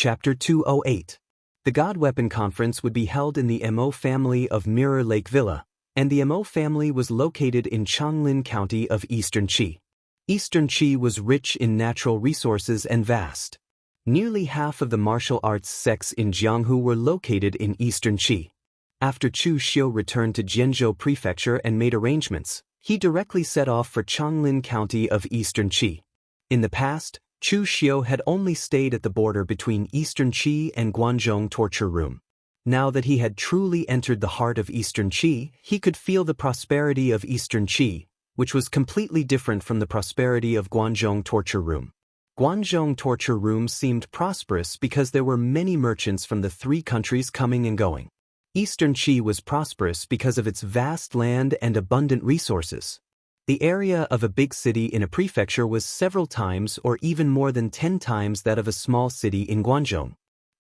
Chapter 208. The God Weapon Conference would be held in the Mo family of Mirror Lake Villa, and the Mo family was located in Changlin County of Eastern Qi. Eastern Qi was rich in natural resources and vast. Nearly half of the martial arts sects in Jianghu were located in Eastern Qi. After Chu Xiu returned to Jianghu Prefecture and made arrangements, he directly set off for Changlin County of Eastern Qi. In the past, Chu Xiu had only stayed at the border between Eastern Qi and Guangzhou torture room. Now that he had truly entered the heart of Eastern Qi, he could feel the prosperity of Eastern Qi, which was completely different from the prosperity of Guangzhou torture room. Guangzhou torture room seemed prosperous because there were many merchants from the three countries coming and going. Eastern Qi was prosperous because of its vast land and abundant resources. The area of a big city in a prefecture was several times or even more than 10 times that of a small city in Guangzhou.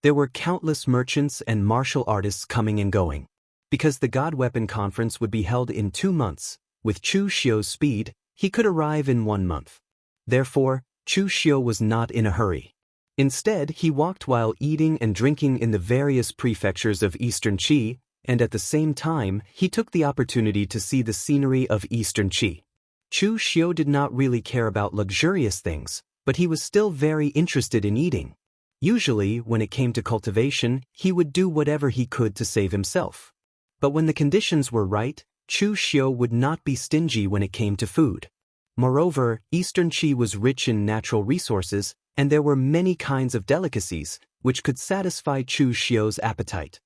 There were countless merchants and martial artists coming and going. Because the God Weapon Conference would be held in 2 months, with Chu Xiu's speed, he could arrive in 1 month. Therefore, Chu Xiu was not in a hurry. Instead, he walked while eating and drinking in the various prefectures of Eastern Qi, and at the same time, he took the opportunity to see the scenery of Eastern Qi. Chu Xiu did not really care about luxurious things, but he was still very interested in eating. Usually, when it came to cultivation, he would do whatever he could to save himself. But when the conditions were right, Chu Xiu would not be stingy when it came to food. Moreover, Eastern Qi was rich in natural resources, and there were many kinds of delicacies, which could satisfy Chu Xiu's appetite.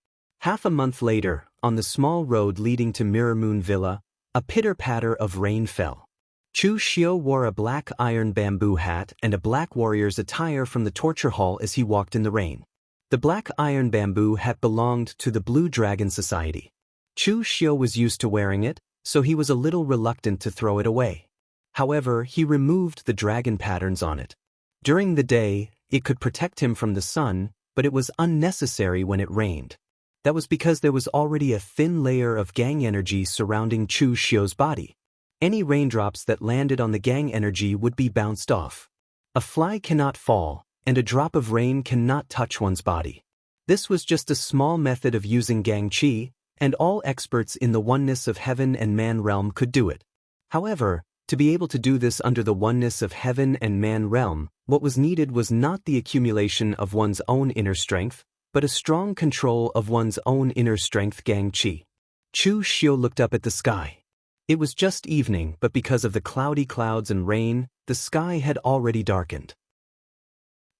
Half a month later, on the small road leading to Mirror Moon Villa, a pitter-patter of rain fell. Chu Xiu wore a black iron bamboo hat and a black warrior's attire from the torture hall as he walked in the rain. The black iron bamboo hat belonged to the Blue Dragon Society. Chu Xiu was used to wearing it, so he was a little reluctant to throw it away. However, he removed the dragon patterns on it. During the day, it could protect him from the sun, but it was unnecessary when it rained. That was because there was already a thin layer of gang energy surrounding Chu Xiu's body. Any raindrops that landed on the gang energy would be bounced off. A fly cannot fall, and a drop of rain cannot touch one's body. This was just a small method of using gang qi, and all experts in the oneness of heaven and man realm could do it. However, to be able to do this under the oneness of heaven and man realm, what was needed was not the accumulation of one's own inner strength, but a strong control of one's own inner strength gang qi. Chu Xiu looked up at the sky. It was just evening, but because of the cloudy clouds and rain, the sky had already darkened.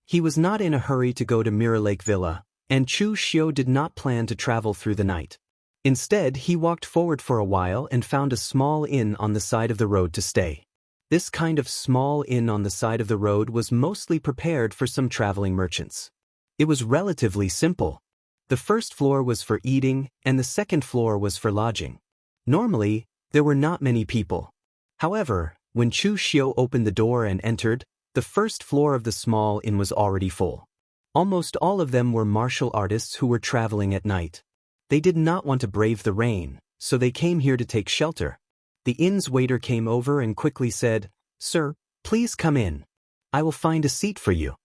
He was not in a hurry to go to Mirror Lake Villa, and Chu Xiu did not plan to travel through the night. Instead, he walked forward for a while and found a small inn on the side of the road to stay. This kind of small inn on the side of the road was mostly prepared for some traveling merchants. It was relatively simple. The first floor was for eating, and the second floor was for lodging. Normally, there were not many people. However, when Chu Xiu opened the door and entered, the first floor of the small inn was already full. Almost all of them were martial artists who were traveling at night. They did not want to brave the rain, so they came here to take shelter. The inn's waiter came over and quickly said, "Sir, please come in. I will find a seat for you."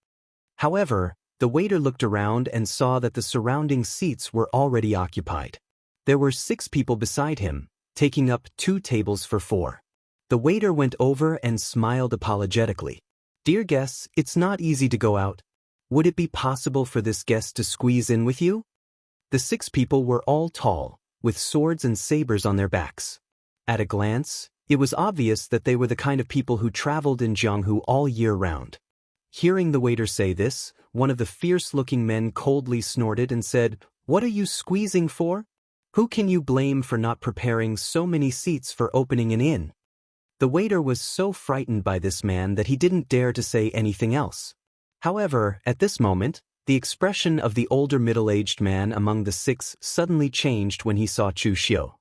However, the waiter looked around and saw that the surrounding seats were already occupied. There were 6 people beside him, taking up 2 tables for 4. The waiter went over and smiled apologetically. "Dear guests, it's not easy to go out. Would it be possible for this guest to squeeze in with you?" The 6 people were all tall, with swords and sabers on their backs. At a glance, it was obvious that they were the kind of people who traveled in Jianghu all year round. Hearing the waiter say this, one of the fierce-looking men coldly snorted and said, "What are you squeezing for? Who can you blame for not preparing so many seats for opening an inn?" The waiter was so frightened by this man that he didn't dare to say anything else. However, at this moment, the expression of the older middle-aged man among the 6 suddenly changed when he saw Chu Xiu.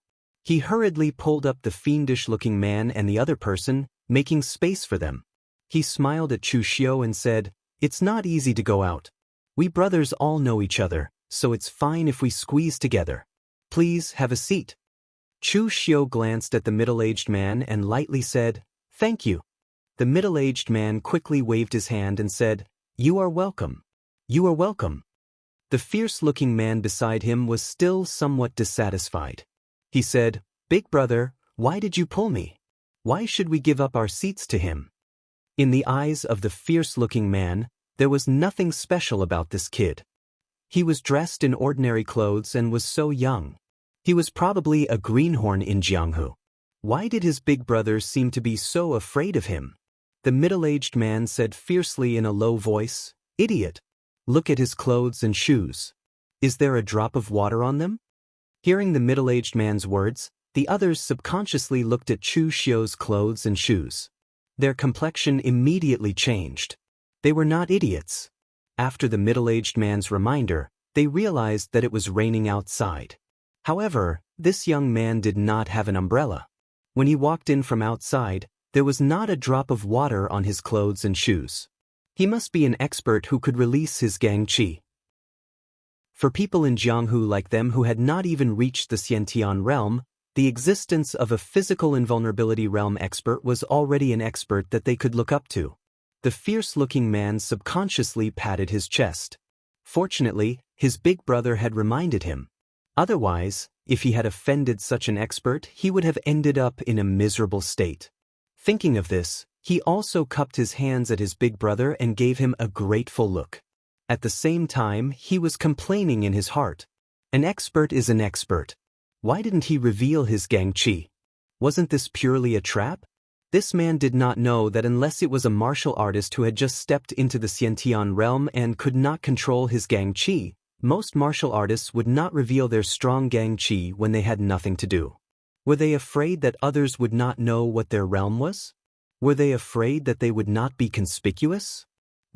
He hurriedly pulled up the fiendish-looking man and the other person, making space for them. He smiled at Chu Xiu and said, "It's not easy to go out. We brothers all know each other, so it's fine if we squeeze together. Please have a seat." Chu Xiu glanced at the middle-aged man and lightly said, "Thank you." The middle-aged man quickly waved his hand and said, "You are welcome." You are welcome. The fierce-looking man beside him was still somewhat dissatisfied. He said, Big brother, why did you pull me? Why should we give up our seats to him? In the eyes of the fierce-looking man, there was nothing special about this kid. He was dressed in ordinary clothes and was so young. He was probably a greenhorn in Jianghu. Why did his big brother seem to be so afraid of him? The middle-aged man said fiercely in a low voice, Idiot! Look at his clothes and shoes. Is there a drop of water on them? Hearing the middle-aged man's words, the others subconsciously looked at Chu Xiu's clothes and shoes. Their complexion immediately changed. They were not idiots. After the middle-aged man's reminder, they realized that it was raining outside. However, this young man did not have an umbrella. When he walked in from outside, there was not a drop of water on his clothes and shoes. He must be an expert who could release his gang qi. For people in Jianghu like them who had not even reached the Xiantian realm, the existence of a physical invulnerability realm expert was already an expert that they could look up to. The fierce-looking man subconsciously patted his chest. Fortunately, his big brother had reminded him. Otherwise, if he had offended such an expert, he would have ended up in a miserable state. Thinking of this, he also cupped his hands at his big brother and gave him a grateful look. At the same time, he was complaining in his heart. An expert is an expert. Why didn't he reveal his gang qi? Wasn't this purely a trap? This man did not know that unless it was a martial artist who had just stepped into the Xiantian realm and could not control his gang qi, most martial artists would not reveal their strong gang qi when they had nothing to do. Were they afraid that others would not know what their realm was? Were they afraid that they would not be conspicuous?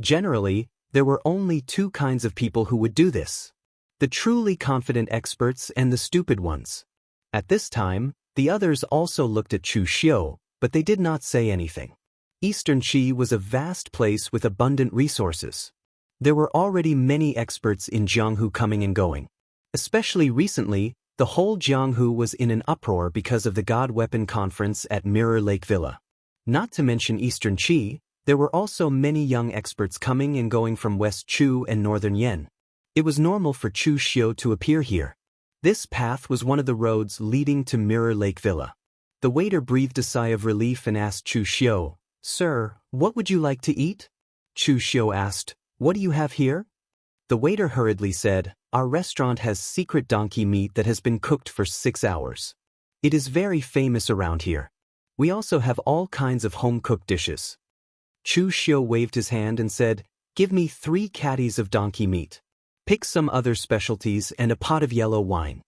Generally, there were only two kinds of people who would do this: the truly confident experts and the stupid ones. At this time, the others also looked at Chu Xiu, but they did not say anything. Eastern Qi was a vast place with abundant resources. There were already many experts in Jianghu coming and going. Especially recently, the whole Jianghu was in an uproar because of the God Weapon Conference at Mirror Lake Villa. Not to mention Eastern Qi, there were also many young experts coming and going from West Chu and Northern Yen. It was normal for Chu Xiu to appear here. This path was one of the roads leading to Mirror Lake Villa. The waiter breathed a sigh of relief and asked Chu Xiu, Sir, what would you like to eat? Chu Xiu asked, What do you have here? The waiter hurriedly said, Our restaurant has secret donkey meat that has been cooked for 6 hours. It is very famous around here. We also have all kinds of home-cooked dishes. Chu Xiu waved his hand and said, Give me 3 caddies of donkey meat. Pick some other specialties and a pot of yellow wine.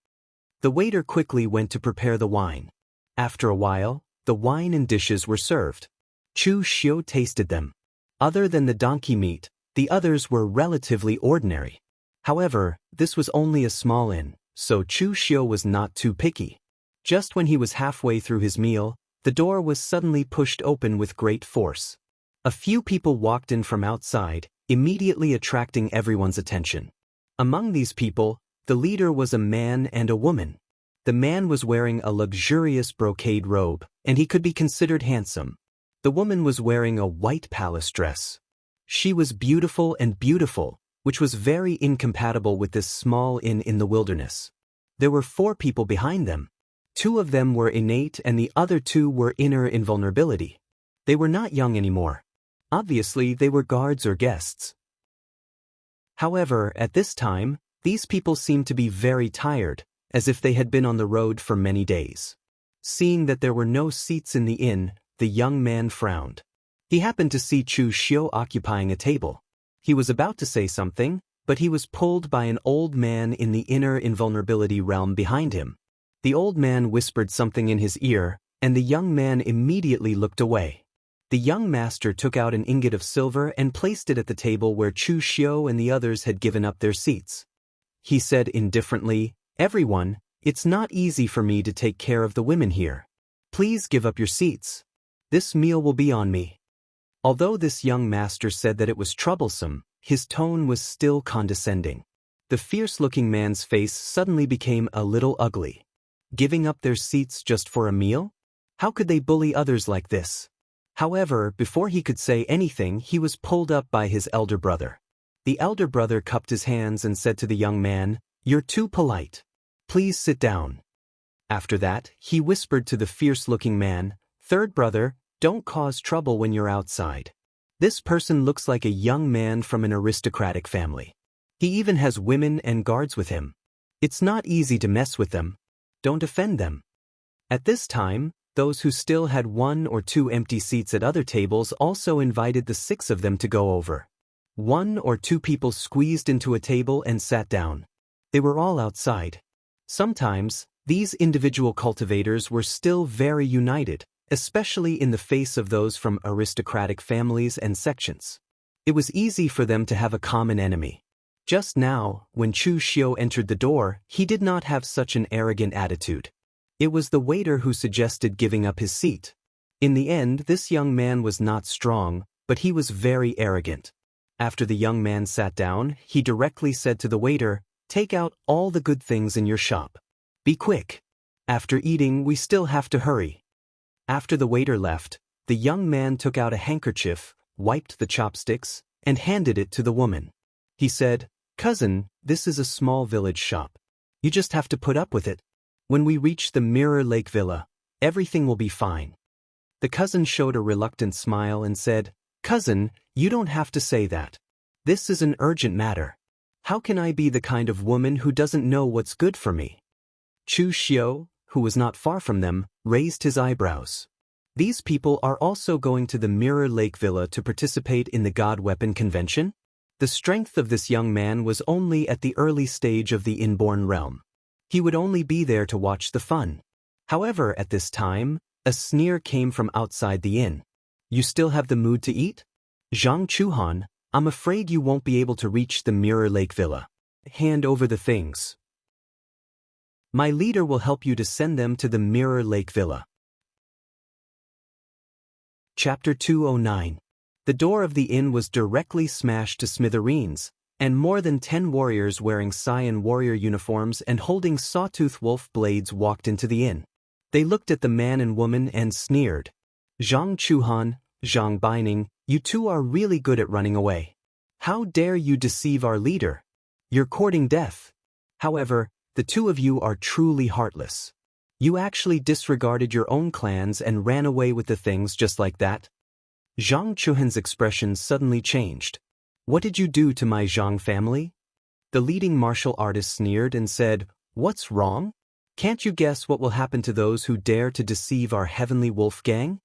The waiter quickly went to prepare the wine. After a while, the wine and dishes were served. Chu Xiu tasted them. Other than the donkey meat, the others were relatively ordinary. However, this was only a small inn, so Chu Xiu was not too picky. Just when he was halfway through his meal, the door was suddenly pushed open with great force. A few people walked in from outside, immediately attracting everyone's attention. Among these people, the leader was a man and a woman. The man was wearing a luxurious brocade robe, and he could be considered handsome. The woman was wearing a white palace dress. She was beautiful, which was very incompatible with this small inn in the wilderness. There were 4 people behind them. 2 of them were innate and the other 2 were inner invulnerability. They were not young anymore. Obviously, they were guards or guests. However, at this time, these people seemed to be very tired, as if they had been on the road for many days. Seeing that there were no seats in the inn, the young man frowned. He happened to see Chu Xiu occupying a table. He was about to say something, but he was pulled by an old man in the inner invulnerability realm behind him. The old man whispered something in his ear, and the young man immediately looked away. The young master took out an ingot of silver and placed it at the table where Chu Xiu and the others had given up their seats. He said indifferently, Everyone, it's not easy for me to take care of the women here. Please give up your seats. This meal will be on me. Although this young master said that it was troublesome, his tone was still condescending. The fierce-looking man's face suddenly became a little ugly. Giving up their seats just for a meal? How could they bully others like this? However, before he could say anything, he was pulled up by his elder brother. The elder brother cupped his hands and said to the young man, "You're too polite. Please sit down." After that, he whispered to the fierce-looking man, "Third brother, don't cause trouble when you're outside. This person looks like a young man from an aristocratic family. He even has women and guards with him. It's not easy to mess with them. Don't offend them." At this time, those who still had 1 or 2 empty seats at other tables also invited the 6 of them to go over. 1 or 2 people squeezed into a table and sat down. They were all outside. Sometimes, these individual cultivators were still very united, especially in the face of those from aristocratic families and sections. It was easy for them to have a common enemy. Just now, when Chu Xiu entered the door, he did not have such an arrogant attitude. It was the waiter who suggested giving up his seat. In the end, this young man was not strong, but he was very arrogant. After the young man sat down, he directly said to the waiter, "Take out all the good things in your shop. Be quick. After eating, we still have to hurry." After the waiter left, the young man took out a handkerchief, wiped the chopsticks, and handed it to the woman. He said, "Cousin, this is a small village shop. You just have to put up with it. When we reach the Mirror Lake Villa, everything will be fine." The cousin showed a reluctant smile and said, "Cousin, you don't have to say that. This is an urgent matter. How can I be the kind of woman who doesn't know what's good for me?" Chu Xiu, who was not far from them, raised his eyebrows. These people are also going to the Mirror Lake Villa to participate in the God Weapon Convention? The strength of this young man was only at the early stage of the inborn realm. He would only be there to watch the fun. However, at this time, a sneer came from outside the inn. "You still have the mood to eat? Zhang Chuhan, I'm afraid you won't be able to reach the Mirror Lake Villa. Hand over the things. My leader will help you to send them to the Mirror Lake Villa." Chapter 209. The door of the inn was directly smashed to smithereens, and more than 10 warriors wearing cyan warrior uniforms and holding sawtooth wolf blades walked into the inn. They looked at the man and woman and sneered. "Zhang Chuhan, Zhang Baining, you two are really good at running away. How dare you deceive our leader? You're courting death. However, the two of you are truly heartless. You actually disregarded your own clans and ran away with the things just like that." Zhang Chuhan's expression suddenly changed. "What did you do to my Zhang family?" The leading martial artist sneered and said, "What's wrong? Can't you guess what will happen to those who dare to deceive our Heavenly Wolf Gang?"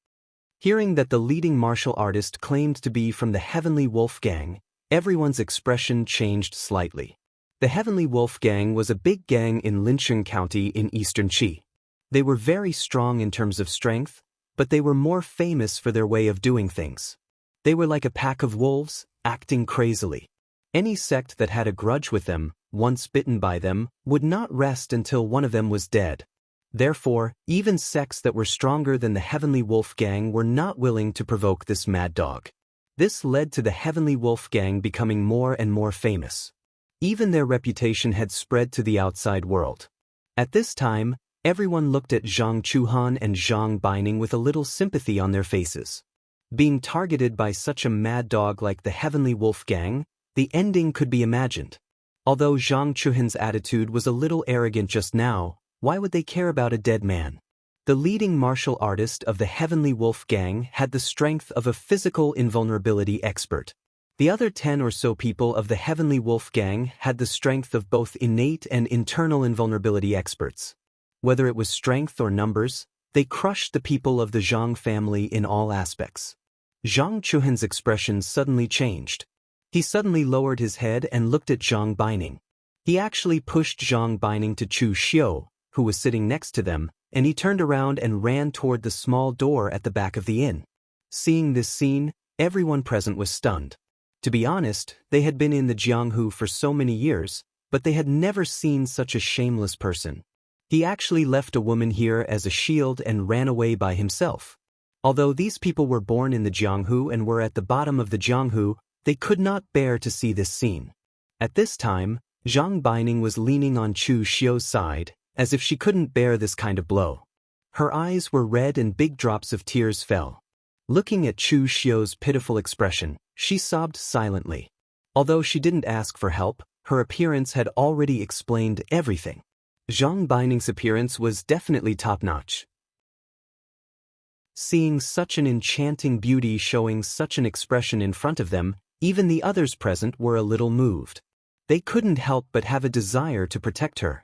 Hearing that the leading martial artist claimed to be from the Heavenly Wolf Gang, everyone's expression changed slightly. The Heavenly Wolf Gang was a big gang in Lincheng County in eastern Qi. They were very strong in terms of strength, but they were more famous for their way of doing things. They were like a pack of wolves, acting crazily. Any sect that had a grudge with them, once bitten by them, would not rest until one of them was dead. Therefore, even sects that were stronger than the Heavenly Wolf Gang were not willing to provoke this mad dog. This led to the Heavenly Wolf Gang becoming more and more famous. Even their reputation had spread to the outside world. At this time, everyone looked at Zhang Chuhan and Zhang Baining with a little sympathy on their faces. Being targeted by such a mad dog like the Heavenly Wolf Gang, the ending could be imagined. Although Zhang Chuhan's attitude was a little arrogant just now, why would they care about a dead man? The leading martial artist of the Heavenly Wolf Gang had the strength of a physical invulnerability expert. The other 10 or so people of the Heavenly Wolf Gang had the strength of both innate and internal invulnerability experts. Whether it was strength or numbers, they crushed the people of the Zhang family in all aspects. Zhang Chuhan's expression suddenly changed. He suddenly lowered his head and looked at Zhang Baining. He actually pushed Zhang Baining to Chu Xiu, who was sitting next to them, and he turned around and ran toward the small door at the back of the inn. Seeing this scene, everyone present was stunned. To be honest, they had been in the Jianghu for so many years, but they had never seen such a shameless person. He actually left a woman here as a shield and ran away by himself. Although these people were born in the Jianghu and were at the bottom of the Jianghu, they could not bear to see this scene. At this time, Zhang Baining was leaning on Chu Xiu's side, as if she couldn't bear this kind of blow. Her eyes were red and big drops of tears fell. Looking at Chu Xiu's pitiful expression, she sobbed silently. Although she didn't ask for help, her appearance had already explained everything. Zhang Beining's appearance was definitely top-notch. Seeing such an enchanting beauty showing such an expression in front of them, even the others present were a little moved. They couldn't help but have a desire to protect her.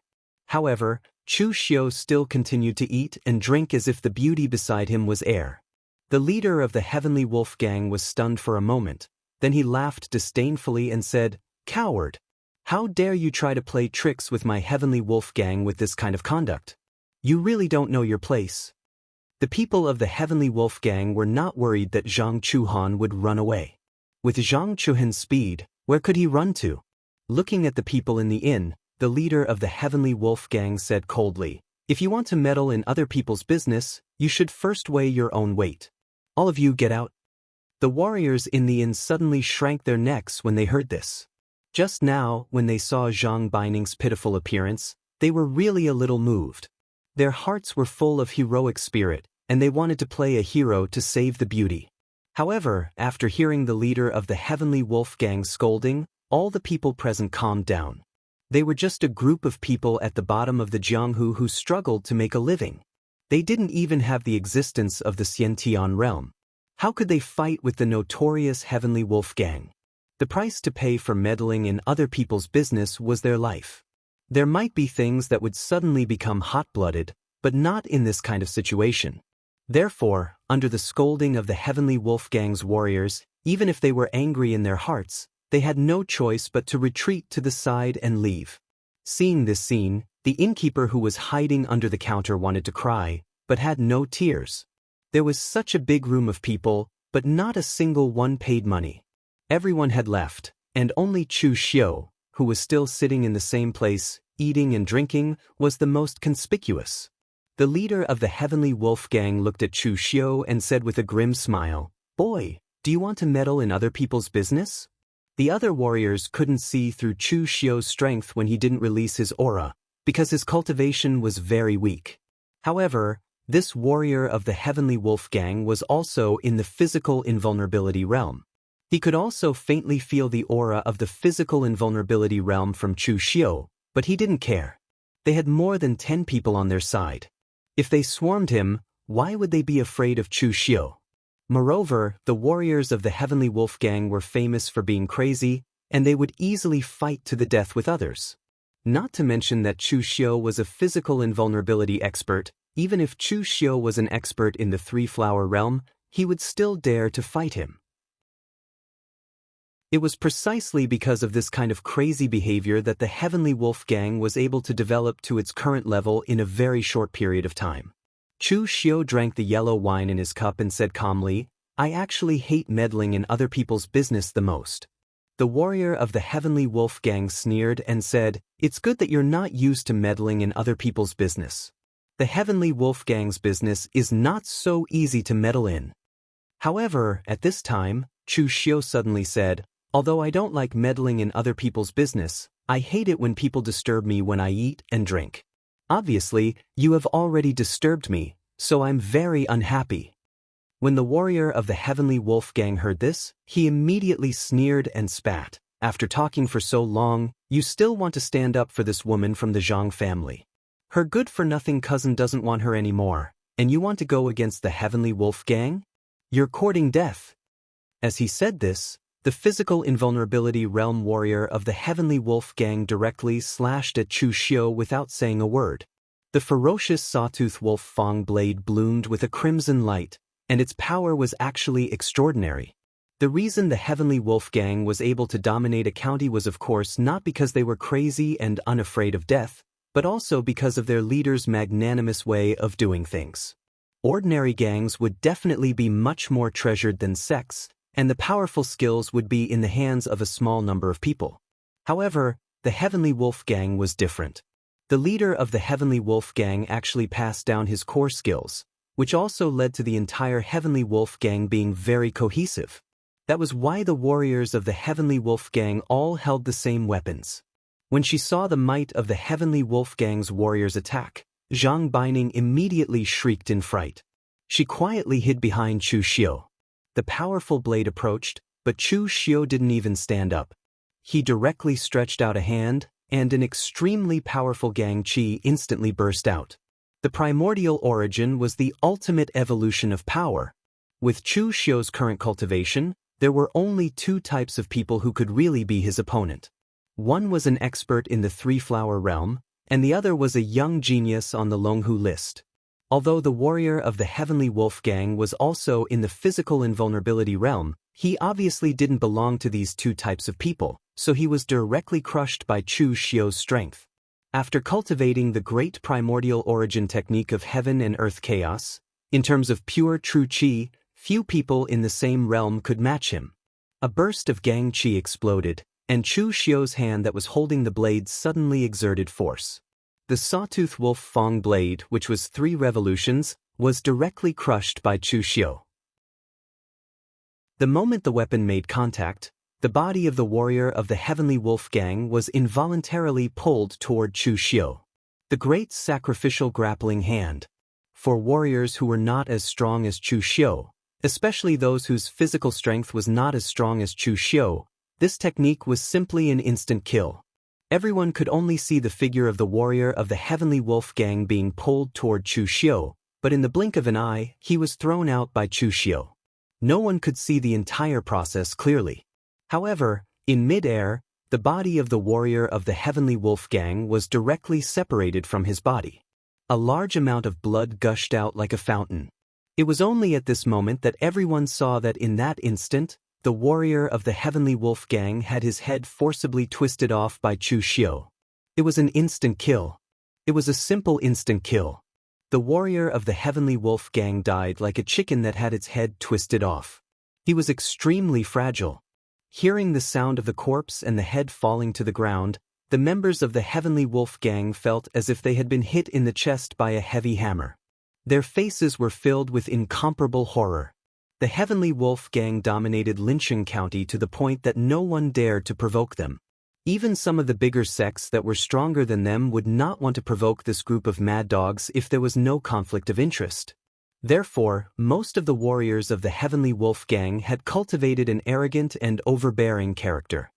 However, Chu Xiu still continued to eat and drink as if the beauty beside him was air. The leader of the Heavenly Wolf Gang was stunned for a moment, then he laughed disdainfully and said, "Coward! How dare you try to play tricks with my Heavenly Wolf Gang with this kind of conduct? You really don't know your place." The people of the Heavenly Wolf Gang were not worried that Zhang Chuhan would run away. With Zhang Chuhan's speed, where could he run to? Looking at the people in the inn, the leader of the Heavenly Wolf Gang said coldly, "If you want to meddle in other people's business, you should first weigh your own weight. All of you get out." The warriors in the inn suddenly shrank their necks when they heard this. Just now, when they saw Zhang Beining's pitiful appearance, they were really a little moved. Their hearts were full of heroic spirit, and they wanted to play a hero to save the beauty. However, after hearing the leader of the Heavenly Wolf Gang scolding, all the people present calmed down. They were just a group of people at the bottom of the Jianghu who struggled to make a living. They didn't even have the existence of the Xiantian realm. How could they fight with the notorious Heavenly Wolf Gang? The price to pay for meddling in other people's business was their life. There might be things that would suddenly become hot-blooded, but not in this kind of situation. Therefore, under the scolding of the Heavenly Wolf Gang's warriors, even if they were angry in their hearts, they had no choice but to retreat to the side and leave. Seeing this scene, the innkeeper who was hiding under the counter wanted to cry, but had no tears. There was such a big room of people, but not a single one paid money. Everyone had left, and only Chu Xiu, who was still sitting in the same place, eating and drinking, was the most conspicuous. The leader of the Heavenly Wolf Gang looked at Chu Xiu and said with a grim smile, "Boy, do you want to meddle in other people's business?" The other warriors couldn't see through Chu Xiu's strength when he didn't release his aura, because his cultivation was very weak. However, this warrior of the Heavenly Wolf Gang was also in the physical invulnerability realm. He could also faintly feel the aura of the physical invulnerability realm from Chu Xiu, but he didn't care. They had more than 10 people on their side. If they swarmed him, why would they be afraid of Chu Xiu? Moreover, the warriors of the Heavenly Wolf Gang were famous for being crazy, and they would easily fight to the death with others. Not to mention that Chu Xiu was a physical invulnerability expert. Even if Chu Xiu was an expert in the three-flower realm, he would still dare to fight him. It was precisely because of this kind of crazy behavior that the Heavenly Wolf Gang was able to develop to its current level in a very short period of time. Chu Xiu drank the yellow wine in his cup and said calmly, "I actually hate meddling in other people's business the most." The warrior of the Heavenly Wolf Gang sneered and said, "It's good that you're not used to meddling in other people's business. The Heavenly Wolf Gang's business is not so easy to meddle in." However, at this time, Chu Xiu suddenly said, "Although I don't like meddling in other people's business, I hate it when people disturb me when I eat and drink. Obviously, you have already disturbed me, so I'm very unhappy." When the warrior of the Heavenly Wolf Gang heard this, he immediately sneered and spat. "After talking for so long, you still want to stand up for this woman from the Zhang family. Her good-for-nothing cousin doesn't want her anymore, and you want to go against the Heavenly Wolf Gang? You're courting death." As he said this, the physical invulnerability realm warrior of the Heavenly Wolf Gang directly slashed at Chu Xiu without saying a word. The ferocious sawtooth wolf fang blade bloomed with a crimson light, and its power was actually extraordinary. The reason the Heavenly Wolf Gang was able to dominate a county was of course not because they were crazy and unafraid of death, but also because of their leader's magnanimous way of doing things. Ordinary gangs would definitely be much more treasured than sects, and the powerful skills would be in the hands of a small number of people. However, the Heavenly Wolf Gang was different. The leader of the Heavenly Wolf Gang actually passed down his core skills, which also led to the entire Heavenly Wolf Gang being very cohesive. That was why the warriors of the Heavenly Wolf Gang all held the same weapons. When she saw the might of the Heavenly Wolf Gang's warriors attack, Zhang Beining immediately shrieked in fright. She quietly hid behind Chu Xiu. The powerful blade approached, but Chu Xiu didn't even stand up. he directly stretched out a hand, and an extremely powerful Gang Qi instantly burst out. The primordial origin was the ultimate evolution of power. With Chu Xiu's current cultivation, there were only two types of people who could really be his opponent. One was an expert in the three-flower realm, and the other was a young genius on the Longhu list. Although the warrior of the Heavenly Wolf Gang was also in the physical invulnerability realm, he obviously didn't belong to these two types of people, so he was directly crushed by Chu Xiu's strength. After cultivating the great primordial origin technique of heaven and earth chaos, in terms of pure true qi, few people in the same realm could match him. A burst of Gang Qi exploded, and Chu Xiu's hand that was holding the blade suddenly exerted force. The sawtooth wolf Fong blade, which was 3 revolutions, was directly crushed by Chu Xiu. The moment the weapon made contact, the body of the warrior of the Heavenly Wolf Gang was involuntarily pulled toward Chu Xiu. The great sacrificial grappling hand. For warriors who were not as strong as Chu Xiu, especially those whose physical strength was not as strong as Chu Xiu, this technique was simply an instant kill. Everyone could only see the figure of the warrior of the Heavenly Wolf Gang being pulled toward Chu Xiu, but in the blink of an eye, he was thrown out by Chu Xiu. No one could see the entire process clearly. However, in mid-air, the body of the warrior of the Heavenly Wolf Gang was directly separated from his body. A large amount of blood gushed out like a fountain. It was only at this moment that everyone saw that in that instant, the warrior of the Heavenly Wolf Gang had his head forcibly twisted off by Chu Xiu. It was an instant kill. It was a simple instant kill. The warrior of the Heavenly Wolf Gang died like a chicken that had its head twisted off. He was extremely fragile. Hearing the sound of the corpse and the head falling to the ground, the members of the Heavenly Wolf Gang felt as if they had been hit in the chest by a heavy hammer. Their faces were filled with incomparable horror. The Heavenly Wolf Gang dominated Lincheng County to the point that no one dared to provoke them. Even some of the bigger sects that were stronger than them would not want to provoke this group of mad dogs if there was no conflict of interest. Therefore, most of the warriors of the Heavenly Wolf Gang had cultivated an arrogant and overbearing character.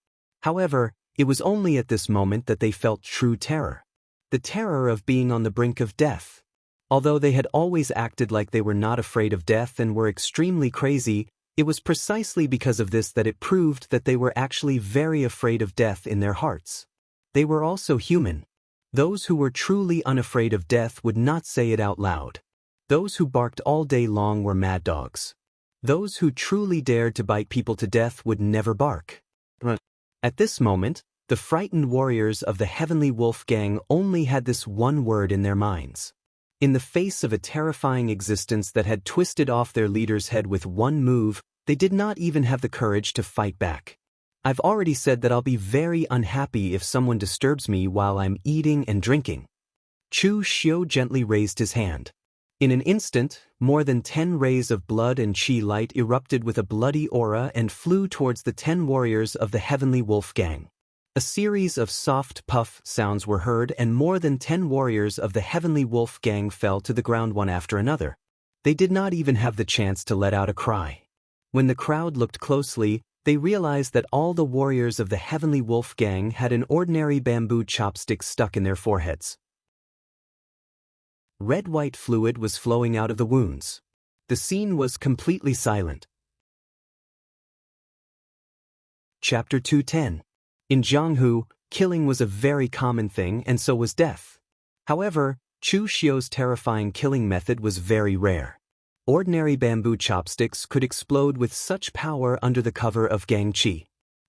However, it was only at this moment that they felt true terror. The terror of being on the brink of death. Although they had always acted like they were not afraid of death and were extremely crazy, it was precisely because of this that it proved that they were actually very afraid of death in their hearts. They were also human. Those who were truly unafraid of death would not say it out loud. Those who barked all day long were mad dogs. Those who truly dared to bite people to death would never bark. At this moment, the frightened warriors of the Heavenly Wolf Gang only had this one word in their minds. In the face of a terrifying existence that had twisted off their leader's head with one move, they did not even have the courage to fight back. I've already said that I'll be very unhappy if someone disturbs me while I'm eating and drinking. Chu Xiu gently raised his hand. In an instant, more than 10 rays of blood and qi light erupted with a bloody aura and flew towards the 10 warriors of the Heavenly Wolf Gang. A series of soft puff sounds were heard and more than 10 warriors of the Heavenly Wolf Gang fell to the ground one after another. They did not even have the chance to let out a cry. When the crowd looked closely, they realized that all the warriors of the Heavenly Wolf Gang had an ordinary bamboo chopstick stuck in their foreheads. Red-white fluid was flowing out of the wounds. The scene was completely silent. Chapter 210. In Jianghu, killing was a very common thing and so was death. However, Chu Xiu's terrifying killing method was very rare. Ordinary bamboo chopsticks could explode with such power under the cover of Gang Qi.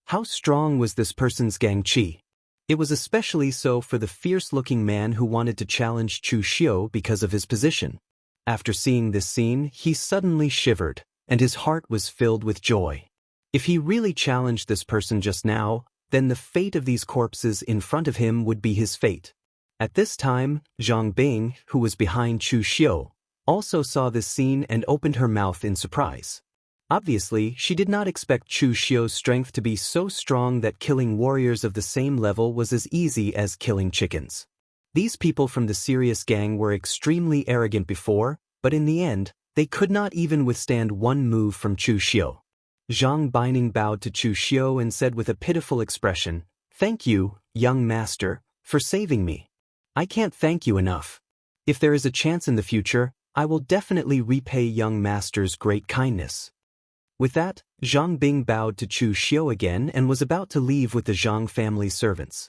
How strong was this person's Gang Qi? It was especially so for the fierce-looking man who wanted to challenge Chu Xiu because of his position. After seeing this scene, he suddenly shivered, and his heart was filled with joy. If he really challenged this person just now, then the fate of these corpses in front of him would be his fate. At this time, Zhang Bing, who was behind Chu Xiu, also saw this scene and opened her mouth in surprise. Obviously, she did not expect Chu Xiu's strength to be so strong that killing warriors of the same level was as easy as killing chickens. These people from the serious gang were extremely arrogant before, but in the end, they could not even withstand one move from Chu Xiu. Zhang Baining bowed to Chu Xiu and said with a pitiful expression, "Thank you, young master, for saving me. I can't thank you enough. If there is a chance in the future, I will definitely repay young master's great kindness." With that, Zhang Bing bowed to Chu Xiu again and was about to leave with the Zhang family servants.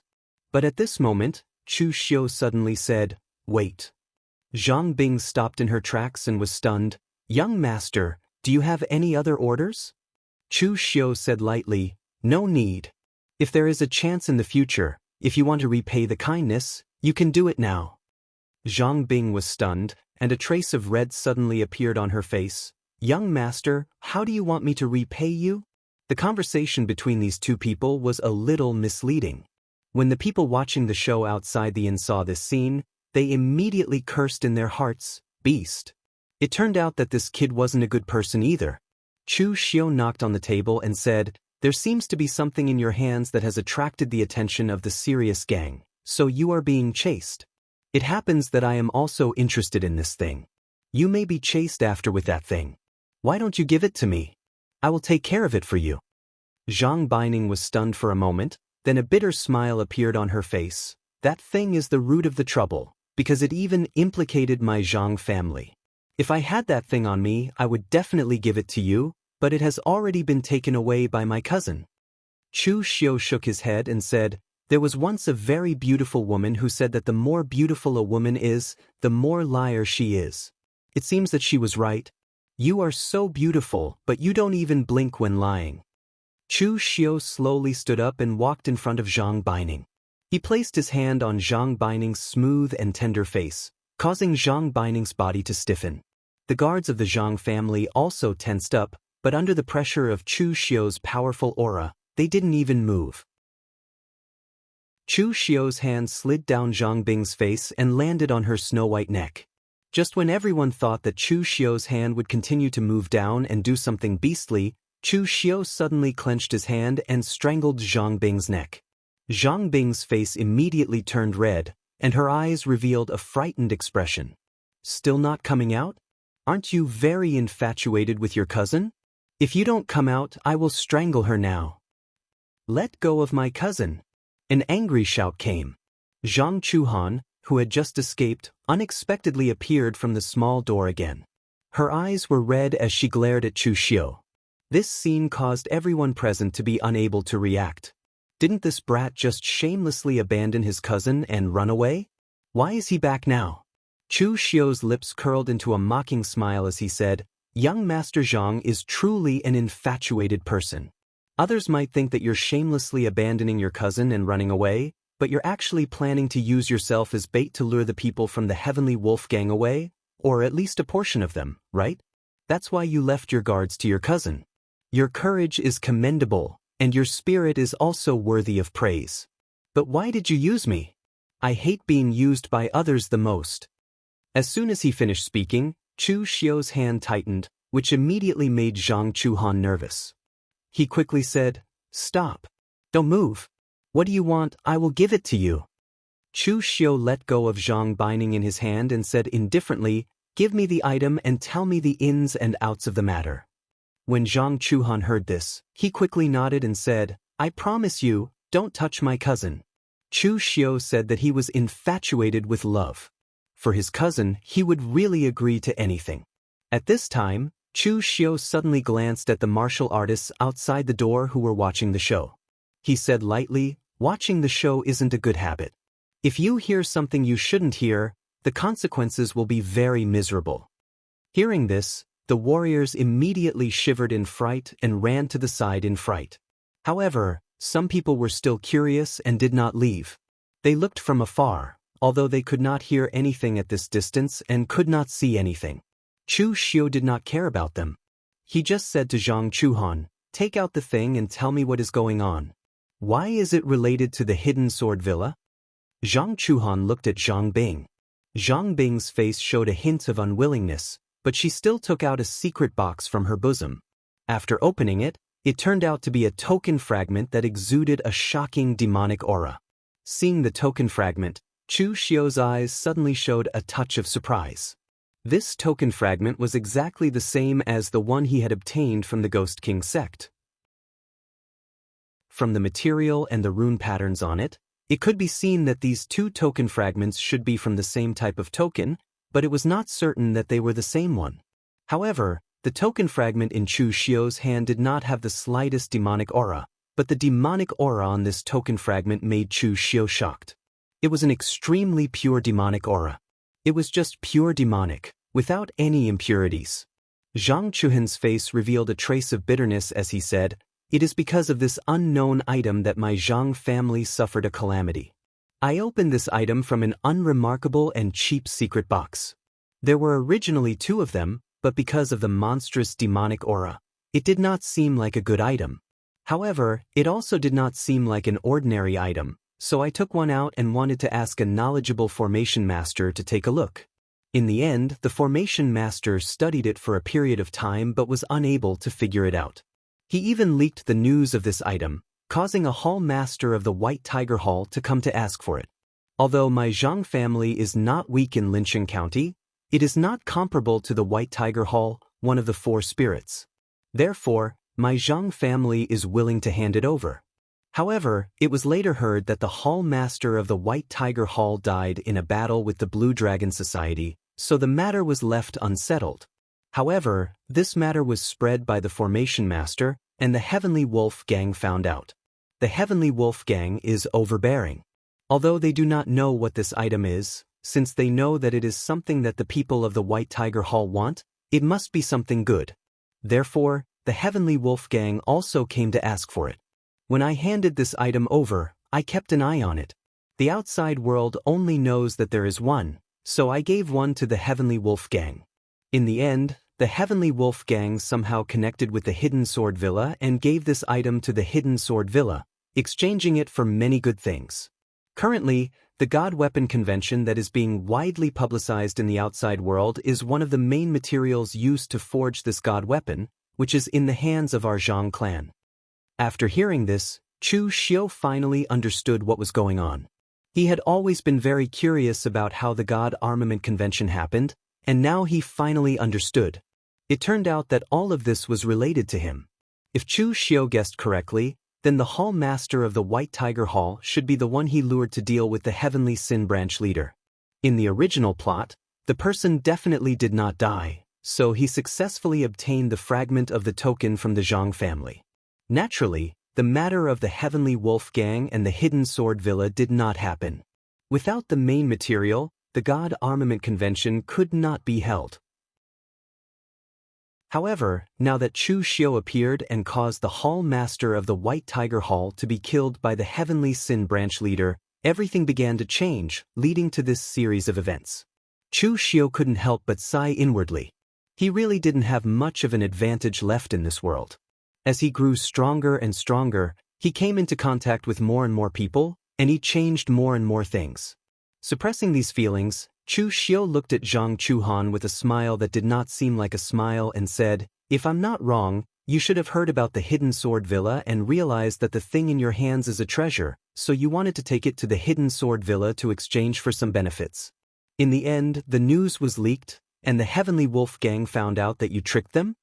But at this moment, Chu Xiu suddenly said, "Wait." Zhang Bing stopped in her tracks and was stunned. "Young master, do you have any other orders?" Chu Xiu said lightly, "No need. If there is a chance in the future, if you want to repay the kindness, you can do it now." Zhang Bing was stunned, and a trace of red suddenly appeared on her face. "Young master, how do you want me to repay you?" The conversation between these two people was a little misleading. When the people watching the show outside the inn saw this scene, they immediately cursed in their hearts, "Beast." It turned out that this kid wasn't a good person either. Chu Xiu knocked on the table and said, "There seems to be something in your hands that has attracted the attention of the serious gang, so you are being chased. It happens that I am also interested in this thing. You may be chased after with that thing. Why don't you give it to me? I will take care of it for you." Zhang Baining was stunned for a moment, then a bitter smile appeared on her face. "That thing is the root of the trouble, because it even implicated my Zhang family. If I had that thing on me, I would definitely give it to you, but it has already been taken away by my cousin." Chu Xiu shook his head and said, "There was once a very beautiful woman who said that the more beautiful a woman is, the more liar she is. It seems that she was right. You are so beautiful, but you don't even blink when lying." Chu Xiu slowly stood up and walked in front of Zhang Baining. He placed his hand on Zhang Baining's smooth and tender face, causing Zhang Baining's body to stiffen. The guards of the Zhang family also tensed up, but under the pressure of Chu Xiu's powerful aura, they didn't even move. Chu Xiu's hand slid down Zhang Bing's face and landed on her snow-white neck. Just when everyone thought that Chu Xiu's hand would continue to move down and do something beastly, Chu Xiu suddenly clenched his hand and strangled Zhang Bing's neck. Zhang Bing's face immediately turned red, and her eyes revealed a frightened expression. "Still not coming out? Aren't you very infatuated with your cousin? If you don't come out, I will strangle her now." "Let go of my cousin." An angry shout came. Zhang Chuhan, who had just escaped, unexpectedly appeared from the small door again. Her eyes were red as she glared at Chu Xiu. This scene caused everyone present to be unable to react. Didn't this brat just shamelessly abandon his cousin and run away? Why is he back now? Chu Xiu's lips curled into a mocking smile as he said, "Young Master Zhang is truly an infatuated person. Others might think that you're shamelessly abandoning your cousin and running away, but you're actually planning to use yourself as bait to lure the people from the Heavenly Wolf Gang away, or at least a portion of them, right? That's why you left your guards to your cousin. Your courage is commendable, and your spirit is also worthy of praise. But why did you use me? I hate being used by others the most." As soon as he finished speaking, Chu Xiu's hand tightened, which immediately made Zhang Chuhan nervous. He quickly said, "Stop. Don't move. What do you want? I will give it to you." Chu Xiu let go of Zhang Baining in his hand and said indifferently, "Give me the item and tell me the ins and outs of the matter." When Zhang Chuhan heard this, he quickly nodded and said, "I promise you, don't touch my cousin." Chu Xiu said that he was infatuated with love. For his cousin, he would really agree to anything. At this time, Chu Xiu suddenly glanced at the martial artists outside the door who were watching the show. He said lightly, "Watching the show isn't a good habit. If you hear something you shouldn't hear, the consequences will be very miserable." Hearing this, the warriors immediately shivered in fright and ran to the side in fright. However, some people were still curious and did not leave. They looked from afar, although they could not hear anything at this distance and could not see anything. Chu Xiu did not care about them. He just said to Zhang Chuhan, "Take out the thing and tell me what is going on. Why is it related to the Hidden Sword Villa?" Zhang Chuhan looked at Zhang Bing. Zhang Bing's face showed a hint of unwillingness, but she still took out a secret box from her bosom. After opening it, it turned out to be a token fragment that exuded a shocking demonic aura. Seeing the token fragment, Chu Xiu's eyes suddenly showed a touch of surprise. This token fragment was exactly the same as the one he had obtained from the Ghost King sect. From the material and the rune patterns on it, it could be seen that these two token fragments should be from the same type of token, but it was not certain that they were the same one. However, the token fragment in Chu Xiu's hand did not have the slightest demonic aura, but the demonic aura on this token fragment made Chu Xiu shocked. It was an extremely pure demonic aura. It was just pure demonic, without any impurities. Zhang Chuhan's face revealed a trace of bitterness as he said, "It is because of this unknown item that my Jiang family suffered a calamity. I opened this item from an unremarkable and cheap secret box. There were originally 2 of them, but because of the monstrous demonic aura, it did not seem like a good item. However, it also did not seem like an ordinary item, so I took one out and wanted to ask a knowledgeable formation master to take a look. In the end, the formation master studied it for a period of time but was unable to figure it out. He even leaked the news of this item, causing a hall master of the White Tiger Hall to come to ask for it. Although my Jiang family is not weak in Lincheng County, it is not comparable to the White Tiger Hall, one of the 4 spirits. Therefore, my Jiang family is willing to hand it over." However, it was later heard that the hall master of the White Tiger Hall died in a battle with the Blue Dragon Society, so the matter was left unsettled. However, this matter was spread by the formation master, and the Heavenly Wolf Gang found out. The Heavenly Wolf Gang is overbearing. Although they do not know what this item is, since they know that it is something that the people of the White Tiger Hall want, it must be something good. Therefore, the Heavenly Wolf Gang also came to ask for it. When I handed this item over, I kept an eye on it. The outside world only knows that there is one, so I gave one to the Heavenly Wolf Gang. In the end, the Heavenly Wolf Gang somehow connected with the Hidden Sword Villa and gave this item to the Hidden Sword Villa, exchanging it for many good things. Currently, the God Weapon Convention that is being widely publicized in the outside world is one of the main materials used to forge this God Weapon, which is in the hands of our Zhang clan. After hearing this, Chu Xiu finally understood what was going on. He had always been very curious about how the God Armament Convention happened, and now he finally understood. It turned out that all of this was related to him. If Chu Xiu guessed correctly, then the Hall Master of the White Tiger Hall should be the one he lured to deal with the Heavenly Sin Branch leader. In the original plot, the person definitely did not die, so he successfully obtained the fragment of the token from the Zhang family. Naturally, the matter of the Heavenly Wolf Gang and the Hidden Sword Villa did not happen. Without the main material, the God Armament Convention could not be held. However, now that Chu Xiu appeared and caused the Hall Master of the White Tiger Hall to be killed by the Heavenly Sin Branch leader, everything began to change, leading to this series of events. Chu Xiu couldn't help but sigh inwardly. He really didn't have much of an advantage left in this world. As he grew stronger and stronger, he came into contact with more and more people, and he changed more and more things. Suppressing these feelings, Chu Xiu looked at Zhang Chuhan with a smile that did not seem like a smile and said, "If I'm not wrong, you should have heard about the Hidden Sword Villa and realized that the thing in your hands is a treasure, so you wanted to take it to the Hidden Sword Villa to exchange for some benefits. In the end, the news was leaked, and the Heavenly Wolf Gang found out that you tricked them?"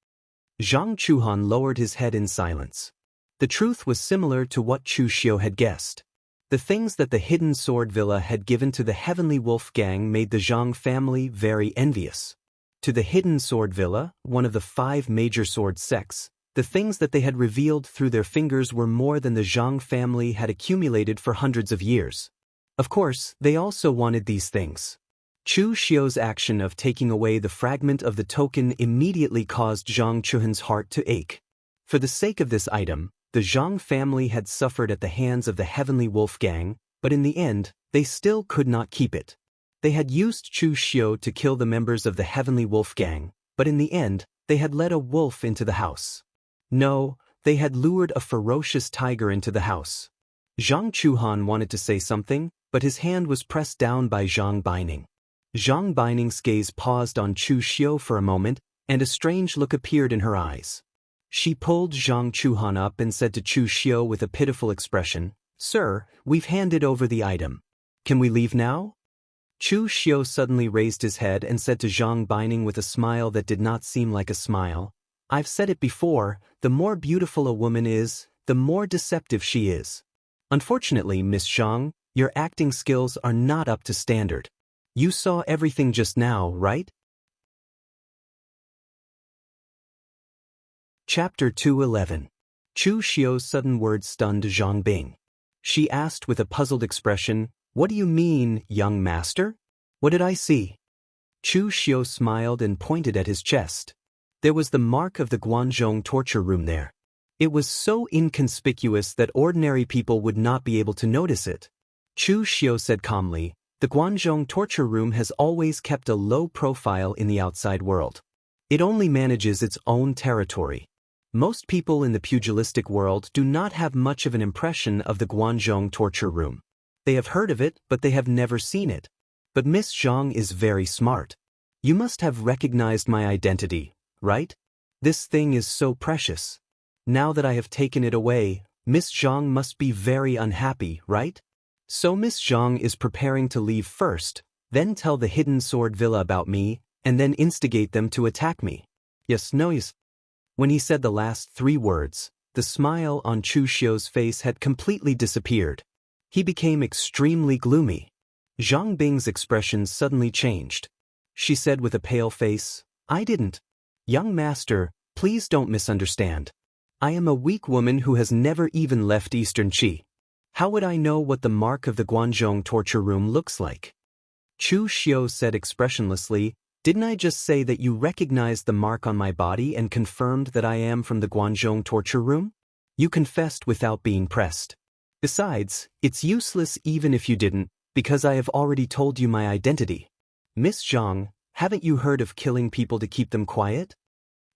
Zhang Chuhan lowered his head in silence. The truth was similar to what Chu Xiu had guessed. The things that the Hidden Sword Villa had given to the Heavenly Wolf Gang made the Zhang family very envious. To the Hidden Sword Villa, one of the 5 major sword sects, the things that they had revealed through their fingers were more than the Zhang family had accumulated for hundreds of years. Of course, they also wanted these things. Chu Xiu's action of taking away the fragment of the token immediately caused Zhang Chuhan's heart to ache. For the sake of this item, the Zhang family had suffered at the hands of the Heavenly Wolf Gang, but in the end, they still could not keep it. They had used Chu Xiu to kill the members of the Heavenly Wolf Gang, but in the end, they had led a wolf into the house. No, they had lured a ferocious tiger into the house. Zhang Chuhan wanted to say something, but his hand was pressed down by Zhang Baining. Zhang Baining's gaze paused on Chu Xiu for a moment, and a strange look appeared in her eyes. She pulled Zhang Chuhan up and said to Chu Xiu with a pitiful expression, "Sir, we've handed over the item. Can we leave now?" Chu Xiu suddenly raised his head and said to Zhang Baining with a smile that did not seem like a smile, "I've said it before, the more beautiful a woman is, the more deceptive she is. Unfortunately, Miss Zhang, your acting skills are not up to standard. You saw everything just now, right?" Chapter 211. Chu Xiu's sudden words stunned Zhang Bing. She asked with a puzzled expression, "What do you mean, young master? What did I see?" Chu Xiu smiled and pointed at his chest. There was the mark of the Guanzhong torture room there. It was so inconspicuous that ordinary people would not be able to notice it. Chu Xiu said calmly, "The Guanzhong torture room has always kept a low profile in the outside world. It only manages its own territory. Most people in the pugilistic world do not have much of an impression of the Guanzhong torture room. They have heard of it, but they have never seen it. But Miss Zhang is very smart. You must have recognized my identity, right? This thing is so precious. Now that I have taken it away, Miss Zhang must be very unhappy, right? So Miss Zhang is preparing to leave first, then tell the Hidden Sword Villa about me, and then instigate them to attack me. Yes, no, yes." When he said the last 3 words, the smile on Chu Xiu's face had completely disappeared. He became extremely gloomy. Zhang Bing's expression suddenly changed. She said with a pale face, "I didn't. Young master, please don't misunderstand. I am a weak woman who has never even left Eastern Qi. How would I know what the mark of the Guanzhong torture room looks like?" Chu Xiu said expressionlessly, "Didn't I just say that you recognized the mark on my body and confirmed that I am from the Guanzhong torture room? You confessed without being pressed. Besides, it's useless even if you didn't, because I have already told you my identity. Miss Zhang, haven't you heard of killing people to keep them quiet?"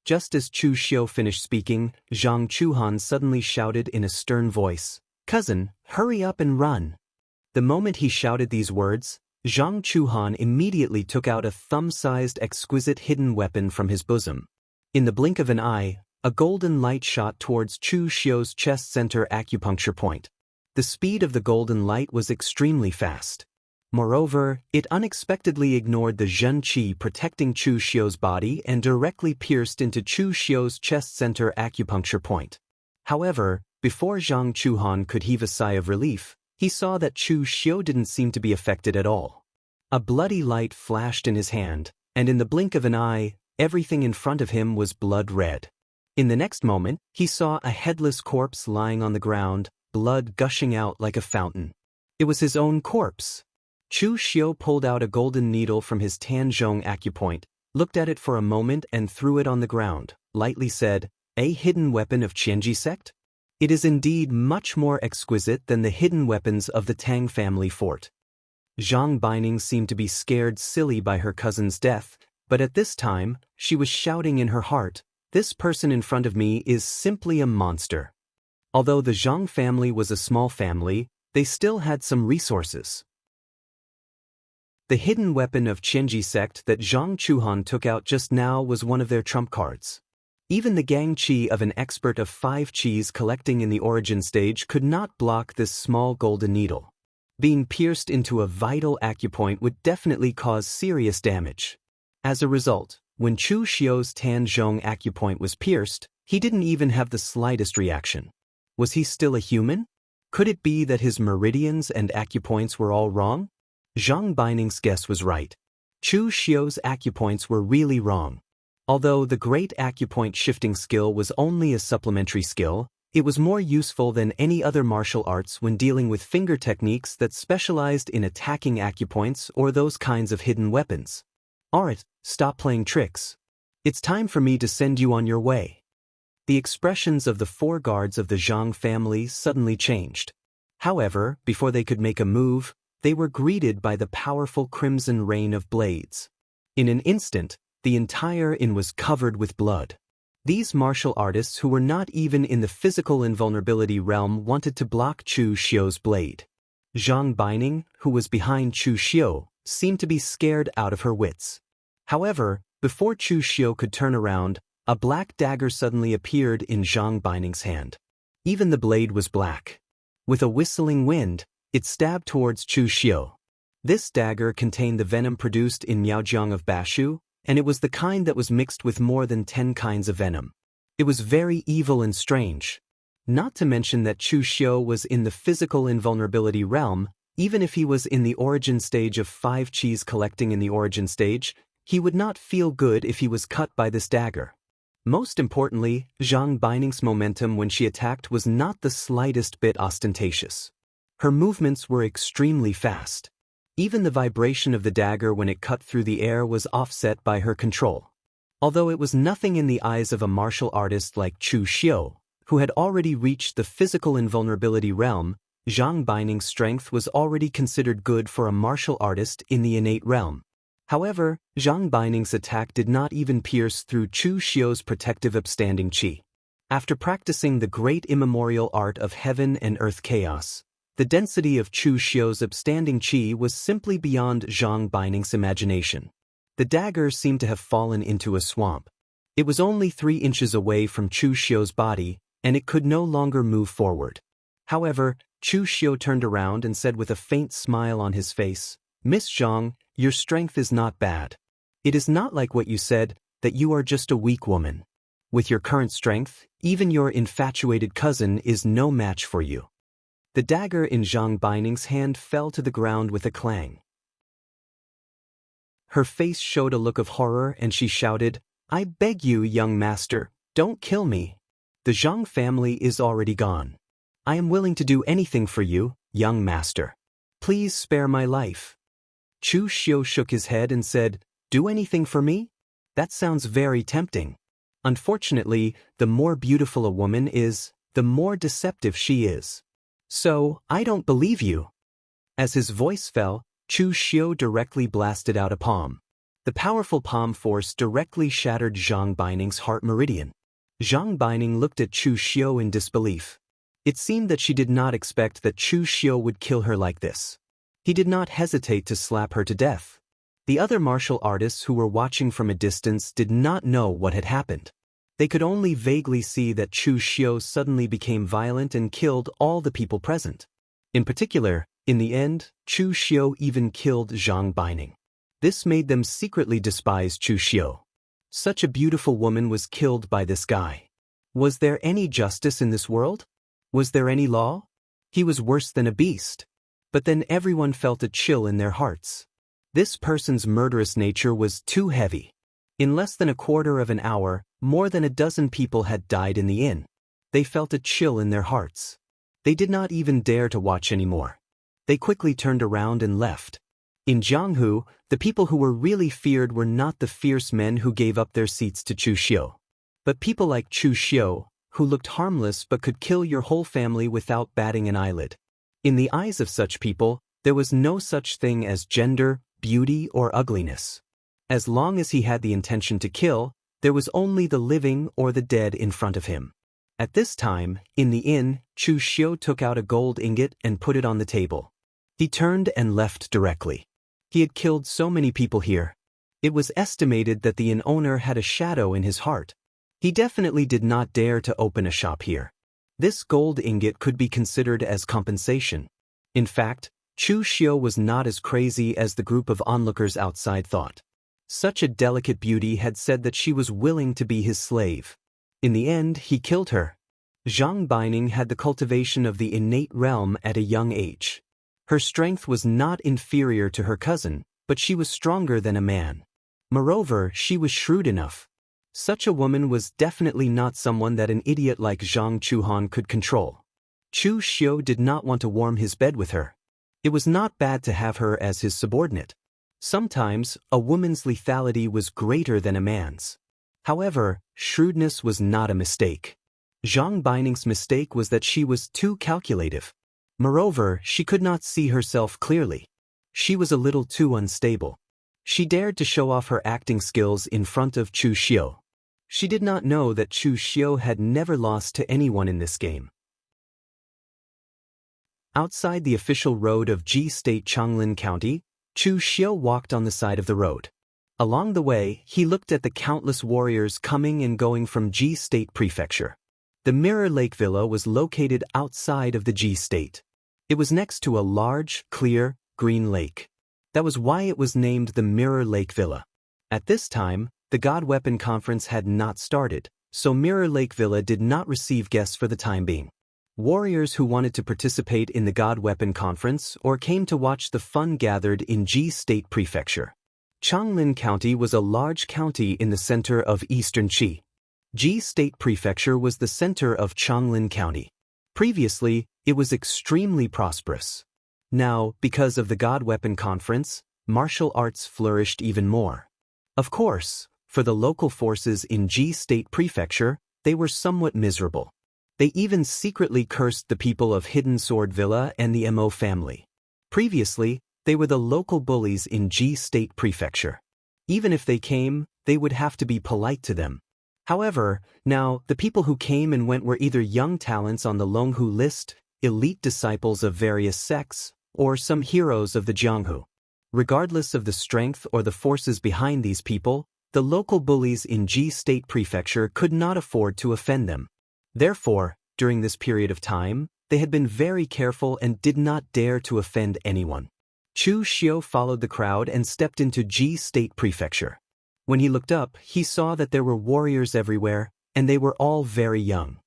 Just as Chu Xiu finished speaking, Zhang Chuhan suddenly shouted in a stern voice, "Cousin, hurry up and run." The moment he shouted these words, Zhang Chuhan immediately took out a thumb-sized exquisite hidden weapon from his bosom. In the blink of an eye, a golden light shot towards Chu Xiu's chest center acupuncture point. The speed of the golden light was extremely fast. Moreover, it unexpectedly ignored the Zhen Qi protecting Chu Xiu's body and directly pierced into Chu Xiu's chest center acupuncture point. However, before Zhang Chuhan could heave a sigh of relief, he saw that Chu Xiu didn't seem to be affected at all. A bloody light flashed in his hand, and in the blink of an eye, everything in front of him was blood red. In the next moment, he saw a headless corpse lying on the ground, blood gushing out like a fountain. It was his own corpse. Chu Xiu pulled out a golden needle from his Tanzhong acupoint, looked at it for a moment and threw it on the ground, lightly said, "A hidden weapon of Qianji sect? It is indeed much more exquisite than the hidden weapons of the Tang family fort." Zhang Baining seemed to be scared silly by her cousin's death, but at this time, she was shouting in her heart, "This person in front of me is simply a monster." Although the Zhang family was a small family, they still had some resources. The hidden weapon of Qianji sect that Zhang Chuhan took out just now was one of their trump cards. Even the gang qi of an expert of 5 qis collecting in the origin stage could not block this small golden needle. Being pierced into a vital acupoint would definitely cause serious damage. As a result, when Chu Xiu's Tanzhong acupoint was pierced, he didn't even have the slightest reaction. Was he still a human? Could it be that his meridians and acupoints were all wrong? Zhang Baining's guess was right. Chu Xiu's acupoints were really wrong. Although the great acupoint shifting skill was only a supplementary skill, it was more useful than any other martial arts when dealing with finger techniques that specialized in attacking acupoints or those kinds of hidden weapons. Alright, stop playing tricks. It's time for me to send you on your way. The expressions of the 4 guards of the Zhang family suddenly changed. However, before they could make a move, they were greeted by the powerful crimson rain of blades. In an instant, the entire inn was covered with blood. These martial artists who were not even in the physical invulnerability realm wanted to block Chu Xiu's blade. Zhang Baining, who was behind Chu Xiu, seemed to be scared out of her wits. However, before Chu Xiu could turn around, a black dagger suddenly appeared in Zhang Baining's hand. Even the blade was black. With a whistling wind, it stabbed towards Chu Xiu. This dagger contained the venom produced in Miaojiang of Bashu, and it was the kind that was mixed with more than 10 kinds of venom. It was very evil and strange. Not to mention that Chu Xiu was in the physical invulnerability realm. Even if he was in the origin stage of 5 cheese collecting in the origin stage, he would not feel good if he was cut by this dagger. Most importantly, Zhang Beining's momentum when she attacked was not the slightest bit ostentatious. Her movements were extremely fast. Even the vibration of the dagger when it cut through the air was offset by her control. Although it was nothing in the eyes of a martial artist like Chu Xiu, who had already reached the physical invulnerability realm, Zhang Beining's strength was already considered good for a martial artist in the innate realm. However, Zhang Beining's attack did not even pierce through Chu Xiu's protective upstanding qi. After practicing the great immemorial art of heaven and earth chaos, the density of Chu Xiu's upstanding qi was simply beyond Zhang Beining's imagination. The dagger seemed to have fallen into a swamp. It was only 3 inches away from Chu Xiu's body, and it could no longer move forward. However, Chu Xiu turned around and said with a faint smile on his face, "Miss Zhang, your strength is not bad. It is not like what you said, that you are just a weak woman. With your current strength, even your infatuated cousin is no match for you." The dagger in Zhang Beining's hand fell to the ground with a clang. Her face showed a look of horror and she shouted, "I beg you, young master, don't kill me. The Zhang family is already gone. I am willing to do anything for you, young master. Please spare my life." Chu Xiu shook his head and said, "Do anything for me? That sounds very tempting. Unfortunately, the more beautiful a woman is, the more deceptive she is. So, I don't believe you." As his voice fell, Chu Xiu directly blasted out a palm. The powerful palm force directly shattered Zhang Beining's heart meridian. Zhang Beining looked at Chu Xiu in disbelief. It seemed that she did not expect that Chu Xiu would kill her like this. He did not hesitate to slap her to death. The other martial artists who were watching from a distance did not know what had happened. They could only vaguely see that Chu Xiu suddenly became violent and killed all the people present. In particular, in the end, Chu Xiu even killed Zhang Beining. This made them secretly despise Chu Xiu. Such a beautiful woman was killed by this guy. Was there any justice in this world? Was there any law? He was worse than a beast. But then everyone felt a chill in their hearts. This person's murderous nature was too heavy. In less than a quarter of an hour, more than a dozen people had died in the inn. They felt a chill in their hearts. They did not even dare to watch anymore. They quickly turned around and left. In Jianghu, the people who were really feared were not the fierce men who gave up their seats to Chu Xiu, but people like Chu Xiu, who looked harmless but could kill your whole family without batting an eyelid. In the eyes of such people, there was no such thing as gender, beauty, or ugliness. As long as he had the intention to kill, there was only the living or the dead in front of him. At this time, in the inn, Chu Xiu took out a gold ingot and put it on the table. He turned and left directly. He had killed so many people here. It was estimated that the inn owner had a shadow in his heart. He definitely did not dare to open a shop here. This gold ingot could be considered as compensation. In fact, Chu Xiu was not as crazy as the group of onlookers outside thought. Such a delicate beauty had said that she was willing to be his slave. In the end, he killed her. Zhang Beining had the cultivation of the innate realm at a young age. Her strength was not inferior to her cousin, but she was stronger than a man. Moreover, she was shrewd enough. Such a woman was definitely not someone that an idiot like Zhang Chuhan could control. Chu Xiu did not want to warm his bed with her. It was not bad to have her as his subordinate. Sometimes, a woman's lethality was greater than a man's. However, shrewdness was not a mistake. Zhang Beining's mistake was that she was too calculative. Moreover, she could not see herself clearly. She was a little too unstable. She dared to show off her acting skills in front of Chu Xiu. She did not know that Chu Xiu had never lost to anyone in this game. Outside the official road of Ji State Changlin County, Chu Xiu walked on the side of the road. Along the way, he looked at the countless warriors coming and going from Ji State Prefecture. The Mirror Lake Villa was located outside of the Ji State. It was next to a large, clear, green lake. That was why it was named the Mirror Lake Villa. At this time, the God Weapon Conference had not started, so Mirror Lake Villa did not receive guests for the time being. Warriors who wanted to participate in the God Weapon Conference or came to watch the fun gathered in Ji State Prefecture. Changlin County was a large county in the center of eastern Qi. Ji State Prefecture was the center of Changlin County. Previously, it was extremely prosperous. Now, because of the God Weapon Conference, martial arts flourished even more. Of course, for the local forces in Ji State Prefecture, they were somewhat miserable. They even secretly cursed the people of Hidden Sword Villa and the Mo family. Previously, they were the local bullies in Ji State Prefecture. Even if they came, they would have to be polite to them. However, now, the people who came and went were either young talents on the Longhu list, elite disciples of various sects, or some heroes of the Jianghu. Regardless of the strength or the forces behind these people, the local bullies in Ji State Prefecture could not afford to offend them. Therefore, during this period of time, they had been very careful and did not dare to offend anyone. Chu Xiu followed the crowd and stepped into Ji State Prefecture. When he looked up, he saw that there were warriors everywhere, and they were all very young.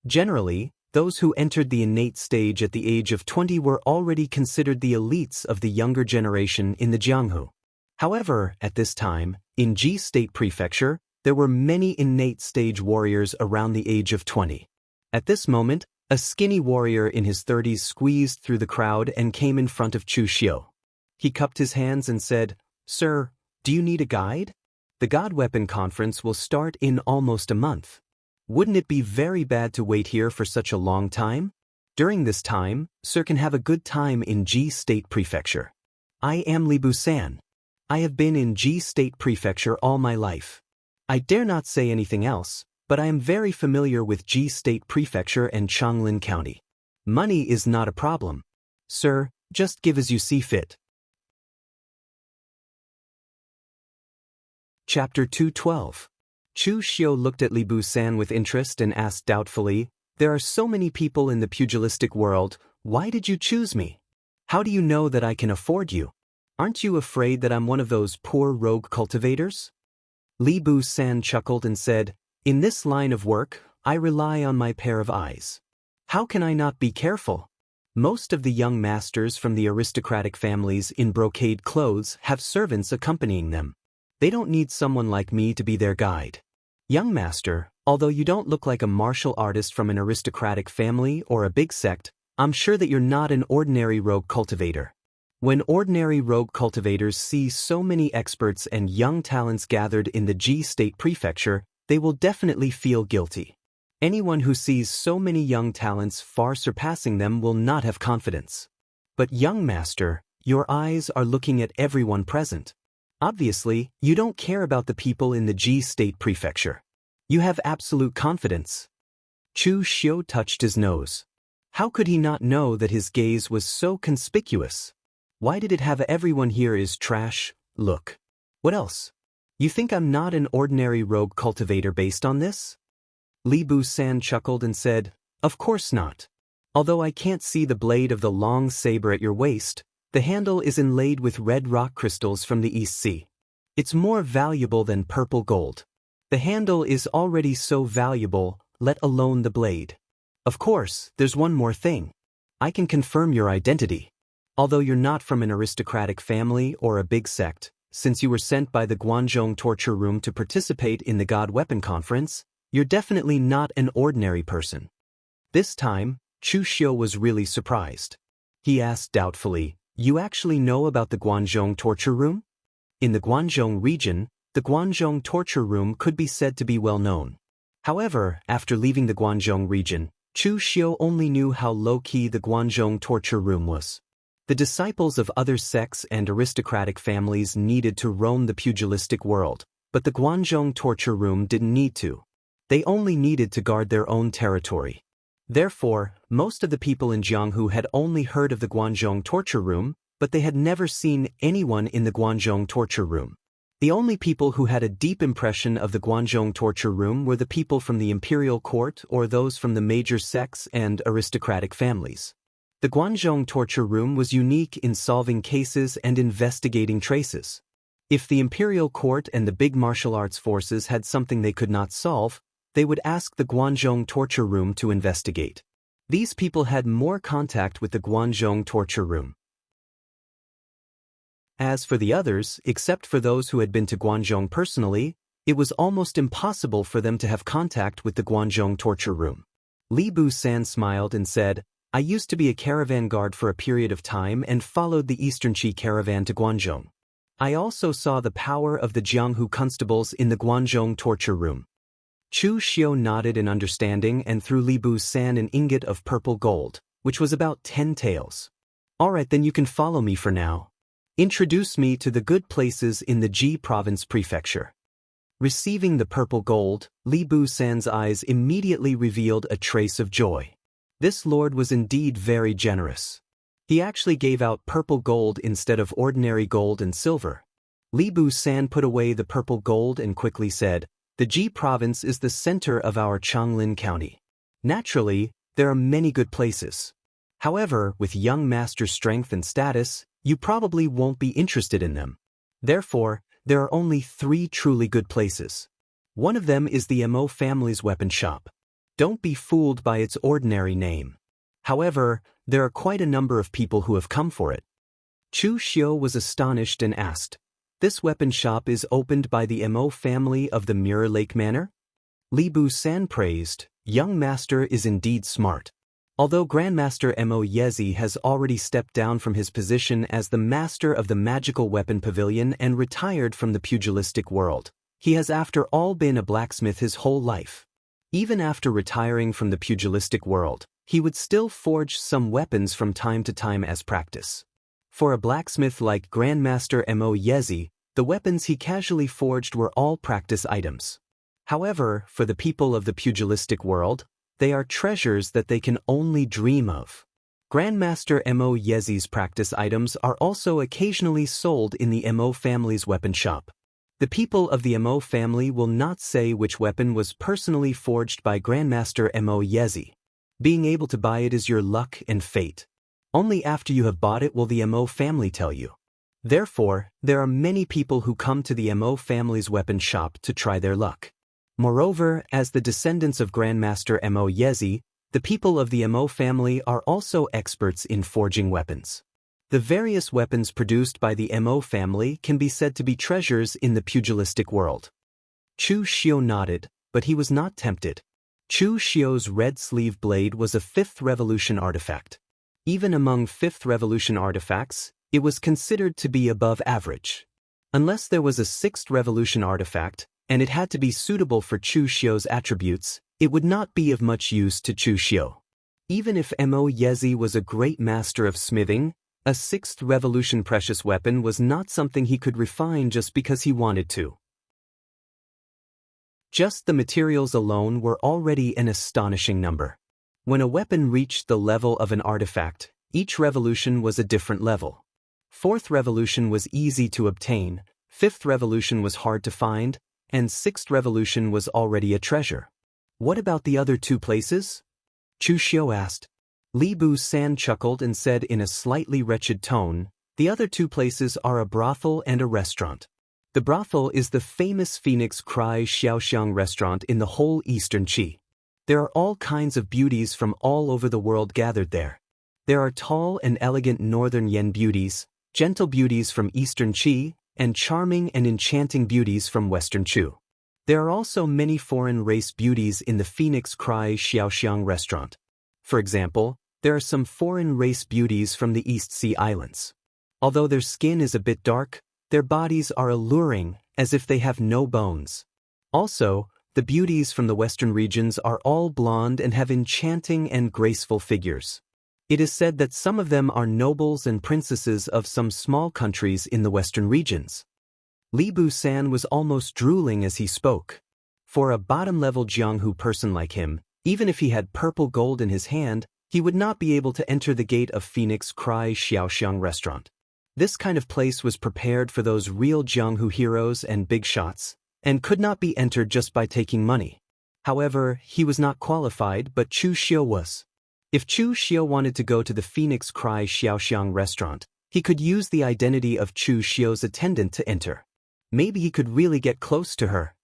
Generally, those who entered the innate stage at the age of 20 were already considered the elites of the younger generation in the Jianghu. However, at this time, in Ji State Prefecture, there were many innate stage warriors around the age of 20. At this moment, a skinny warrior in his 30s squeezed through the crowd and came in front of Chu Xiu. He cupped his hands and said, "Sir, do you need a guide? The God Weapon Conference will start in almost a month. Wouldn't it be very bad to wait here for such a long time? During this time, sir can have a good time in Ji State Prefecture. I am Li Busan. I have been in Ji State Prefecture all my life. I dare not say anything else, but I am very familiar with Ji State Prefecture and Changlin County. Money is not a problem. Sir, just give as you see fit." Chapter 212. Chu Xiu looked at Li Busan with interest and asked doubtfully, "There are so many people in the pugilistic world, why did you choose me? How do you know that I can afford you? Aren't you afraid that I'm one of those poor rogue cultivators?" Li Busan chuckled and said, "In this line of work, I rely on my pair of eyes. How can I not be careful? Most of the young masters from the aristocratic families in brocade clothes have servants accompanying them. They don't need someone like me to be their guide. Young master, although you don't look like a martial artist from an aristocratic family or a big sect, I'm sure that you're not an ordinary rogue cultivator. When ordinary rogue cultivators see so many experts and young talents gathered in the Ji State Prefecture, they will definitely feel guilty. Anyone who sees so many young talents far surpassing them will not have confidence. But young master, your eyes are looking at everyone present. Obviously, you don't care about the people in the Ji State Prefecture. You have absolute confidence." Chu Xiu touched his nose. How could he not know that his gaze was so conspicuous? Why did it have everyone here is trash? Look. What else? You think I'm not an ordinary rogue cultivator based on this? Li Busan chuckled and said, "Of course not. Although I can't see the blade of the long saber at your waist, the handle is inlaid with red rock crystals from the East Sea. It's more valuable than purple gold. The handle is already so valuable, let alone the blade. Of course, there's one more thing. I can confirm your identity. Although you're not from an aristocratic family or a big sect, since you were sent by the Guanzhong torture room to participate in the God Weapon Conference, you're definitely not an ordinary person." This time, Chu Xiu was really surprised. He asked doubtfully, "You actually know about the Guanzhong torture room?" In the Guanzhong region, the Guanzhong torture room could be said to be well known. However, after leaving the Guanzhong region, Chu Xiu only knew how low-key the Guanzhong torture room was. The disciples of other sects and aristocratic families needed to roam the pugilistic world, but the Guanzhong torture room didn't need to. They only needed to guard their own territory. Therefore, most of the people in Jianghu had only heard of the Guanzhong torture room, but they had never seen anyone in the Guanzhong torture room. The only people who had a deep impression of the Guanzhong torture room were the people from the imperial court or those from the major sects and aristocratic families. The Guanzhong torture room was unique in solving cases and investigating traces. If the imperial court and the big martial arts forces had something they could not solve, they would ask the Guanzhong torture room to investigate. These people had more contact with the Guanzhong torture room. As for the others, except for those who had been to Guanzhong personally, it was almost impossible for them to have contact with the Guanzhong torture room. Li Bu-san smiled and said, I used to be a caravan guard for a period of time and followed the Eastern Qi caravan to Guanzhong. I also saw the power of the Jianghu constables in the Guanzhong torture room. Chu Xiu nodded in understanding and threw Li Bu-san an ingot of purple gold, which was about 10 taels. Alright, then you can follow me for now. Introduce me to the good places in the Ji province prefecture. Receiving the purple gold, Li Bu-san's eyes immediately revealed a trace of joy. This lord was indeed very generous. He actually gave out purple gold instead of ordinary gold and silver. Li Bu-san put away the purple gold and quickly said, the Ji province is the center of our Changlin County. Naturally, there are many good places. However, with young master strength and status, you probably won't be interested in them. Therefore, there are only 3 truly good places. One of them is the Mo family's weapon shop. Don't be fooled by its ordinary name. However, there are quite a number of people who have come for it. Chu Xiu was astonished and asked, this weapon shop is opened by the Mo family of the Mirror Lake Manor? Li Bu-san praised, young master is indeed smart. Although Grandmaster Mo Yezi has already stepped down from his position as the master of the magical weapon pavilion and retired from the pugilistic world, he has after all been a blacksmith his whole life. Even after retiring from the pugilistic world, he would still forge some weapons from time to time as practice. For a blacksmith like Grandmaster Mo Yezi, the weapons he casually forged were all practice items. However, for the people of the pugilistic world, they are treasures that they can only dream of. Grandmaster Mo Yezi's practice items are also occasionally sold in the Mo family's weapon shop. The people of the Mo family will not say which weapon was personally forged by Grandmaster Mo Yezi. Being able to buy it is your luck and fate. Only after you have bought it will the Mo family tell you. Therefore, there are many people who come to the Mo family's weapon shop to try their luck. Moreover, as the descendants of Grandmaster Mo Yezi, the people of the Mo family are also experts in forging weapons. The various weapons produced by the Mo family can be said to be treasures in the pugilistic world. Chu Xiu nodded, but he was not tempted. Chu Xiu's red sleeve blade was a 5th Revolution artifact. Even among 5th Revolution artifacts, it was considered to be above average. Unless there was a 6th Revolution artifact, and it had to be suitable for Chu Xiu's attributes, it would not be of much use to Chu Xiu. Even if Mo Yezi was a great master of smithing, a 6th Revolution precious weapon was not something he could refine just because he wanted to. Just the materials alone were already an astonishing number. When a weapon reached the level of an artifact, each revolution was a different level. 4th Revolution was easy to obtain, 5th Revolution was hard to find, and 6th Revolution was already a treasure. What about the other 2 places? Chu Xiu asked. Li Bu-san chuckled and said in a slightly wretched tone, the other 2 places are a brothel and a restaurant. The brothel is the famous Phoenix Cry Xiaoxiang restaurant in the whole Eastern Qi. There are all kinds of beauties from all over the world gathered there. There are tall and elegant northern Yen beauties, gentle beauties from Eastern Qi, and charming and enchanting beauties from Western Chu. There are also many foreign race beauties in the Phoenix Cry Xiaoxiang restaurant. For example, there are some foreign race beauties from the East Sea Islands. Although their skin is a bit dark, their bodies are alluring, as if they have no bones. Also, the beauties from the Western regions are all blonde and have enchanting and graceful figures. It is said that some of them are nobles and princesses of some small countries in the Western regions. Li Bu-san was almost drooling as he spoke. For a bottom-level Jianghu person like him, even if he had purple gold in his hand, he would not be able to enter the gate of Phoenix Cry Xiaoxiang restaurant. This kind of place was prepared for those real Jianghu heroes and big shots, and could not be entered just by taking money. However, he was not qualified, but Chu Xiu was. If Chu Xiu wanted to go to the Phoenix Cry Xiaoxiang restaurant, he could use the identity of Chu Xiu's attendant to enter. Maybe he could really get close to her.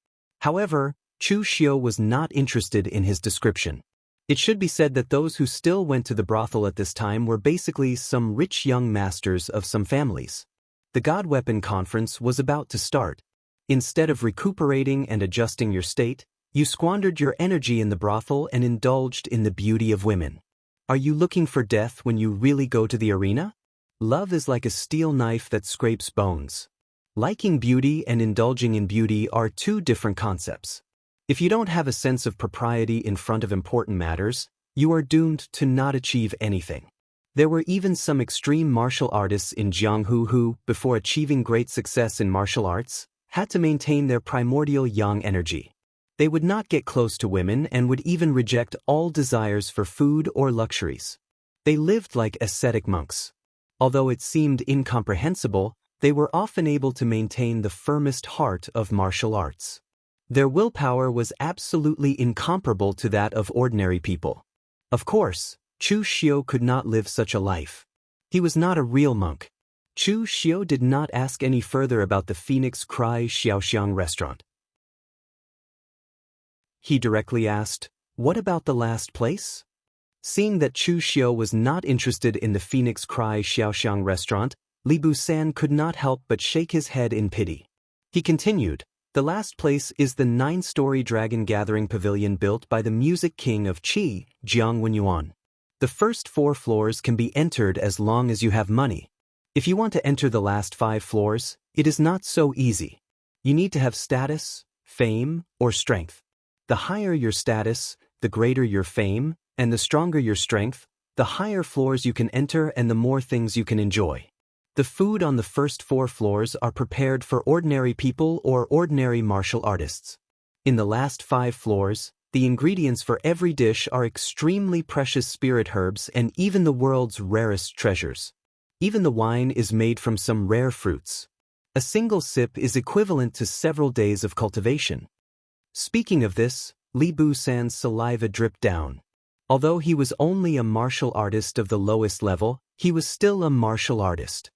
However, Chu Xiu was not interested in his description. It should be said that those who still went to the brothel at this time were basically some rich young masters of some families. The God Weapon Conference was about to start. Instead of recuperating and adjusting your state, you squandered your energy in the brothel and indulged in the beauty of women. Are you looking for death when you really go to the arena? Love is like a steel knife that scrapes bones. Liking beauty and indulging in beauty are two different concepts. If you don't have a sense of propriety in front of important matters, you are doomed to not achieve anything. There were even some extreme martial artists in Jianghu who, before achieving great success in martial arts, had to maintain their primordial yang energy. They would not get close to women and would even reject all desires for food or luxuries. They lived like ascetic monks. Although it seemed incomprehensible, they were often able to maintain the firmest heart of martial arts. Their willpower was absolutely incomparable to that of ordinary people. Of course, Chu Xiu could not live such a life. He was not a real monk. Chu Xiu did not ask any further about the Phoenix Cry Xiaoxiang restaurant. He directly asked, "What about the last place?" Seeing that Chu Xiu was not interested in the Phoenix Cry Xiaoxiang restaurant, Li Busan could not help but shake his head in pity. He continued, "The last place is the 9-story dragon gathering pavilion built by the music king of Qi, Jianghu. The first 4 floors can be entered as long as you have money. If you want to enter the last 5 floors, it is not so easy. You need to have status, fame, or strength. The higher your status, the greater your fame, and the stronger your strength, the higher floors you can enter and the more things you can enjoy. The food on the first 4 floors are prepared for ordinary people or ordinary martial artists. In the last 5 floors, the ingredients for every dish are extremely precious spirit herbs and even the world's rarest treasures. Even the wine is made from some rare fruits. A single sip is equivalent to several days of cultivation." Speaking of this, Li Busan's saliva dripped down. Although he was only a martial artist of the lowest level, he was still a martial artist.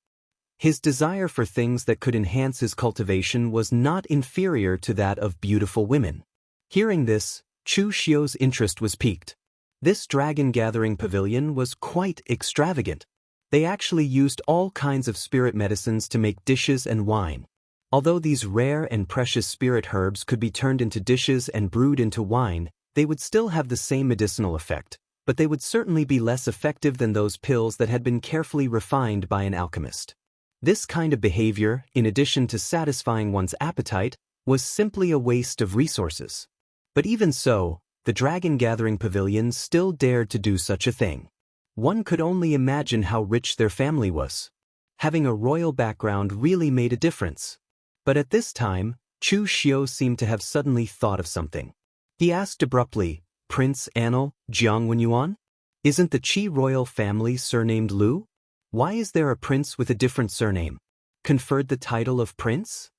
His desire for things that could enhance his cultivation was not inferior to that of beautiful women. Hearing this, Chu Xiu's interest was piqued. This dragon gathering pavilion was quite extravagant. They actually used all kinds of spirit medicines to make dishes and wine. Although these rare and precious spirit herbs could be turned into dishes and brewed into wine, they would still have the same medicinal effect, but they would certainly be less effective than those pills that had been carefully refined by an alchemist. This kind of behavior, in addition to satisfying one's appetite, was simply a waste of resources. But even so, the dragon gathering pavilion still dared to do such a thing. One could only imagine how rich their family was. Having a royal background really made a difference. But at this time, Chu Xiu seemed to have suddenly thought of something. He asked abruptly, "Prince Anil, Jianghu? Isn't the Qi royal family surnamed Lu? Why is there a prince with a different surname? Conferred the title of prince?"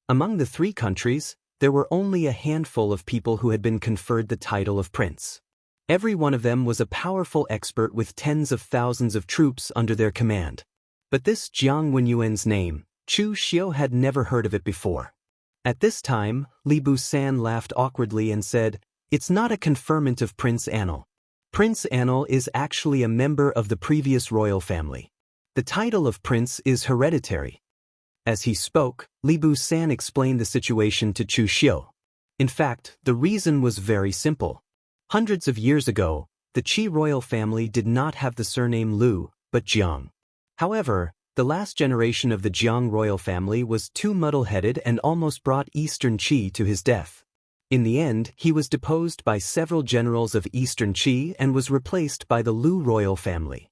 Among the 3 countries, there were only a handful of people who had been conferred the title of prince. Every one of them was a powerful expert with tens of thousands of troops under their command. But this Jiang Wenyuan's name, Chu Xiu had never heard of it before. At this time, Li Busan laughed awkwardly and said, "It's not a conferment of Prince Anil. Prince Anil is actually a member of the previous royal family. The title of prince is hereditary." As he spoke, Li Busan explained the situation to Chu Xiu. In fact, the reason was very simple. Hundreds of years ago, the Qi royal family did not have the surname Lu, but Jiang. However, the last generation of the Jiang royal family was too muddle-headed and almost brought Eastern Qi to his death. In the end, he was deposed by several generals of Eastern Qi and was replaced by the Lu royal family.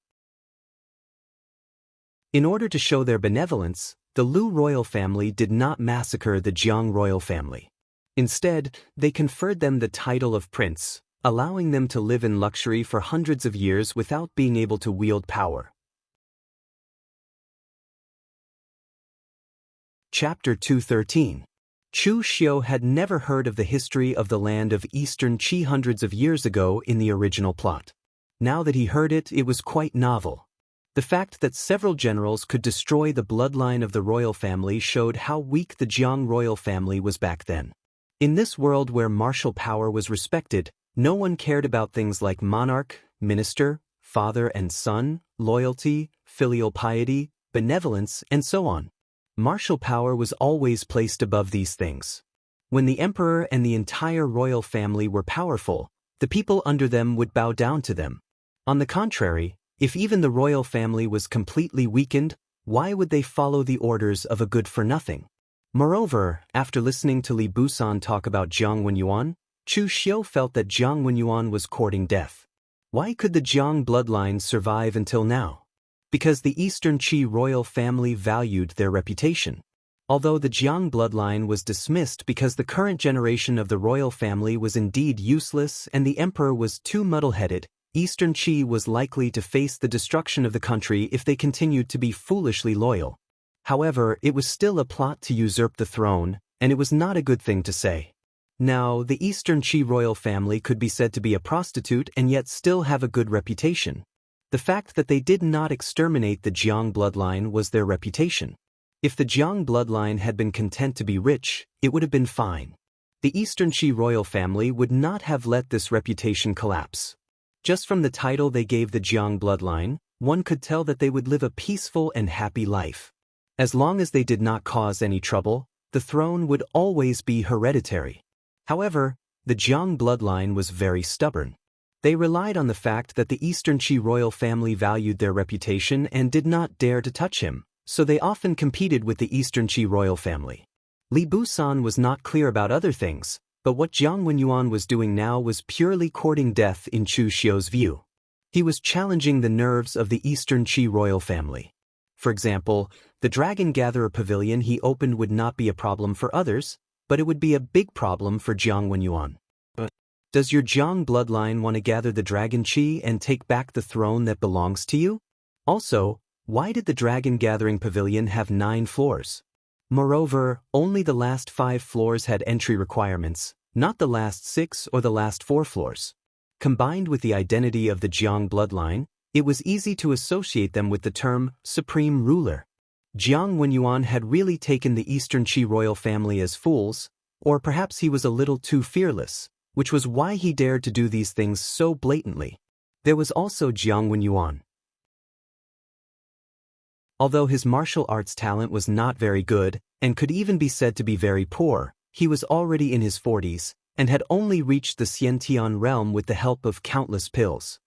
In order to show their benevolence, the Lu royal family did not massacre the Jiang royal family. Instead, they conferred them the title of prince, allowing them to live in luxury for hundreds of years without being able to wield power. Chapter 213. Chu Xiu had never heard of the history of the land of Eastern Qi hundreds of years ago in the original plot. Now that he heard it, it was quite novel. The fact that several generals could destroy the bloodline of the royal family showed how weak the Jiang royal family was back then. In this world where martial power was respected, no one cared about things like monarch, minister, father and son, loyalty, filial piety, benevolence, and so on. Martial power was always placed above these things. When the emperor and the entire royal family were powerful, the people under them would bow down to them. On the contrary, if even the royal family was completely weakened, why would they follow the orders of a good-for-nothing? Moreover, after listening to Li Busan talk about Jiang Wenyuan, Chu Xiu felt that Jiang Wenyuan was courting death. Why could the Jiang bloodline survive until now? Because the Eastern Qi royal family valued their reputation. Although the Jiang bloodline was dismissed because the current generation of the royal family was indeed useless and the emperor was too muddle-headed, Eastern Qi was likely to face the destruction of the country if they continued to be foolishly loyal. However, it was still a plot to usurp the throne, and it was not a good thing to say. Now, the Eastern Qi royal family could be said to be a prostitute and yet still have a good reputation. The fact that they did not exterminate the Jiang bloodline was their reputation. If the Jiang bloodline had been content to be rich, it would have been fine. The Eastern Qi royal family would not have let this reputation collapse. Just from the title they gave the Jiang bloodline, one could tell that they would live a peaceful and happy life. As long as they did not cause any trouble, the throne would always be hereditary. However, the Jiang bloodline was very stubborn. They relied on the fact that the Eastern Qi royal family valued their reputation and did not dare to touch him, so they often competed with the Eastern Qi royal family. Li Busan was not clear about other things, but what Jiang Wenyuan was doing now was purely courting death in Chu Xiu's view. He was challenging the nerves of the Eastern Qi royal family. For example, the Dragon Gatherer Pavilion he opened would not be a problem for others, but it would be a big problem for Jiang Wenyuan. Does your Jiang bloodline want to gather the Dragon Qi and take back the throne that belongs to you? Also, why did the Dragon Gathering Pavilion have 9 floors? Moreover, only the last 5 floors had entry requirements, not the last 6 or the last 4 floors. Combined with the identity of the Jiang bloodline, it was easy to associate them with the term Supreme Ruler. Jiang Wenyuan had really taken the Eastern Qi royal family as fools, or perhaps he was a little too fearless, which was why he dared to do these things so blatantly. There was also Jiang Wenyuan. Although his martial arts talent was not very good, and could even be said to be very poor, he was already in his 40s, and had only reached the Xiantian realm with the help of countless pills.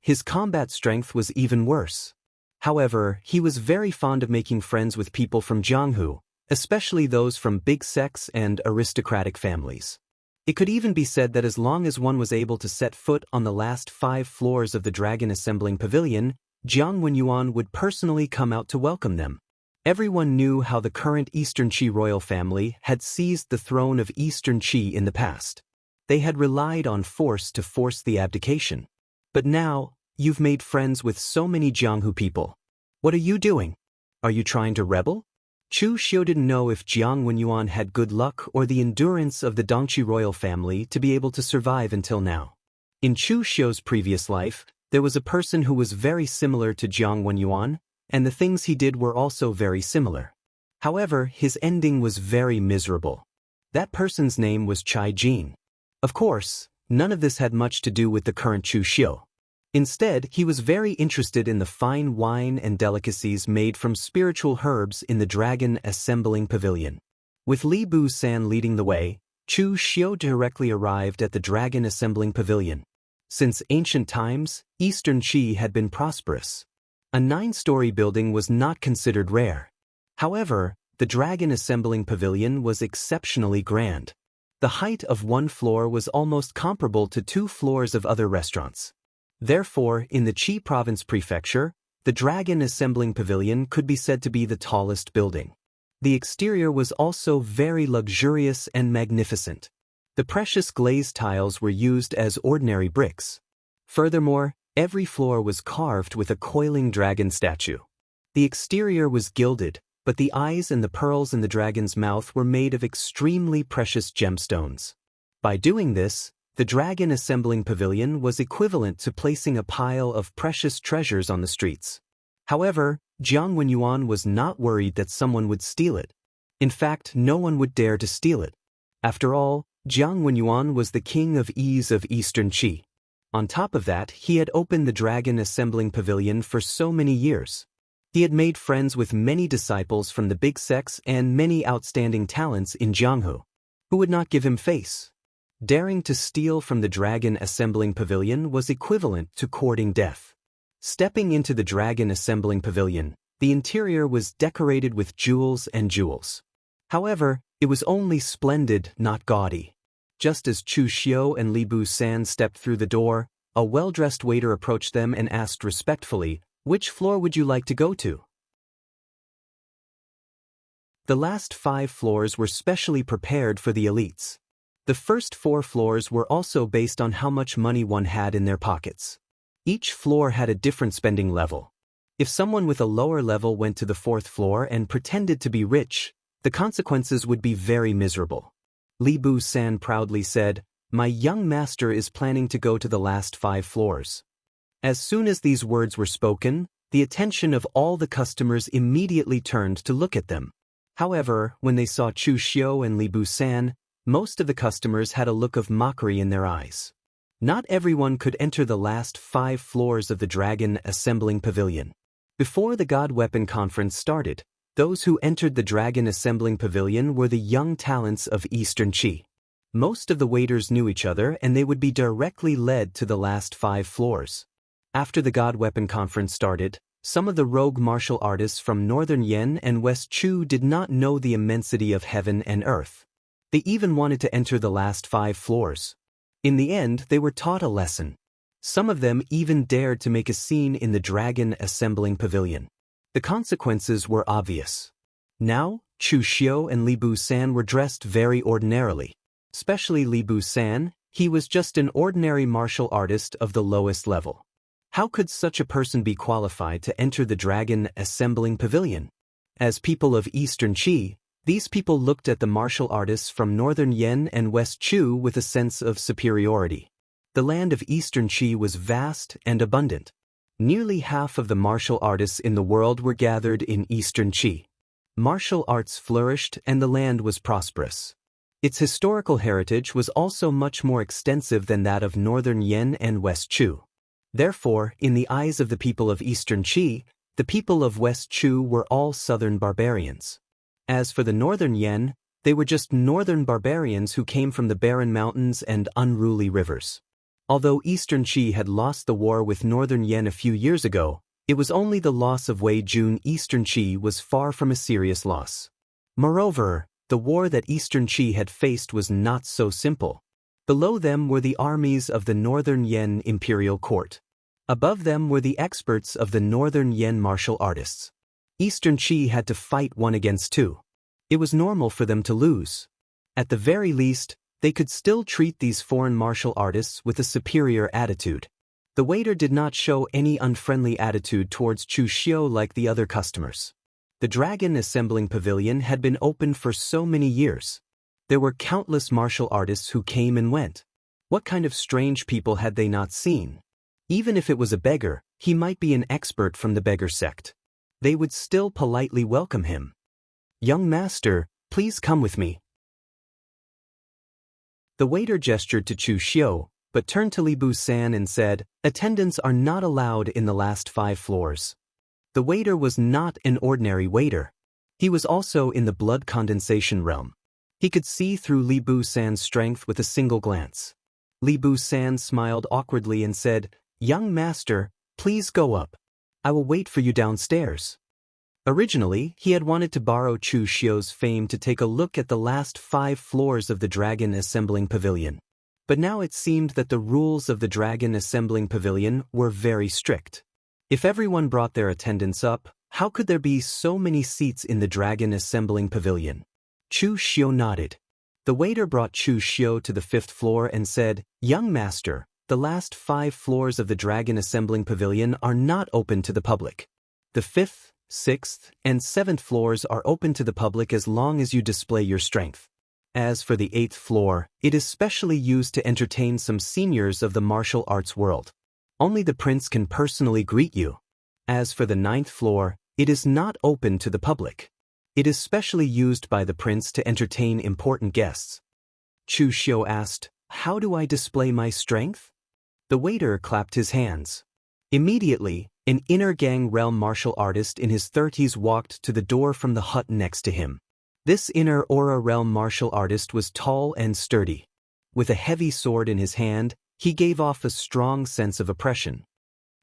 His combat strength was even worse. However, he was very fond of making friends with people from Jianghu, especially those from big sects and aristocratic families. It could even be said that as long as one was able to set foot on the last 5 floors of the Dragon Assembling Pavilion, Jiang Wenyuan would personally come out to welcome them. Everyone knew how the current Eastern Qi royal family had seized the throne of Eastern Qi in the past. They had relied on force to force the abdication. But now, you've made friends with so many Jianghu people. What are you doing? Are you trying to rebel? Chu Xiu didn't know if Jiang Wenyuan had good luck or the endurance of the Dongqi royal family to be able to survive until now. In Chu Xiu's previous life, there was a person who was very similar to Jiang Wenyuan, and the things he did were also very similar. However, his ending was very miserable. That person's name was Chai Jin. Of course, none of this had much to do with the current Chu Xiu. Instead, he was very interested in the fine wine and delicacies made from spiritual herbs in the Dragon Assembling Pavilion. With Li Busan leading the way, Chu Xiu directly arrived at the Dragon Assembling Pavilion. Since ancient times, Eastern Qi had been prosperous. A 9-story building was not considered rare. However, the Dragon Assembling Pavilion was exceptionally grand. The height of 1 floor was almost comparable to 2 floors of other restaurants. Therefore, in the Qi Province Prefecture, the Dragon Assembling Pavilion could be said to be the tallest building. The exterior was also very luxurious and magnificent. The precious glazed tiles were used as ordinary bricks. Furthermore, every floor was carved with a coiling dragon statue. The exterior was gilded, but the eyes and the pearls in the dragon's mouth were made of extremely precious gemstones. By doing this, The Dragon Assembling Pavilion was equivalent to placing a pile of precious treasures on the streets. However, Jianghu Yuan was not worried that someone would steal it. In fact, no one would dare to steal it. After all, Jianghu Yuan was the king of ease of Eastern Qi. On top of that, he had opened the Dragon Assembling Pavilion for so many years. He had made friends with many disciples from the big sects and many outstanding talents in Jianghu. Who would not give him face? Daring to steal from the Dragon Assembling Pavilion was equivalent to courting death. Stepping into the Dragon Assembling Pavilion, the interior was decorated with jewels and jewels. However, it was only splendid, not gaudy. Just as Chu Xiu and Li Bu San stepped through the door, a well-dressed waiter approached them and asked respectfully, "Which floor would you like to go to?" The last 5 floors were specially prepared for the elites. The first 4 floors were also based on how much money one had in their pockets. Each floor had a different spending level. If someone with a lower level went to the 4th floor and pretended to be rich, the consequences would be very miserable. Li Bu San proudly said, "My young master is planning to go to the last 5 floors." As soon as these words were spoken, the attention of all the customers immediately turned to look at them. However, when they saw Chu Xiu and Li Bu San, most of the customers had a look of mockery in their eyes. Not everyone could enter the last 5 floors of the Dragon Assembling Pavilion. Before the God Weapon Conference started, those who entered the Dragon Assembling Pavilion were the young talents of Eastern Qi. Most of the waiters knew each other and they would be directly led to the last 5 floors. After the God Weapon Conference started, some of the rogue martial artists from Northern Yen and West Chu did not know the immensity of heaven and earth. They even wanted to enter the last 5 floors. In the end, they were taught a lesson. Some of them even dared to make a scene in the Dragon Assembling Pavilion. The consequences were obvious. Now, Chu Xiu and Li Bu San were dressed very ordinarily. Especially Li Bu San, he was just an ordinary martial artist of the lowest level. How could such a person be qualified to enter the Dragon Assembling Pavilion? As people of Eastern Qi, these people looked at the martial artists from Northern Yen and West Chu with a sense of superiority. The land of Eastern Qi was vast and abundant. Nearly half of the martial artists in the world were gathered in Eastern Qi. Martial arts flourished and the land was prosperous. Its historical heritage was also much more extensive than that of Northern Yen and West Chu. Therefore, in the eyes of the people of Eastern Qi, the people of West Chu were all southern barbarians. As for the Northern Yen, they were just northern barbarians who came from the barren mountains and unruly rivers. Although Eastern Qi had lost the war with Northern Yen a few years ago, it was only the loss of Wei Jun. Eastern Qi was far from a serious loss. Moreover, the war that Eastern Qi had faced was not so simple. Below them were the armies of the Northern Yen imperial court. Above them were the experts of the Northern Yen martial artists. Eastern Qi had to fight 1 against 2. It was normal for them to lose. At the very least, they could still treat these foreign martial artists with a superior attitude. The waiter did not show any unfriendly attitude towards Chu Xiu like the other customers. The Dragon Assembling Pavilion had been open for so many years. There were countless martial artists who came and went. What kind of strange people had they not seen? Even if it was a beggar, he might be an expert from the beggar sect. They would still politely welcome him. "Young master, please come with me." The waiter gestured to Chu Xiu, but turned to Li Bu San and said, "Attendants are not allowed in the last 5 floors." The waiter was not an ordinary waiter. He was also in the blood condensation realm. He could see through Li Bu San's strength with a single glance. Li Bu San smiled awkwardly and said, "Young master, please go up. I will wait for you downstairs." Originally, he had wanted to borrow Chu Xiu's fame to take a look at the last 5 floors of the Dragon Assembling Pavilion. But now it seemed that the rules of the Dragon Assembling Pavilion were very strict. If everyone brought their attendants up, how could there be so many seats in the Dragon Assembling Pavilion? Chu Xiu nodded. The waiter brought Chu Xiu to the 5th floor and said, "Young master, the last 5 floors of the Dragon Assembling Pavilion are not open to the public. The 5th, 6th, and 7th floors are open to the public as long as you display your strength. As for the 8th floor, it is specially used to entertain some seniors of the martial arts world. Only the prince can personally greet you. As for the 9th floor, it is not open to the public. It is specially used by the prince to entertain important guests. Chu Xiu asked, "How do I display my strength?" The waiter clapped his hands. Immediately, an inner gang realm martial artist in his 30s walked to the door from the hut next to him. This inner aura realm martial artist was tall and sturdy. With a heavy sword in his hand, he gave off a strong sense of oppression.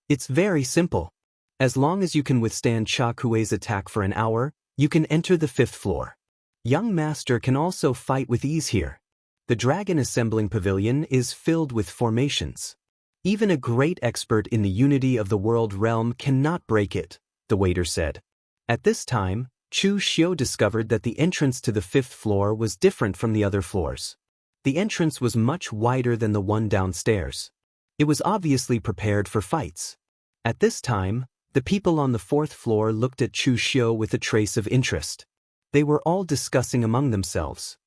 It's very simple. As long as you can withstand Cha Kuei's attack for an hour, you can enter the 5th floor. Young master can also fight with ease here. The dragon assembling pavilion is filled with formations. Even a great expert in the unity of the world realm cannot break it, the waiter said. At this time, Chu Xiu discovered that the entrance to the 5th floor was different from the other floors. The entrance was much wider than the one downstairs. It was obviously prepared for fights. At this time, the people on the 4th floor looked at Chu Xiu with a trace of interest. They were all discussing among themselves.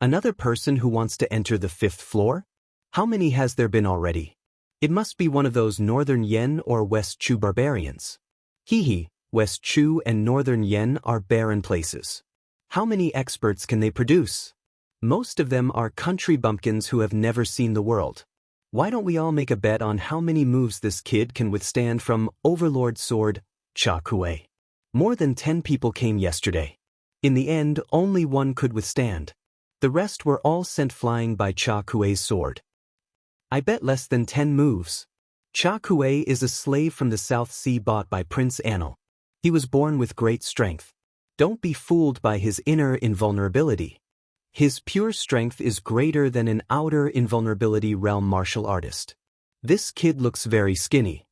Another person who wants to enter the 5th floor? How many has there been already? It must be one of those Northern Yen or West Chu barbarians. Hehe, West Chu and Northern Yen are barren places. How many experts can they produce? Most of them are country bumpkins who have never seen the world. Why don't we all make a bet on how many moves this kid can withstand from Overlord Sword, Cha Kuei? More than 10 people came yesterday. In the end, only one could withstand. The rest were all sent flying by Cha Kuei's sword. I bet less than 10 moves. Cha Kuei is a slave from the South Sea bought by Prince Anil. He was born with great strength. Don't be fooled by his inner invulnerability. His pure strength is greater than an outer invulnerability realm martial artist. This kid looks very skinny.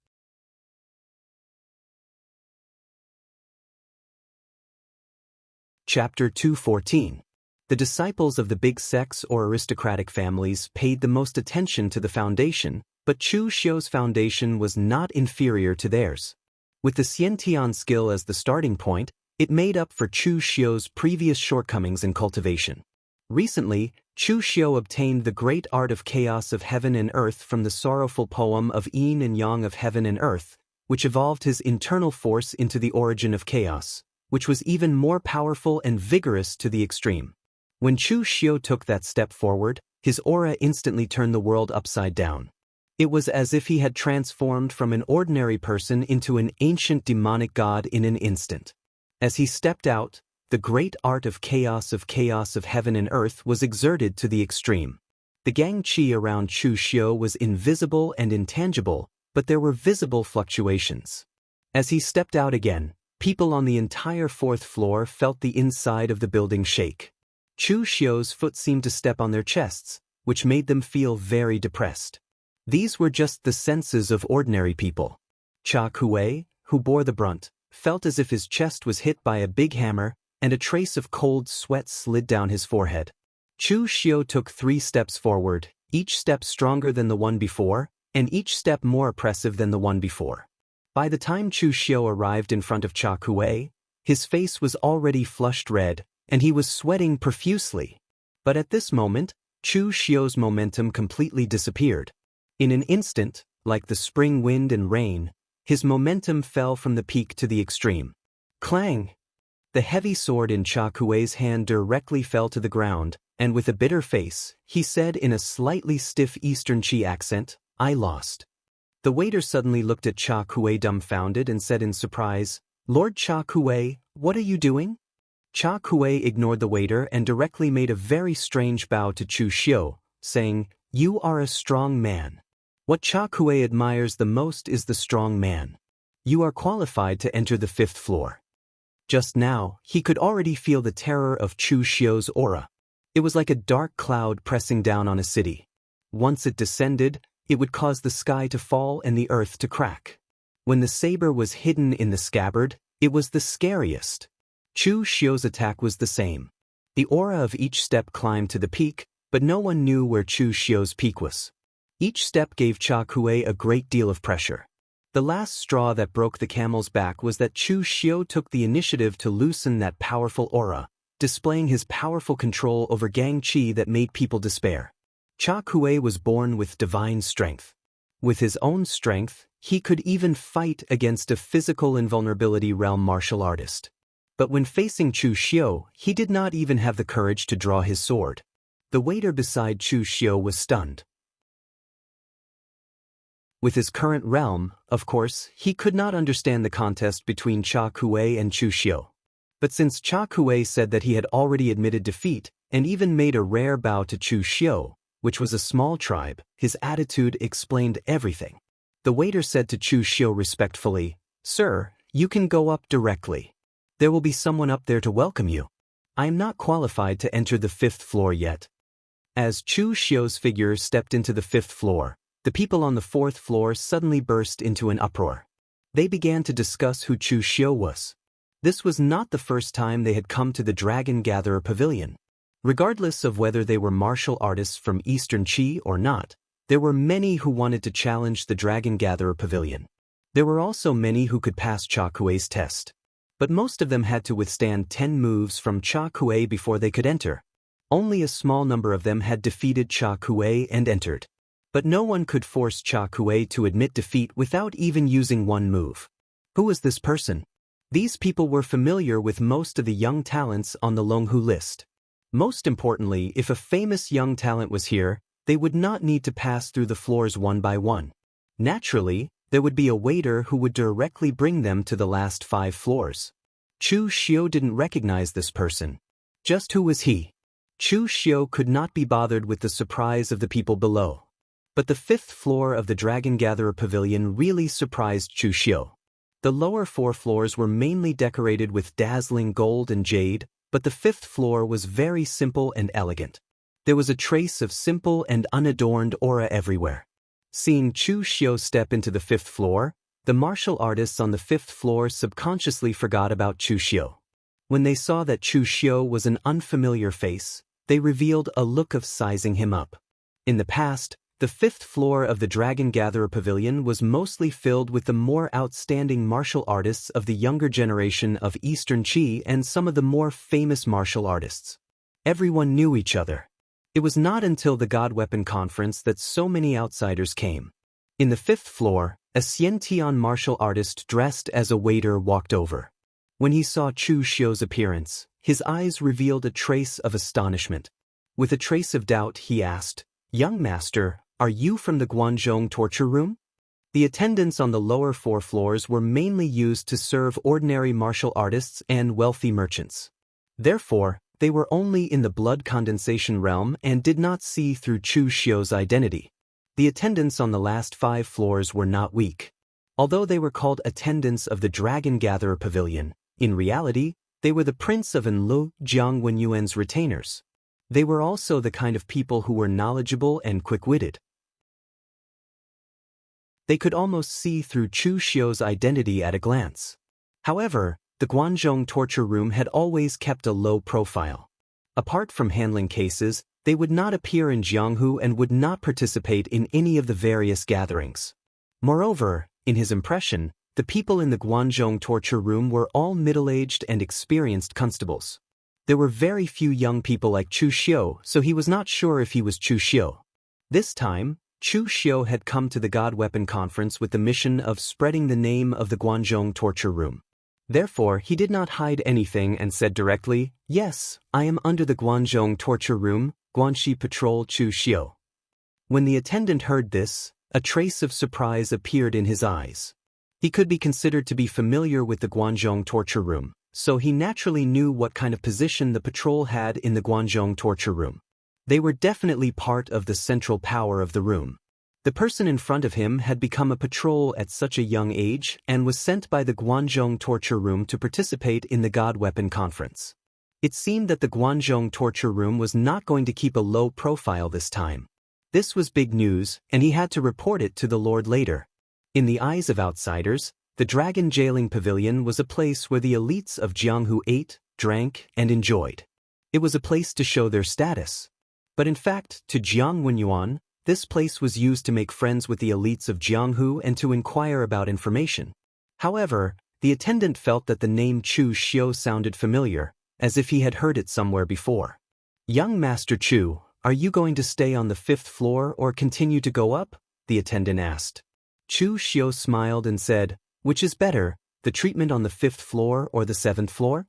Chapter 214. The disciples of the big sects or aristocratic families paid the most attention to the foundation, but Chu Xiu's foundation was not inferior to theirs. With the Xiantian skill as the starting point, it made up for Chu Xiu's previous shortcomings in cultivation. Recently, Chu Xiu obtained the great art of chaos of heaven and earth from the sorrowful poem of Yin and Yang of heaven and earth, which evolved his internal force into the origin of chaos, which was even more powerful and vigorous to the extreme. When Chu Xiu took that step forward, his aura instantly turned the world upside down. It was as if he had transformed from an ordinary person into an ancient demonic god in an instant. As he stepped out, the great art of chaos of heaven and earth was exerted to the extreme. The gang qi around Chu Xiu was invisible and intangible, but there were visible fluctuations. As he stepped out again, people on the entire 4th floor felt the inside of the building shake. Chu Xiu's foot seemed to step on their chests, which made them feel very depressed. These were just the senses of ordinary people. Cha Kuei, who bore the brunt, felt as if his chest was hit by a big hammer, and a trace of cold sweat slid down his forehead. Chu Xiu took 3 steps forward, each step stronger than the one before, and each step more oppressive than the one before. By the time Chu Xiu arrived in front of Cha Kuei, his face was already flushed red, and he was sweating profusely. But at this moment, Chu Xiu's momentum completely disappeared. In an instant, like the spring wind and rain, his momentum fell from the peak to the extreme. Clang! The heavy sword in Cha Kuei's hand directly fell to the ground, and with a bitter face, he said in a slightly stiff Eastern Qi accent, "I lost." The waiter suddenly looked at Cha Kuei dumbfounded and said in surprise, "Lord Cha Kuei, what are you doing?" Cha Kuei ignored the waiter and directly made a very strange bow to Chu Xiu, saying, "You are a strong man. What Cha Kuei admires the most is the strong man. You are qualified to enter the 5th floor." Just now, he could already feel the terror of Chu Xiu's aura. It was like a dark cloud pressing down on a city. Once it descended, it would cause the sky to fall and the earth to crack. When the saber was hidden in the scabbard, it was the scariest. Chu Xiu's attack was the same. The aura of each step climbed to the peak, but no one knew where Chu Xiu's peak was. Each step gave Cha Kuei a great deal of pressure. The last straw that broke the camel's back was that Chu Xiu took the initiative to loosen that powerful aura, displaying his powerful control over gang qi that made people despair. Cha Kuei was born with divine strength. With his own strength, he could even fight against a physical invulnerability realm martial artist. But when facing Chu Xiu, he did not even have the courage to draw his sword. The waiter beside Chu Xiu was stunned. With his current realm, of course, he could not understand the contest between Cha Kuei and Chu Xiu. But since Cha Kuei said that he had already admitted defeat, and even made a rare bow to Chu Xiu, which was a small tribe, his attitude explained everything. The waiter said to Chu Xiu respectfully, "Sir, you can go up directly. There will be someone up there to welcome you. I am not qualified to enter the 5th floor yet." As Chu Xiu's figure stepped into the 5th floor, the people on the 4th floor suddenly burst into an uproar. They began to discuss who Chu Xiu was. This was not the first time they had come to the Dragon Gatherer Pavilion. Regardless of whether they were martial artists from Eastern Qi or not, there were many who wanted to challenge the Dragon Gatherer Pavilion. There were also many who could pass Cha Kuei's test. But most of them had to withstand 10 moves from Cha Kuei before they could enter. Only a small number of them had defeated Cha Kuei and entered. But no one could force Cha Kuei to admit defeat without even using one move. Who was this person? These people were familiar with most of the young talents on the Longhu list. Most importantly, if a famous young talent was here, they would not need to pass through the floors one by one. Naturally, there would be a waiter who would directly bring them to the last 5 floors. Chu Xiu didn't recognize this person. Just who was he? Chu Xiu could not be bothered with the surprise of the people below. But the 5th floor of the Dragon Gatherer Pavilion really surprised Chu Xiu. The lower 4 floors were mainly decorated with dazzling gold and jade, but the 5th floor was very simple and elegant. There was a trace of simple and unadorned aura everywhere. Seeing Chu Xiu step into the 5th floor, the martial artists on the 5th floor subconsciously forgot about Chu Xiu. When they saw that Chu Xiu was an unfamiliar face, they revealed a look of sizing him up. In the past, the 5th floor of the Dragon Gatherer Pavilion was mostly filled with the more outstanding martial artists of the younger generation of Eastern Qi and some of the more famous martial artists. Everyone knew each other. It was not until the God Weapon Conference that so many outsiders came. In the 5th floor, a Xiantian martial artist dressed as a waiter walked over. When he saw Chu Xiu's appearance, his eyes revealed a trace of astonishment. With a trace of doubt, he asked, "Young master, are you from the Guanzhong torture room?" The attendants on the lower 4 floors were mainly used to serve ordinary martial artists and wealthy merchants. Therefore, they were only in the blood condensation realm and did not see through Chu Xiu's identity. The attendants on the last 5 floors were not weak. Although they were called attendants of the Dragon Gatherer Pavilion, in reality, they were the Prince of Enlu, Jiang Wenyuan's retainers. They were also the kind of people who were knowledgeable and quick-witted. They could almost see through Chu Xiu's identity at a glance. However, the Guanzhong torture room had always kept a low profile. Apart from handling cases, they would not appear in Jianghu and would not participate in any of the various gatherings. Moreover, in his impression, the people in the Guanzhong torture room were all middle-aged and experienced constables. There were very few young people like Chu Xiu, so he was not sure if he was Chu Xiu. This time, Chu Xiu had come to the God Weapon Conference with the mission of spreading the name of the Guanzhong torture room. Therefore, he did not hide anything and said directly, "Yes, I am under the Guanzhong torture room, Guanxi Patrol Chu Xiu." When the attendant heard this, a trace of surprise appeared in his eyes. He could be considered to be familiar with the Guanzhong torture room, so he naturally knew what kind of position the patrol had in the Guanzhong torture room. They were definitely part of the central power of the room. The person in front of him had become a patrol at such a young age and was sent by the Guanzhong torture room to participate in the God Weapon Conference. It seemed that the Guanzhong torture room was not going to keep a low profile this time. This was big news, and he had to report it to the Lord later. In the eyes of outsiders, the Dragon Jailing Pavilion was a place where the elites of Jianghu ate, drank, and enjoyed. It was a place to show their status. But in fact, to Jiang Wenyuan, this place was used to make friends with the elites of Jianghu and to inquire about information. However, the attendant felt that the name Chu Xiu sounded familiar, as if he had heard it somewhere before. "Young Master Chu, are you going to stay on the 5th floor or continue to go up?" the attendant asked. Chu Xiu smiled and said, "Which is better, the treatment on the 5th floor or the 7th floor?"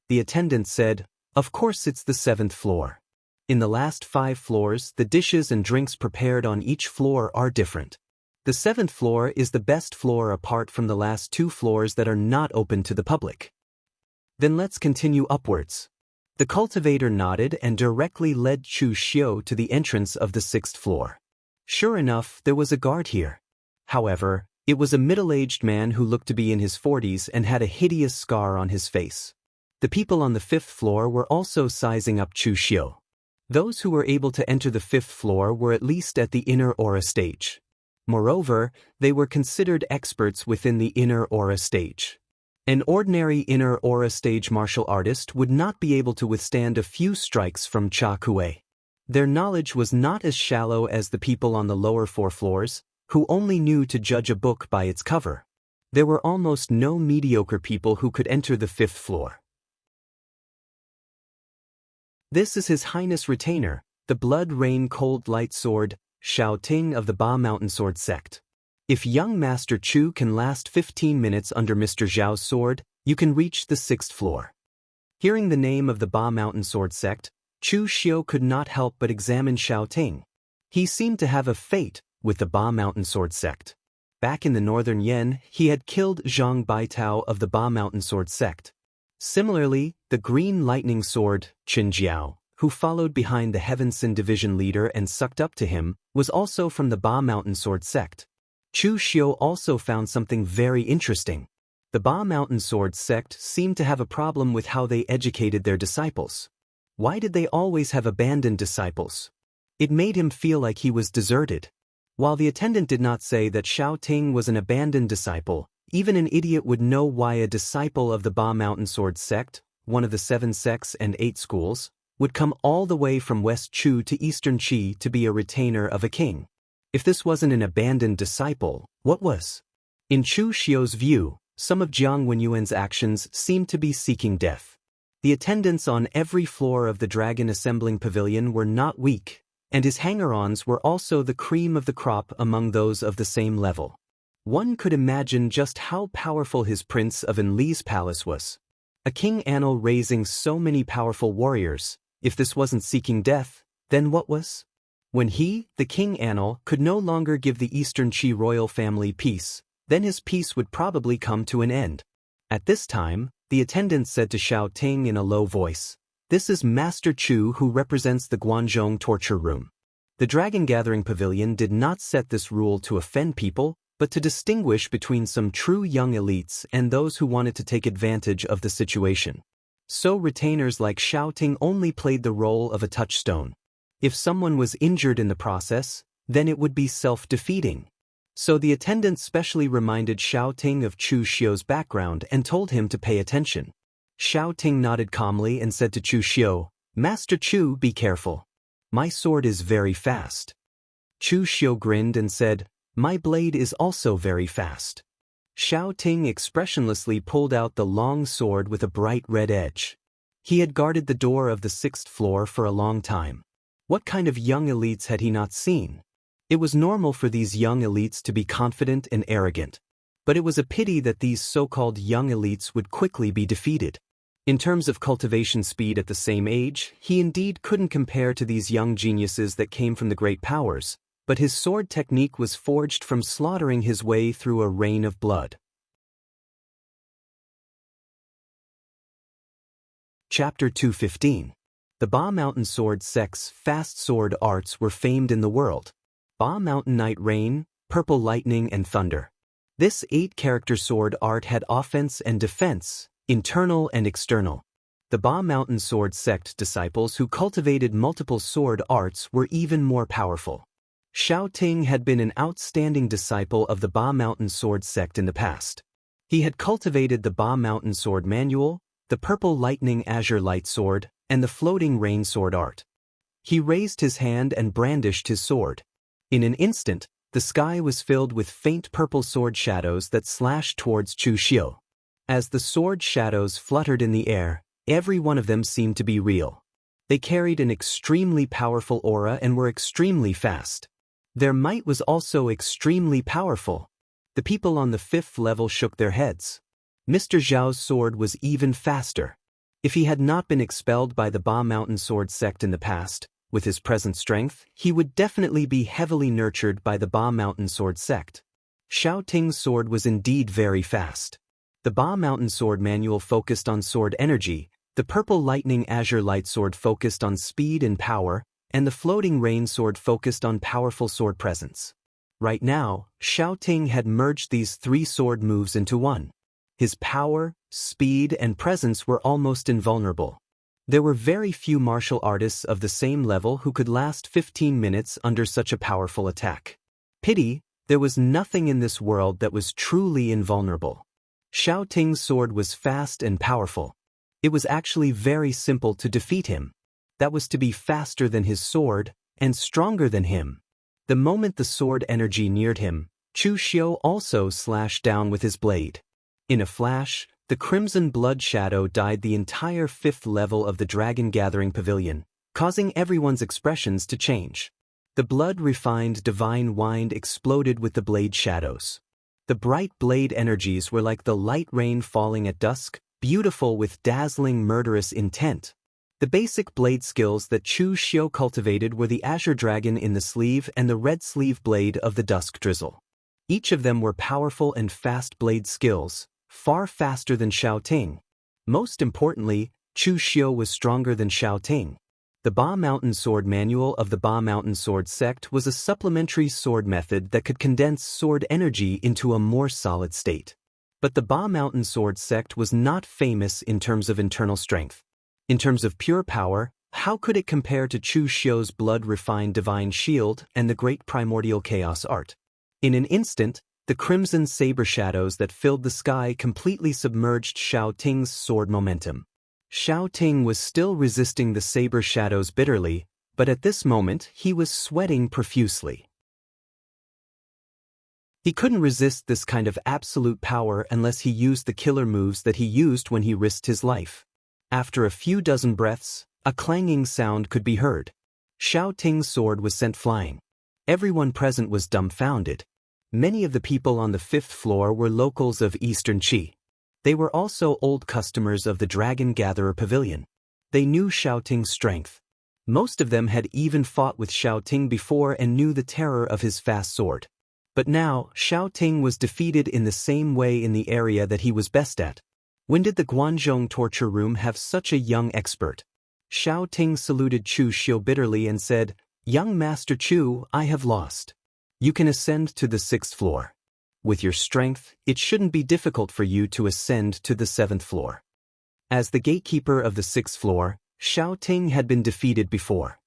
The attendant said, "Of course it's the 7th floor. In the last 5 floors, the dishes and drinks prepared on each floor are different. The 7th floor is the best floor apart from the last 2 floors that are not open to the public." "Then let's continue upwards." The cultivator nodded and directly led Chu Xiu to the entrance of the 6th floor. Sure enough, there was a guard here. However, it was a middle-aged man who looked to be in his 40s and had a hideous scar on his face. The people on the 5th floor were also sizing up Chu Xiu. Those who were able to enter the 5th floor were at least at the inner aura stage. Moreover, they were considered experts within the inner aura stage. An ordinary inner aura stage martial artist would not be able to withstand a few strikes from Cha Kuei. Their knowledge was not as shallow as the people on the lower 4 floors, who only knew to judge a book by its cover. There were almost no mediocre people who could enter the 5th floor. "This is His Highness Retainer, the Blood Rain Cold Light Sword, Shao Ting of the Ba Mountain Sword Sect. If young Master Chu can last 15 minutes under Mr. Zhao's sword, you can reach the 6th floor." Hearing the name of the Ba Mountain Sword Sect, Chu Xiu could not help but examine Shao Ting. He seemed to have a fate with the Ba Mountain Sword Sect. Back in the northern Yen, he had killed Zhang Baitao of the Ba Mountain Sword Sect. Similarly, the Green Lightning Sword, Qin Jiao, who followed behind the Heavensin Division leader and sucked up to him, was also from the Ba Mountain Sword Sect. Chu Xiu also found something very interesting. The Ba Mountain Sword Sect seemed to have a problem with how they educated their disciples. Why did they always have abandoned disciples? It made him feel like he was deserted. While the attendant did not say that Shao Ting was an abandoned disciple, even an idiot would know why a disciple of the Ba Mountain Sword Sect, one of the 7 sects and 8 schools, would come all the way from West Chu to Eastern Qi to be a retainer of a king. If this wasn't an abandoned disciple, what was? In Chu Xiu's view, some of Jiang Wenyuan's actions seemed to be seeking death. The attendants on every floor of the Dragon Assembling Pavilion were not weak, and his hanger-ons were also the cream of the crop among those of the same level. One could imagine just how powerful his Prince of Enli's palace was. A King Anil raising so many powerful warriors. If this wasn't seeking death, then what was? When he, the King Anil, could no longer give the Eastern Qi royal family peace, then his peace would probably come to an end. At this time, the attendant said to Shao Ting in a low voice, "This is Master Chu who represents the Guanzhong torture room." The Dragon Gathering Pavilion did not set this rule to offend people, but to distinguish between some true young elites and those who wanted to take advantage of the situation. So retainers like Shao Ting only played the role of a touchstone. If someone was injured in the process, then it would be self-defeating. So the attendant specially reminded Shao Ting of Chu Xiu's background and told him to pay attention. Shao Ting nodded calmly and said to Chu Xiu, "Master Chu, be careful. My sword is very fast." Chu Xiu grinned and said, "My blade is also very fast." Shao Ting expressionlessly pulled out the long sword with a bright red edge. He had guarded the door of the 6th floor for a long time. What kind of young elites had he not seen? It was normal for these young elites to be confident and arrogant. But it was a pity that these so-called young elites would quickly be defeated. In terms of cultivation speed at the same age, he indeed couldn't compare to these young geniuses that came from the great powers, but his sword technique was forged from slaughtering his way through a rain of blood. Chapter 215. The Ba Mountain Sword Sect's fast sword arts were famed in the world. Ba Mountain Night Rain, Purple Lightning and Thunder. This 8-character sword art had offense and defense, internal and external. The Ba Mountain Sword Sect disciples who cultivated multiple sword arts were even more powerful. Shao Ting had been an outstanding disciple of the Ba Mountain Sword Sect in the past. He had cultivated the Ba Mountain Sword Manual, the Purple Lightning Azure Light Sword, and the Floating Rain Sword art. He raised his hand and brandished his sword. In an instant, the sky was filled with faint purple sword shadows that slashed towards Chu Xiu. As the sword shadows fluttered in the air, Every one of them seemed to be real. They carried an extremely powerful aura and were extremely fast. Their might was also extremely powerful. The people on the 5th level shook their heads. Mr. Zhao's sword was even faster. If he had not been expelled by the Ba Mountain Sword sect in the past, with his present strength, he would definitely be heavily nurtured by the Ba Mountain Sword sect. Xiao Ting's sword was indeed very fast. The Ba Mountain Sword manual focused on sword energy, the Purple Lightning Azure Light Sword focused on speed and power, and the Floating Rain Sword focused on powerful sword presence. Right now, Xiao Ting had merged these 3 sword moves into one. His power, speed, and presence were almost invulnerable. There were very few martial artists of the same level who could last 15 minutes under such a powerful attack. Pity, there was nothing in this world that was truly invulnerable. Xiao Ting's sword was fast and powerful. It was actually very simple to defeat him. That was to be faster than his sword, and stronger than him. The moment the sword energy neared him, Chu Xiu also slashed down with his blade. In a flash, the crimson blood shadow dyed the entire 5th level of the Dragon Gathering Pavilion, causing everyone's expressions to change. The blood-refined divine wind exploded with the blade shadows. The bright blade energies were like the light rain falling at dusk, beautiful with dazzling murderous intent. The basic blade skills that Chu Xiu cultivated were the Azure Dragon in the sleeve and the red sleeve blade of the Dusk Drizzle. Each of them were powerful and fast blade skills, far faster than Xiao Ting. Most importantly, Chu Xiu was stronger than Xiao Ting. The Ba Mountain Sword manual of the Ba Mountain Sword sect was a supplementary sword method that could condense sword energy into a more solid state. But the Ba Mountain Sword sect was not famous in terms of internal strength. In terms of pure power, how could it compare to Chu Xiu's blood-refined divine shield and the great primordial chaos art? In an instant, the crimson saber shadows that filled the sky completely submerged Xiao Ting's sword momentum. Xiao Ting was still resisting the saber shadows bitterly, but at this moment he was sweating profusely. He couldn't resist this kind of absolute power unless he used the killer moves that he used when he risked his life. After a few dozen breaths, a clanging sound could be heard. Xiao Ting's sword was sent flying. Everyone present was dumbfounded. Many of the people on the 5th floor were locals of Eastern Qi. They were also old customers of the Dragon Gatherer Pavilion. They knew Xiao Ting's strength. Most of them had even fought with Xiao Ting before and knew the terror of his fast sword. But now, Xiao Ting was defeated in the same way in the area that he was best at. When did the Guanzhong torture room have such a young expert? Xiao Ting saluted Chu Xiu bitterly and said, "Young Master Chu, I have lost. You can ascend to the 6th floor. With your strength, it shouldn't be difficult for you to ascend to the 7th floor." As the gatekeeper of the 6th floor, Xiao Ting had been defeated before.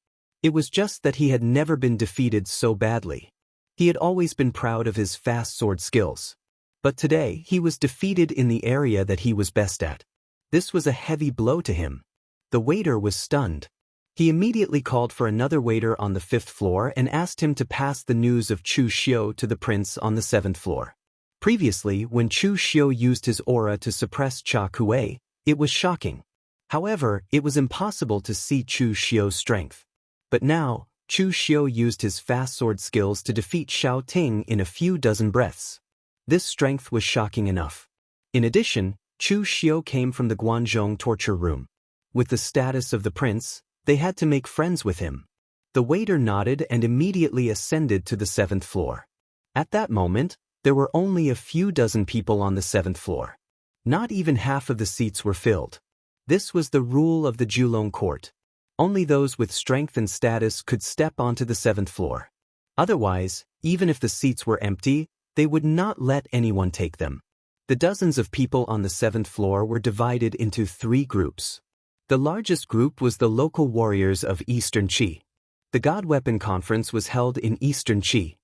It was just that he had never been defeated so badly. He had always been proud of his fast sword skills. But today he was defeated in the area that he was best at. This was a heavy blow to him. The waiter was stunned. He immediately called for another waiter on the 5th floor and asked him to pass the news of Chu Xiu to the prince on the 7th floor. Previously, when Chu Xiu used his aura to suppress Cha Kuei, it was shocking. However, it was impossible to see Chu Xiu's strength. But now, Chu Xiu used his fast sword skills to defeat Xiao Ting in a few dozen breaths. This strength was shocking enough. In addition, Chu Xiu came from the Guanzhong torture room. With the status of the prince, they had to make friends with him. The waiter nodded and immediately ascended to the 7th floor. At that moment, there were only a few dozen people on the 7th floor. Not even half of the seats were filled. This was the rule of the Julong court. Only those with strength and status could step onto the 7th floor. Otherwise, even if the seats were empty, they would not let anyone take them. The dozens of people on the 7th floor were divided into 3 groups. The largest group was the local warriors of Eastern Qi. The God Weapon Conference was held in Eastern Qi.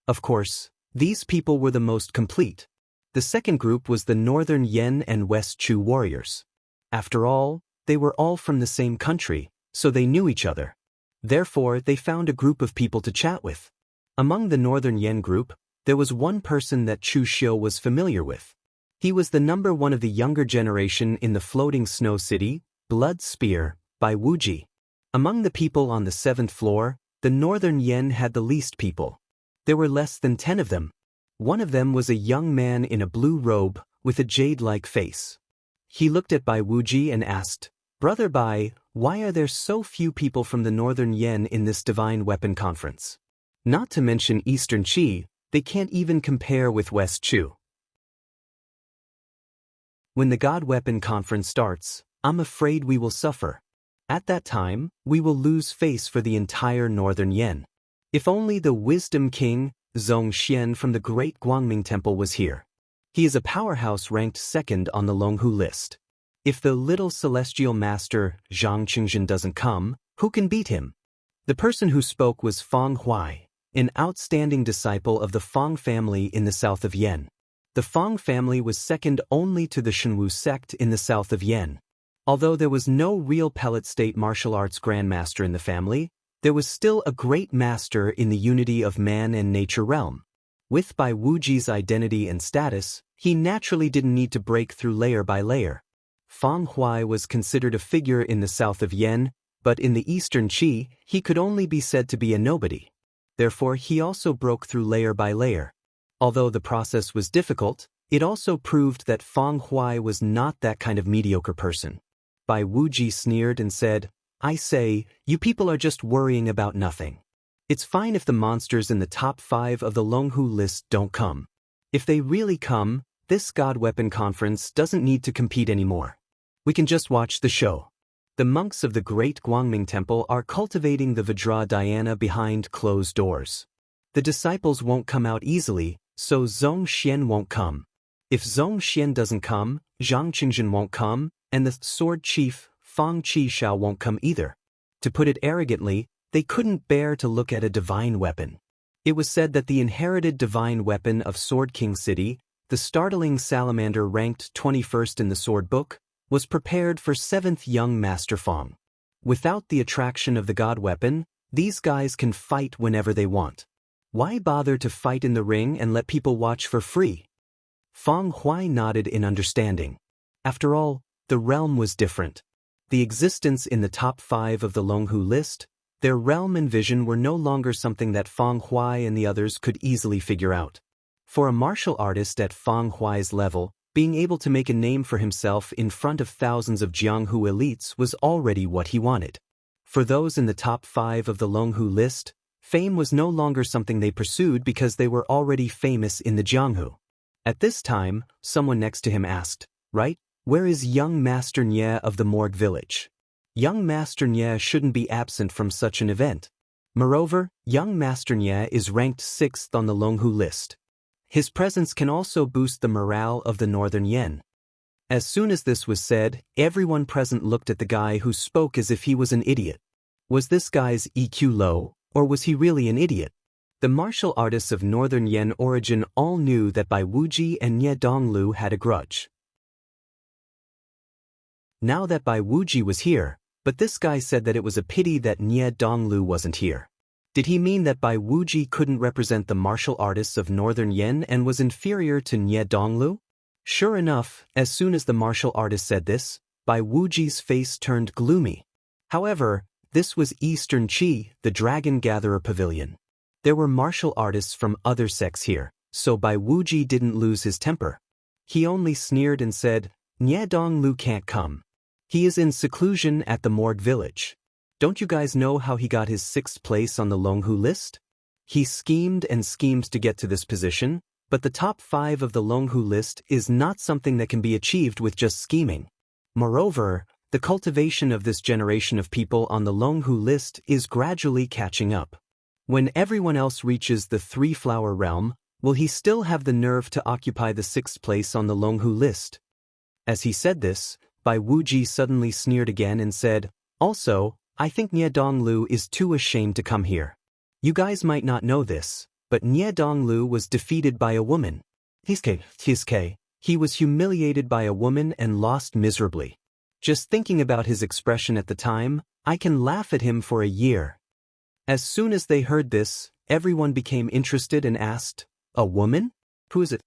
Of course, these people were the most complete. The second group was the Northern Yan and West Chu warriors. After all, they were all from the same country, so they knew each other. Therefore, they found a group of people to chat with. Among the Northern Yan group, there was one person that Chu Xiu was familiar with. He was the number 1 of the younger generation in the floating snow city, Blood Spear, by Wuxia. Among the people on the 7th floor, the northern yen had the least people. There were less than 10 of them. One of them was a young man in a blue robe, with a jade-like face. He looked at Bai Wuxia and asked, "Brother Bai, why are there so few people from the northern yen in this divine weapon conference? Not to mention Eastern Qi, they can't even compare with West Chu. When the God Weapon Conference starts, I'm afraid we will suffer. At that time, we will lose face for the entire northern yen. If only the Wisdom King, Zongxian from the Great Guangming Temple was here. He is a powerhouse ranked 2nd on the Longhu list. If the little celestial master, Zhang Qingjin, doesn't come, who can beat him?" The person who spoke was Feng Huai, an outstanding disciple of the Feng family in the south of Yen. The Feng family was second only to the Shenwu sect in the south of Yen. Although there was no real pellet state martial arts grandmaster in the family, there was still a great master in the unity of man and nature realm. With Bai Wuji's identity and status, he naturally didn't need to break through layer by layer. Feng Huai was considered a figure in the south of Yen, but in the Eastern Qi, he could only be said to be a nobody. Therefore, he also broke through layer by layer. Although the process was difficult, it also proved that Feng Huai was not that kind of mediocre person. Bai Wuji sneered and said, "I say, you people are just worrying about nothing. It's fine if the monsters in the top 5 of the Longhu list don't come. If they really come, this God Weapon Conference doesn't need to compete anymore. We can just watch the show." The monks of the Great Guangming Temple are cultivating the Vajradhyana behind closed doors. The disciples won't come out easily, so Zongxian won't come. If Zongxian doesn't come, Zhang Qingjin won't come, and the sword chief, Feng Qishao, won't come either. To put it arrogantly, they couldn't bear to look at a divine weapon. It was said that the inherited divine weapon of Sword King City, the startling salamander ranked 21st in the sword book, was prepared for 7th young Master Feng. Without the attraction of the God weapon, these guys can fight whenever they want. Why bother to fight in the ring and let people watch for free? Feng Huai nodded in understanding. After all, the realm was different. The existence in the top 5 of the Longhu list, their realm and vision were no longer something that Feng Huai and the others could easily figure out. For a martial artist at Feng Huai's level, being able to make a name for himself in front of thousands of Jianghu elites was already what he wanted. For those in the top 5 of the Longhu list, fame was no longer something they pursued because they were already famous in the Jianghu. At this time, someone next to him asked, "Right, where is young Master Nye of the Morgue Village? Young Master Nye shouldn't be absent from such an event. Moreover, young Master Nye is ranked 6th on the Longhu list. His presence can also boost the morale of the northern yen." As soon as this was said, everyone present looked at the guy who spoke as if he was an idiot. Was this guy's EQ low, or was he really an idiot? The martial artists of northern yen origin all knew that Bai Wuji and Nye Donglu had a grudge. Now that Bai Wuji was here, but this guy said that it was a pity that Nye Donglu wasn't here. Did he mean that Bai Wuji couldn't represent the martial artists of northern yen and was inferior to Nye Donglu? Sure enough, as soon as the martial artist said this, Bai Wuji's face turned gloomy. However, this was Eastern Qi, the Dragon Gatherer Pavilion. There were martial artists from other sects here, so Bai Wuji didn't lose his temper. He only sneered and said, "Nye Donglu can't come. He is in seclusion at the Morgue Village. Don't you guys know how he got his 6th place on the Longhu list? He schemed and schemed to get to this position, but the top 5 of the Longhu list is not something that can be achieved with just scheming. Moreover, the cultivation of this generation of people on the Longhu list is gradually catching up. When everyone else reaches the 3-flower realm, will he still have the nerve to occupy the 6th place on the Longhu list?" As he said this, Bai Wuji suddenly sneered again and said, "Also, I think Nye Donglu is too ashamed to come here. You guys might not know this, but Nye Donglu was defeated by a woman. He was humiliated by a woman and lost miserably. Just thinking about his expression at the time, I can laugh at him for a year." As soon as they heard this, everyone became interested and asked, "A woman? Who is it?"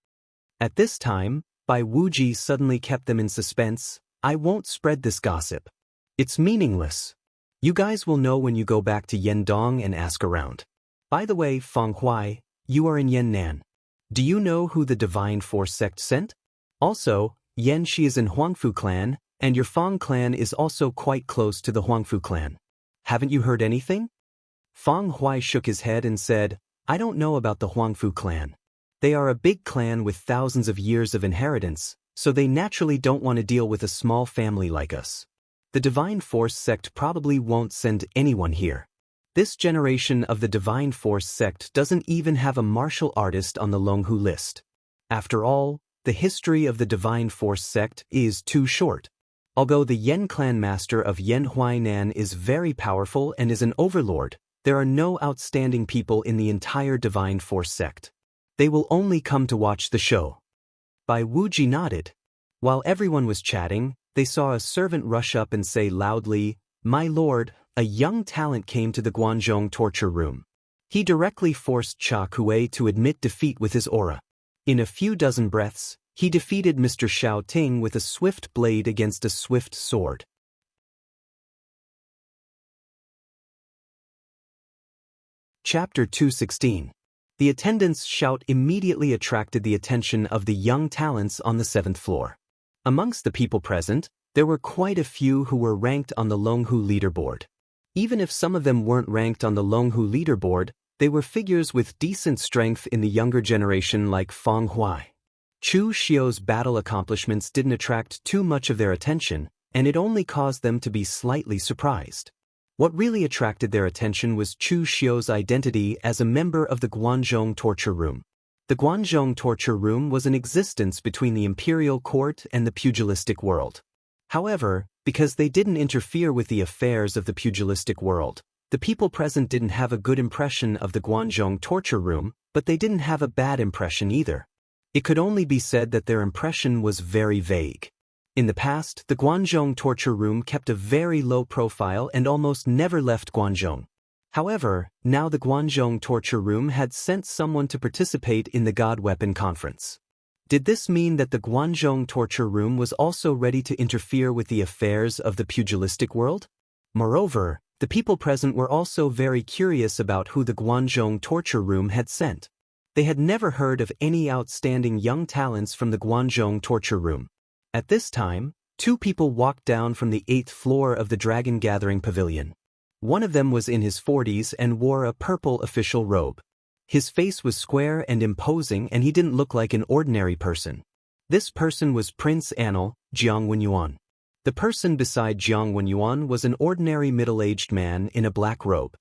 At this time, Bai Wuji suddenly kept them in suspense. "I won't spread this gossip. It's meaningless. You guys will know when you go back to Yendong and ask around. By the way, Feng Huai, you are in Yannan. Do you know who the Divine Force sect sent? Also, Yan Shi is in Huangfu clan, and your Feng clan is also quite close to the Huangfu clan. Haven't you heard anything? Feng Huai shook his head and said, I don't know about the Huangfu clan. They are a big clan with thousands of years of inheritance, so they naturally don't want to deal with a small family like us. The Divine Force sect probably won't send anyone here. This generation of the Divine Force sect doesn't even have a martial artist on the Longhu list. After all, the history of the Divine Force sect is too short. Although the Yen clan master of Yen Huainan is very powerful and is an overlord, there are no outstanding people in the entire Divine Force sect. They will only come to watch the show. Bai Wuji nodded. While everyone was chatting, they saw a servant rush up and say loudly, My lord, a young talent came to the Guanzhong torture room. He directly forced Cha Kuei to admit defeat with his aura. In a few dozen breaths, he defeated Mr. Xiao Ting with a swift blade against a swift sword. Chapter 216. The attendant's shout immediately attracted the attention of the young talents on the 7th floor. Amongst the people present, there were quite a few who were ranked on the Longhu leaderboard. Even if some of them weren't ranked on the Longhu leaderboard, they were figures with decent strength in the younger generation like Feng Huai. Chu Xiu's battle accomplishments didn't attract too much of their attention, and it only caused them to be slightly surprised. What really attracted their attention was Chu Xiu's identity as a member of the Guanzhong torture room. The Guanzhong torture room was in existence between the imperial court and the pugilistic world. However, because they didn't interfere with the affairs of the pugilistic world, the people present didn't have a good impression of the Guanzhong torture room, but they didn't have a bad impression either. It could only be said that their impression was very vague. In the past, the Guanzhong torture room kept a very low profile and almost never left Guanzhong. However, now the Guanzhong torture room had sent someone to participate in the God Weapon Conference. Did this mean that the Guanzhong torture room was also ready to interfere with the affairs of the pugilistic world? Moreover, the people present were also very curious about who the Guanzhong torture room had sent. They had never heard of any outstanding young talents from the Guanzhong torture room. At this time, two people walked down from the 8th floor of the Dragon Gathering Pavilion. One of them was in his 40s and wore a purple official robe. His face was square and imposing, and he didn't look like an ordinary person. This person was Prince Anil, Jiang Wenyuan. The person beside Jiang Wenyuan was an ordinary middle-aged man in a black robe.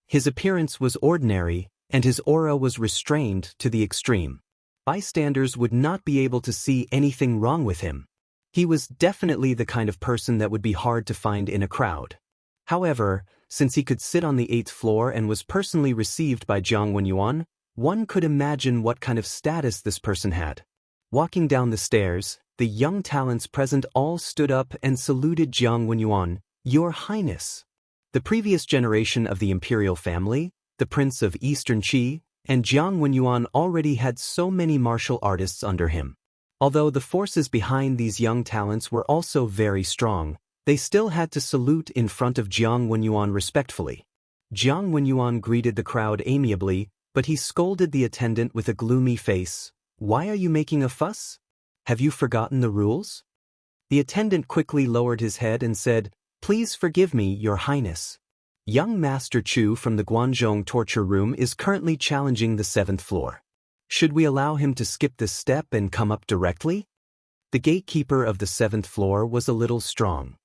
His appearance was ordinary, and his aura was restrained to the extreme. Bystanders would not be able to see anything wrong with him. He was definitely the kind of person that would be hard to find in a crowd. However, since he could sit on the 8th floor and was personally received by Jiang Wenyuan, one could imagine what kind of status this person had. Walking down the stairs, the young talents present all stood up and saluted Jiang Wenyuan, Your Highness. The previous generation of the imperial family, the Prince of Eastern Qi, and Jiang Wenyuan already had so many martial artists under him. Although the forces behind these young talents were also very strong, they still had to salute in front of Jiang Wenyuan respectfully. Jiang Wenyuan greeted the crowd amiably, but he scolded the attendant with a gloomy face. Why are you making a fuss? Have you forgotten the rules? The attendant quickly lowered his head and said, Please forgive me, Your Highness. Young Master Chu from the Guanzhong torture room is currently challenging the 7th floor. Should we allow him to skip this step and come up directly? The gatekeeper of the 7th floor was a little strong.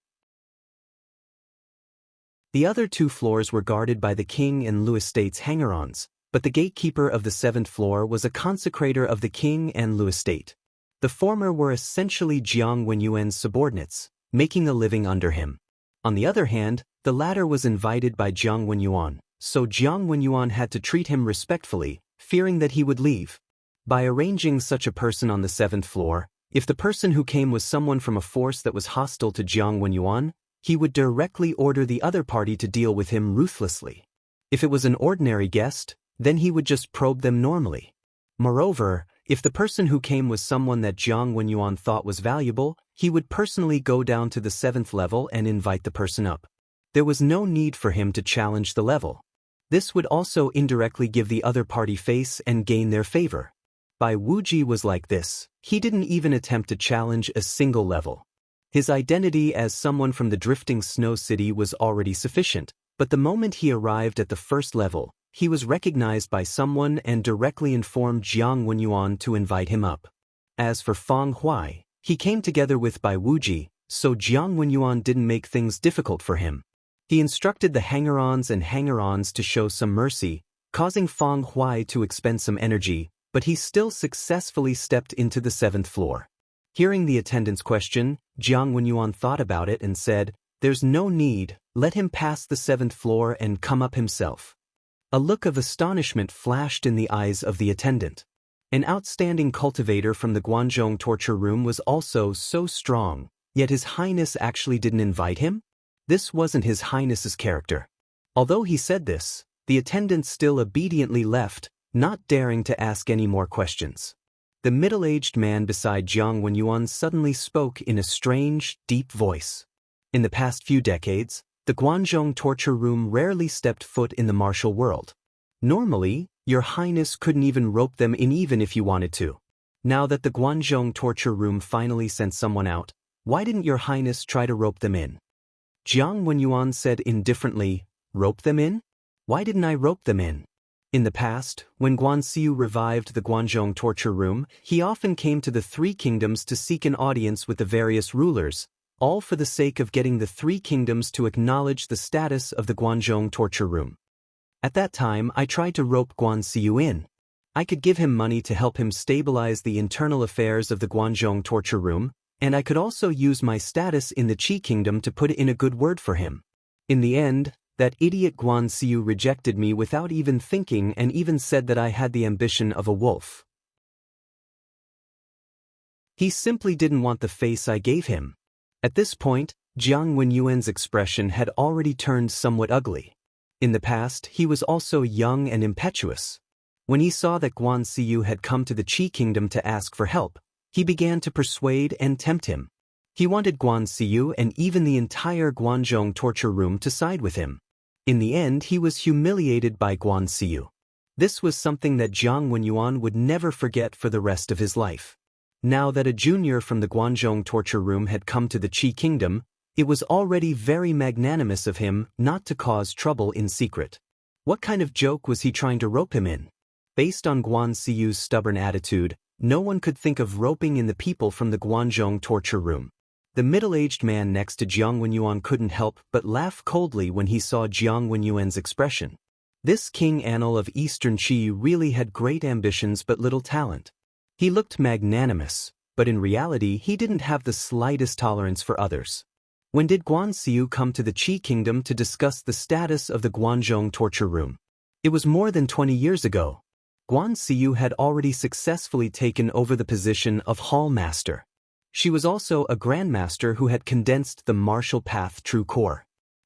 The other two floors were guarded by the king and Lu Estate's hanger-ons, but the gatekeeper of the 7th floor was a consecrator of the king and Lu Estate. The former were essentially Jiang Wenyuan's subordinates, making a living under him. On the other hand, the latter was invited by Jiang Wenyuan, so Jiang Wenyuan had to treat him respectfully, fearing that he would leave. By arranging such a person on the 7th floor, if the person who came was someone from a force that was hostile to Jiang Wenyuan, he would directly order the other party to deal with him ruthlessly. If it was an ordinary guest, then he would just probe them normally. Moreover, if the person who came was someone that Jiang Wenyuan thought was valuable, he would personally go down to the 7th level and invite the person up. There was no need for him to challenge the level. This would also indirectly give the other party face and gain their favor. Bai Wuji was like this. He didn't even attempt to challenge a single level. His identity as someone from the drifting snow city was already sufficient, but the moment he arrived at the 1st level, he was recognized by someone and directly informed Jiang Wenyuan to invite him up. As for Fang Huai, he came together with Bai Wuji, so Jiang Wenyuan didn't make things difficult for him. He instructed the hanger-ons and hanger-ons to show some mercy, causing Fang Huai to expend some energy, but he still successfully stepped into the 7th floor. Hearing the attendant's question, Jiang Wenyuan thought about it and said, "There's no need, let him pass the 7th floor and come up himself." A look of astonishment flashed in the eyes of the attendant. An outstanding cultivator from the Guanzhong torture room was also so strong, yet His Highness actually didn't invite him? This wasn't His Highness's character. Although he said this, the attendant still obediently left, not daring to ask any more questions. The middle-aged man beside Jiang Wenyuan suddenly spoke in a strange, deep voice. In the past few decades, the Guanzhong torture room rarely stepped foot in the martial world. Normally, Your Highness couldn't even rope them in even if you wanted to. Now that the Guanzhong torture room finally sent someone out, why didn't Your Highness try to rope them in? Jiang Wenyuan said indifferently, "Rope them in? Why didn't I rope them in?" In the past, when Guanxiu revived the Guanzhong torture room, he often came to the 3 kingdoms to seek an audience with the various rulers, all for the sake of getting the 3 kingdoms to acknowledge the status of the Guanzhong torture room. At that time, I tried to rope Guanxiu in. I could give him money to help him stabilize the internal affairs of the Guanzhong torture room, and I could also use my status in the Qi kingdom to put in a good word for him. In the end, that idiot Guanxiu rejected me without even thinking and even said that I had the ambition of a wolf. He simply didn't want the face I gave him. At this point, Jiang Wenyuan's expression had already turned somewhat ugly. In the past, he was also young and impetuous. When he saw that Guanxiu had come to the Qi kingdom to ask for help, he began to persuade and tempt him. He wanted Guanxiu and even the entire Guanzhong torture room to side with him. In the end, he was humiliated by Guanxiu. This was something that Jiang Wenyuan would never forget for the rest of his life. Now that a junior from the Guanzhong torture room had come to the Qi kingdom, it was already very magnanimous of him not to cause trouble in secret. What kind of joke was he trying to rope him in? Based on Guanxiu's stubborn attitude, no one could think of roping in the people from the Guanzhong torture room. The middle-aged man next to Jiang Wenyuan couldn't help but laugh coldly when he saw Jiang Wenyuan's expression. This King Anil of Eastern Qi really had great ambitions but little talent. He looked magnanimous, but in reality he didn't have the slightest tolerance for others. When did Guanxiu come to the Qi kingdom to discuss the status of the Guanzhong torture room? It was more than 20 years ago. Guanxiu had already successfully taken over the position of Hall Master. She was also a Grandmaster who had condensed the martial path true core.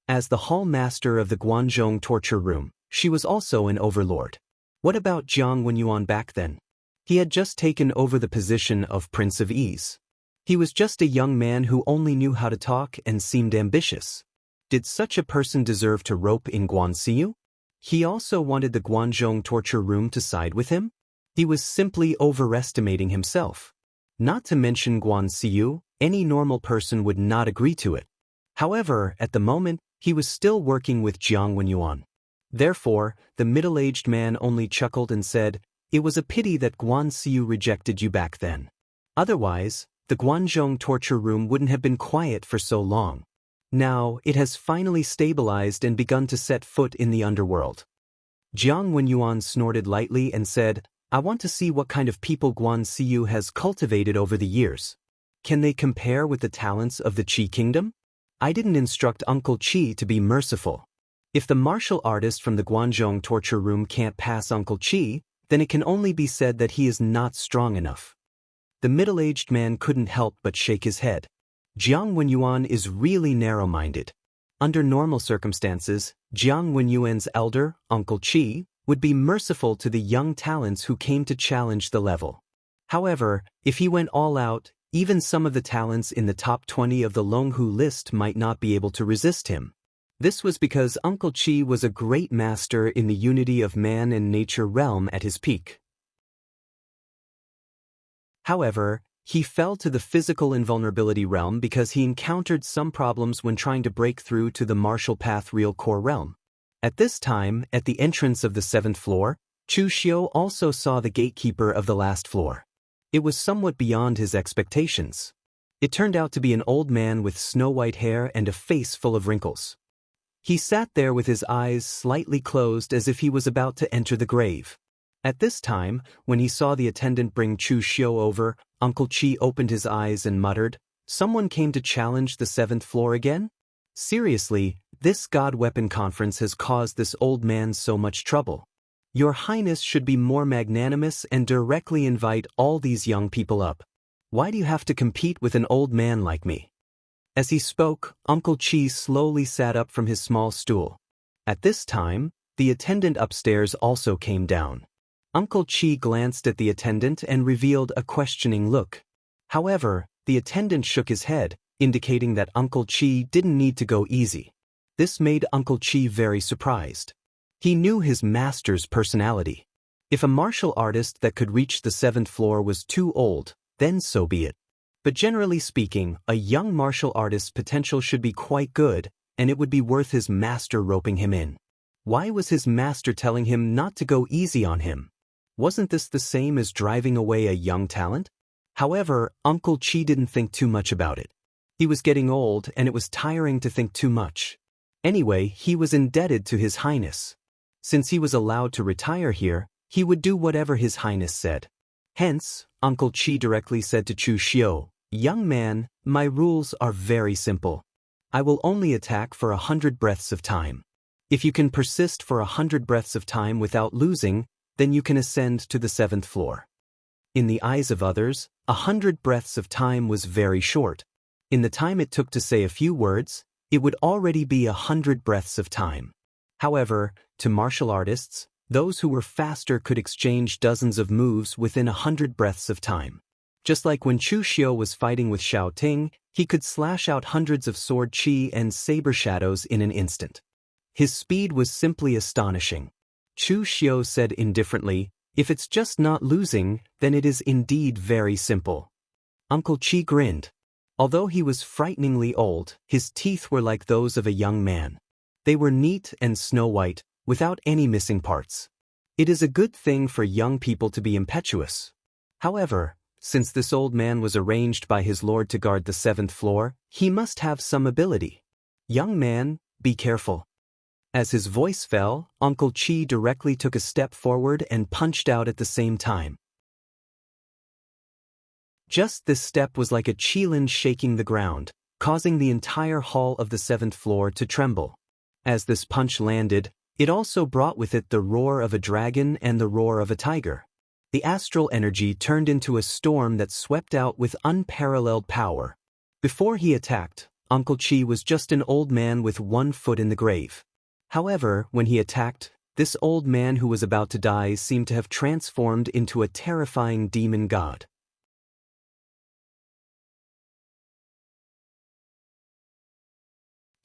As the Hall Master of the Guanzhong torture room, she was also an overlord. What about Jiang Wenyuan back then? He had just taken over the position of Prince of Ease. He was just a young man who only knew how to talk and seemed ambitious. Did such a person deserve to rope in Guanxiu? He also wanted the Guanzhong torture room to side with him? He was simply overestimating himself. Not to mention Guanxiu, any normal person would not agree to it. However, at the moment, he was still working with Jiang Wenyuan. Therefore, the middle-aged man only chuckled and said, "It was a pity that Guanxiu rejected you back then. Otherwise, the Guanzhong torture room wouldn't have been quiet for so long. Now, it has finally stabilized and begun to set foot in the underworld." Jiang Wenyuan snorted lightly and said, "I want to see what kind of people Guanxiu has cultivated over the years. Can they compare with the talents of the Qi kingdom? I didn't instruct Uncle Qi to be merciful. If the martial artist from the Guanzhong torture room can't pass Uncle Qi, then it can only be said that he is not strong enough." The middle-aged man couldn't help but shake his head. Jiang Wenyuan is really narrow-minded. Under normal circumstances, Jiang Wenyuan's elder, Uncle Qi, would be merciful to the young talents who came to challenge the level. However, if he went all out, Even some of the talents in the top 20 of the Longhu list might not be able to resist him. This was because Uncle Chi was a great master in the unity of man and nature realm at his peak. However, he fell to the physical invulnerability realm because he encountered some problems when trying to break through to the martial path real core realm. At this time, at the entrance of the 7th floor, Chu Xiu also saw the gatekeeper of the last floor. It was somewhat beyond his expectations. It turned out to be an old man with snow-white hair and a face full of wrinkles. He sat there with his eyes slightly closed as if he was about to enter the grave. At this time, when he saw the attendant bring Chu Xiu over, Uncle Chi opened his eyes and muttered, "Someone came to challenge the 7th floor again? Seriously, this God Weapon Conference has caused this old man so much trouble. Your Highness should be more magnanimous and directly invite all these young people up. Why do you have to compete with an old man like me?" As he spoke, Uncle Chi slowly sat up from his small stool. At this time, the attendant upstairs also came down. Uncle Chi glanced at the attendant and revealed a questioning look. However, the attendant shook his head, indicating that Uncle Chi didn't need to go easy. This made Uncle Chi very surprised. He knew his master's personality. If a martial artist that could reach the 7th floor was too old, then so be it. But generally speaking, a young martial artist's potential should be quite good, and it would be worth his master roping him in. Why was his master telling him not to go easy on him? Wasn't this the same as driving away a young talent? However, Uncle Chi didn't think too much about it. He was getting old and it was tiring to think too much. Anyway, he was indebted to His Highness. Since he was allowed to retire here, he would do whatever His Highness said. Hence, Uncle Chi directly said to Chu Xiu, "Young man, my rules are very simple. I will only attack for 100 breaths of time. If you can persist for 100 breaths of time without losing, then you can ascend to the 7th floor." In the eyes of others, 100 breaths of time was very short. In the time it took to say a few words, it would already be 100 breaths of time. However, to martial artists, those who were faster could exchange dozens of moves within 100 breaths of time. Just like when Chu Xiu was fighting with Xiao Ting, he could slash out hundreds of sword chi and saber shadows in an instant. His speed was simply astonishing. Chu Xiu said indifferently, "If it's just not losing, then it is indeed very simple." Uncle Chi grinned. Although he was frighteningly old, his teeth were like those of a young man. They were neat and snow-white, without any missing parts. It is a good thing for young people to be impetuous. However, since this old man was arranged by his lord to guard the 7th floor, he must have some ability. "Young man, be careful." As his voice fell, Uncle Chi directly took a step forward and punched out at the same time. Just this step was like a qilin shaking the ground, causing the entire hall of the 7th floor to tremble. As this punch landed, it also brought with it the roar of a dragon and the roar of a tiger. The astral energy turned into a storm that swept out with unparalleled power. Before he attacked, Uncle Chi was just an old man with one foot in the grave. However, when he attacked, this old man who was about to die seemed to have transformed into a terrifying demon god.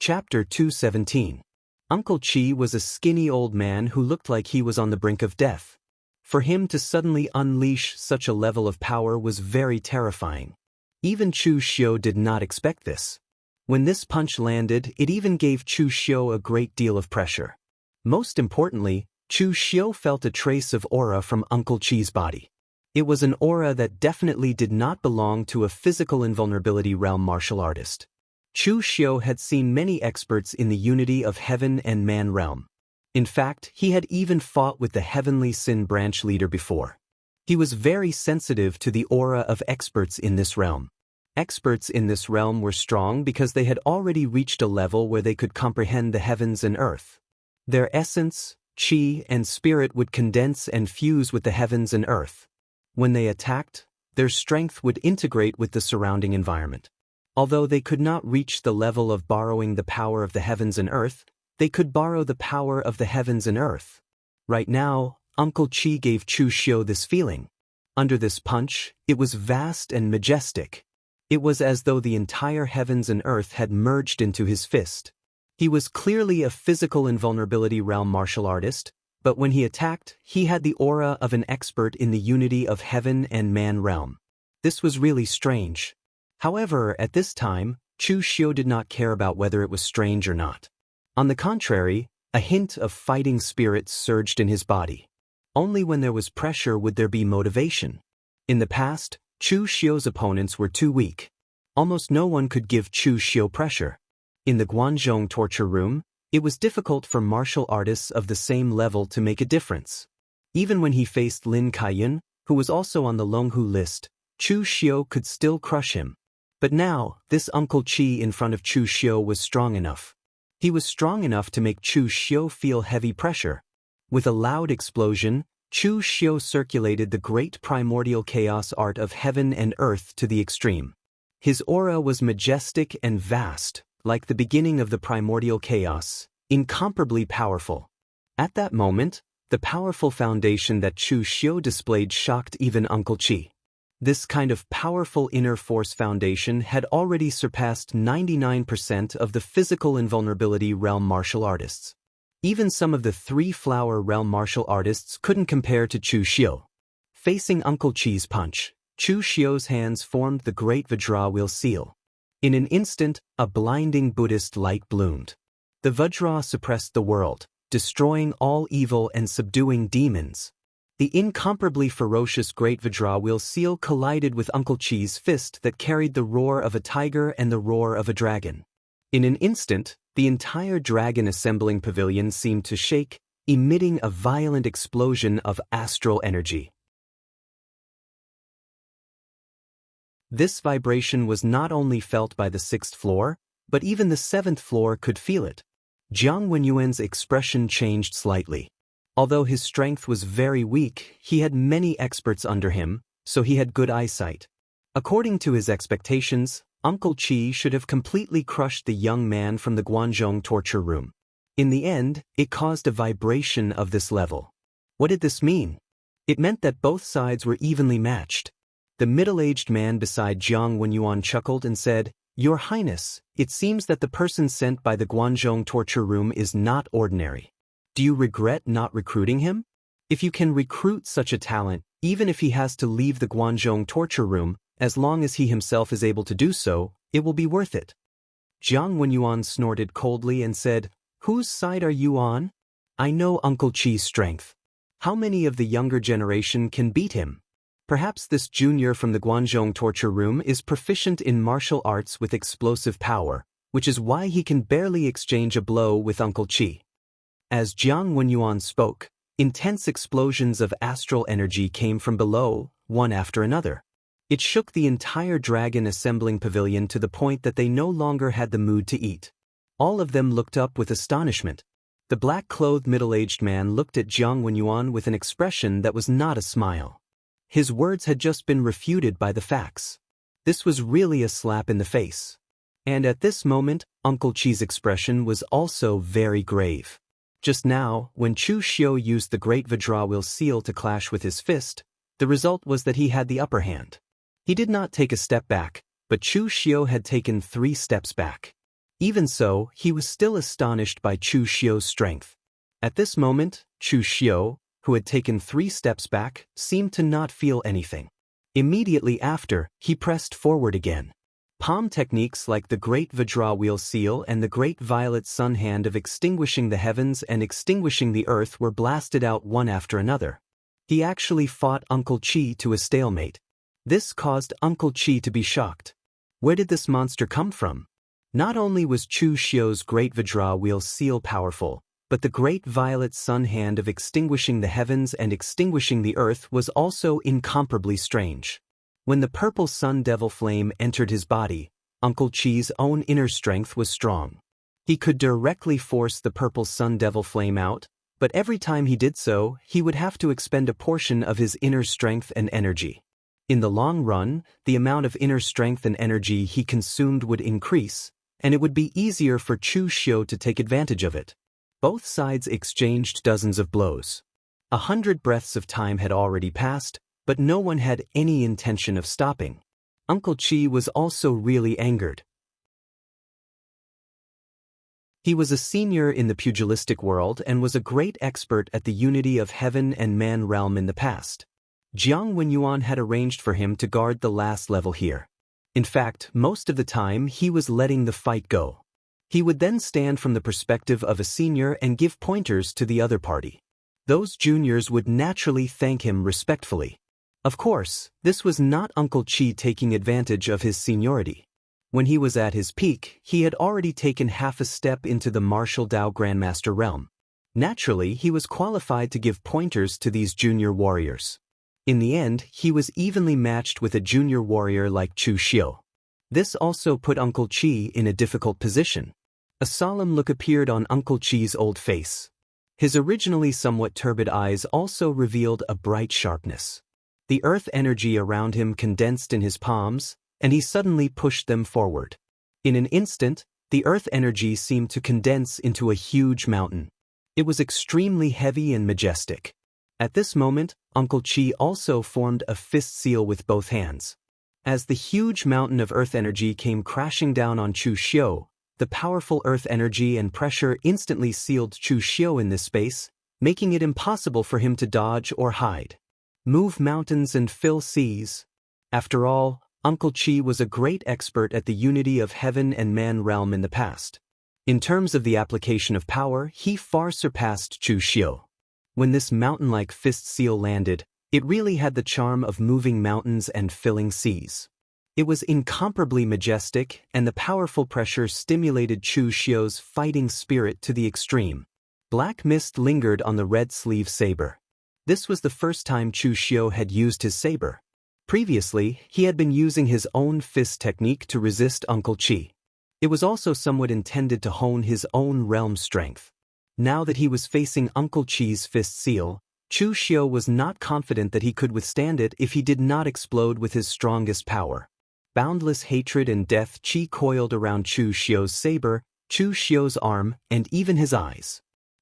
Chapter 217. Uncle Chi was a skinny old man who looked like he was on the brink of death. For him to suddenly unleash such a level of power was very terrifying. Even Chu Xiu did not expect this. When this punch landed, it even gave Chu Xiu a great deal of pressure. Most importantly, Chu Xiu felt a trace of aura from Uncle Chi's body. It was an aura that definitely did not belong to a physical invulnerability realm martial artist. Chu Xiu had seen many experts in the unity of heaven and man realm. In fact, he had even fought with the Heavenly Sin branch leader before. He was very sensitive to the aura of experts in this realm. Experts in this realm were strong because they had already reached a level where they could comprehend the heavens and earth. Their essence, chi, and spirit would condense and fuse with the heavens and earth. When they attacked, their strength would integrate with the surrounding environment. Although they could not reach the level of borrowing the power of the heavens and earth, they could borrow the power of the heavens and earth. Right now, Uncle Chi gave Chu Xiu this feeling. Under this punch, it was vast and majestic. It was as though the entire heavens and earth had merged into his fist. He was clearly a physical invulnerability realm martial artist, but when he attacked, he had the aura of an expert in the unity of heaven and man realm. This was really strange. However, at this time, Chu Xiu did not care about whether it was strange or not. On the contrary, a hint of fighting spirit surged in his body. Only when there was pressure would there be motivation. In the past, Chu Xiu's opponents were too weak. Almost no one could give Chu Xiu pressure. In the Guanzhong torture room, it was difficult for martial artists of the same level to make a difference. Even when he faced Lin Kaiyun, who was also on the Longhu list, Chu Xiu could still crush him. But now, this Uncle Qi in front of Chu Xiu was strong enough. He was strong enough to make Chu Xiu feel heavy pressure. With a loud explosion, Chu Xiu circulated the great primordial chaos art of heaven and earth to the extreme. His aura was majestic and vast, like the beginning of the primordial chaos, incomparably powerful. At that moment, the powerful foundation that Chu Xiu displayed shocked even Uncle Qi. This kind of powerful inner force foundation had already surpassed 99% of the physical invulnerability realm martial artists. Even some of the three-flower realm martial artists couldn't compare to Chu Xiu. Facing Uncle Qi's punch, Chu Xiu's hands formed the great Vajra wheel seal. In an instant, a blinding Buddhist light bloomed. The Vajra suppressed the world, destroying all evil and subduing demons. The incomparably ferocious great Vajra wheel seal collided with Uncle Qi's fist that carried the roar of a tiger and the roar of a dragon. In an instant, the entire dragon assembling pavilion seemed to shake, emitting a violent explosion of astral energy. This vibration was not only felt by the 6th floor, but even the 7th floor could feel it. Jiang Wenyuan's expression changed slightly. Although his strength was very weak, he had many experts under him, so he had good eyesight. According to his expectations, Uncle Qi should have completely crushed the young man from the Guanzhong torture room. In the end, it caused a vibration of this level. What did this mean? It meant that both sides were evenly matched. The middle-aged man beside Jiang Wenyuan chuckled and said, "Your Highness, it seems that the person sent by the Guanzhong torture room is not ordinary. Do you regret not recruiting him? If you can recruit such a talent, even if he has to leave the Guanzhong torture room, as long as he himself is able to do so, it will be worth it." Jiang Wenyuan snorted coldly and said, "Whose side are you on? I know Uncle Qi's strength. How many of the younger generation can beat him? Perhaps this junior from the Guanzhong torture room is proficient in martial arts with explosive power, which is why he can barely exchange a blow with Uncle Qi." As Jiang Wenyuan spoke, intense explosions of astral energy came from below, one after another. It shook the entire dragon assembling pavilion to the point that they no longer had the mood to eat. All of them looked up with astonishment. The black-clothed middle-aged man looked at Jiang Wenyuan with an expression that was not a smile. His words had just been refuted by the facts. This was really a slap in the face. And at this moment, Uncle Qi's expression was also very grave. Just now, when Chu Xiu used the great Vajra wheel seal to clash with his fist, the result was that he had the upper hand. He did not take a step back, but Chu Xiu had taken 3 steps back. Even so, he was still astonished by Chu Xiu's strength. At this moment, Chu Xiu, who had taken 3 steps back, seemed to not feel anything. Immediately after, he pressed forward again. Palm techniques like the Great Vajra Wheel Seal and the Great Violet Sun Hand of extinguishing the heavens and extinguishing the earth were blasted out one after another. He actually fought Uncle Qi to a stalemate. This caused Uncle Qi to be shocked. Where did this monster come from? Not only was Chu Xiu's Great Vajra Wheel Seal powerful, but the Great Violet Sun Hand of extinguishing the heavens and extinguishing the earth was also incomparably strange. When the purple sun devil flame entered his body, Uncle Qi's own inner strength was strong. He could directly force the purple sun devil flame out, but every time he did so, he would have to expend a portion of his inner strength and energy. In the long run, the amount of inner strength and energy he consumed would increase, and it would be easier for Chu Xiu to take advantage of it. Both sides exchanged dozens of blows. 100 breaths of time had already passed, but no one had any intention of stopping. Uncle Chi was also really angered. He was a senior in the pugilistic world and was a great expert at the unity of heaven and man realm in the past. Jianghu had arranged for him to guard the last level here. In fact, most of the time he was letting the fight go. He would then stand from the perspective of a senior and give pointers to the other party. Those juniors would naturally thank him respectfully. Of course, this was not Uncle Chi taking advantage of his seniority. When he was at his peak, he had already taken half a step into the martial Dao Grandmaster realm. Naturally, he was qualified to give pointers to these junior warriors. In the end, he was evenly matched with a junior warrior like Chu Xiu. This also put Uncle Chi in a difficult position. A solemn look appeared on Uncle Chi's old face. His originally somewhat turbid eyes also revealed a bright sharpness. The earth energy around him condensed in his palms, and he suddenly pushed them forward. In an instant, the earth energy seemed to condense into a huge mountain. It was extremely heavy and majestic. At this moment, Uncle Chi also formed a fist seal with both hands. As the huge mountain of earth energy came crashing down on Chu Xiu, the powerful earth energy and pressure instantly sealed Chu Xiu in this space, making it impossible for him to dodge or hide. Move mountains and fill seas. After all, Uncle Chi was a great expert at the unity of heaven and man realm in the past. In terms of the application of power, he far surpassed Chu Xiu. When this mountain-like fist seal landed, it really had the charm of moving mountains and filling seas. It was incomparably majestic, and the powerful pressure stimulated Chu Xiu's fighting spirit to the extreme. Black mist lingered on the red sleeve saber. This was the first time Chu Xiu had used his saber. Previously, he had been using his own fist technique to resist Uncle Chi. It was also somewhat intended to hone his own realm strength. Now that he was facing Uncle Chi's fist seal, Chu Xiu was not confident that he could withstand it if he did not explode with his strongest power. Boundless hatred and death chi coiled around Chu Xiu's saber, Chu Xiu's arm, and even his eyes.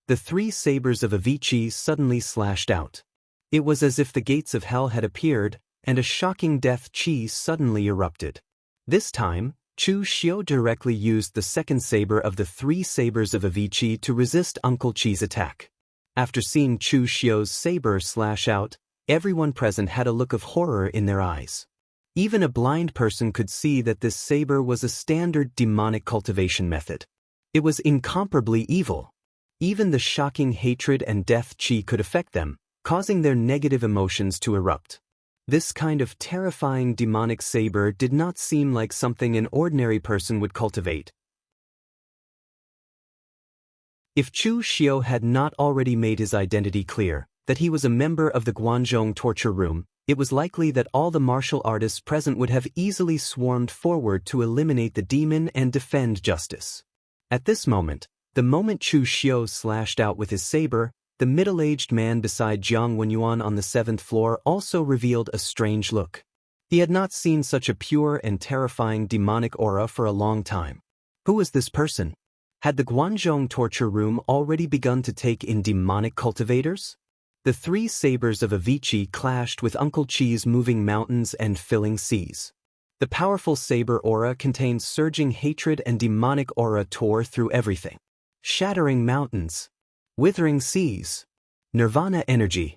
The three sabers of Avicii suddenly slashed out. It was as if the gates of hell had appeared, and a shocking death chi suddenly erupted. This time, Chu Xiu directly used the second saber of the three sabers of Avicii to resist Uncle Chi's attack. After seeing Chu Xiu's saber slash out, everyone present had a look of horror in their eyes. Even a blind person could see that this saber was a standard demonic cultivation method. It was incomparably evil. Even the shocking hatred and death chi could affect them, causing their negative emotions to erupt. This kind of terrifying demonic saber did not seem like something an ordinary person would cultivate. If Chu Xiu had not already made his identity clear, that he was a member of the Guangzhong torture room, it was likely that all the martial artists present would have easily swarmed forward to eliminate the demon and defend justice. At this moment, the moment Chu Xiu slashed out with his saber, the middle-aged man beside Jianghu on the 7th floor also revealed a strange look. He had not seen such a pure and terrifying demonic aura for a long time. Who was this person? Had the Guangzhong torture room already begun to take in demonic cultivators? The three sabers of Avicii clashed with Uncle Chi's moving mountains and filling seas. The powerful saber aura contained surging hatred, and demonic aura tore through everything. Shattering mountains. Withering seas. Nirvana energy.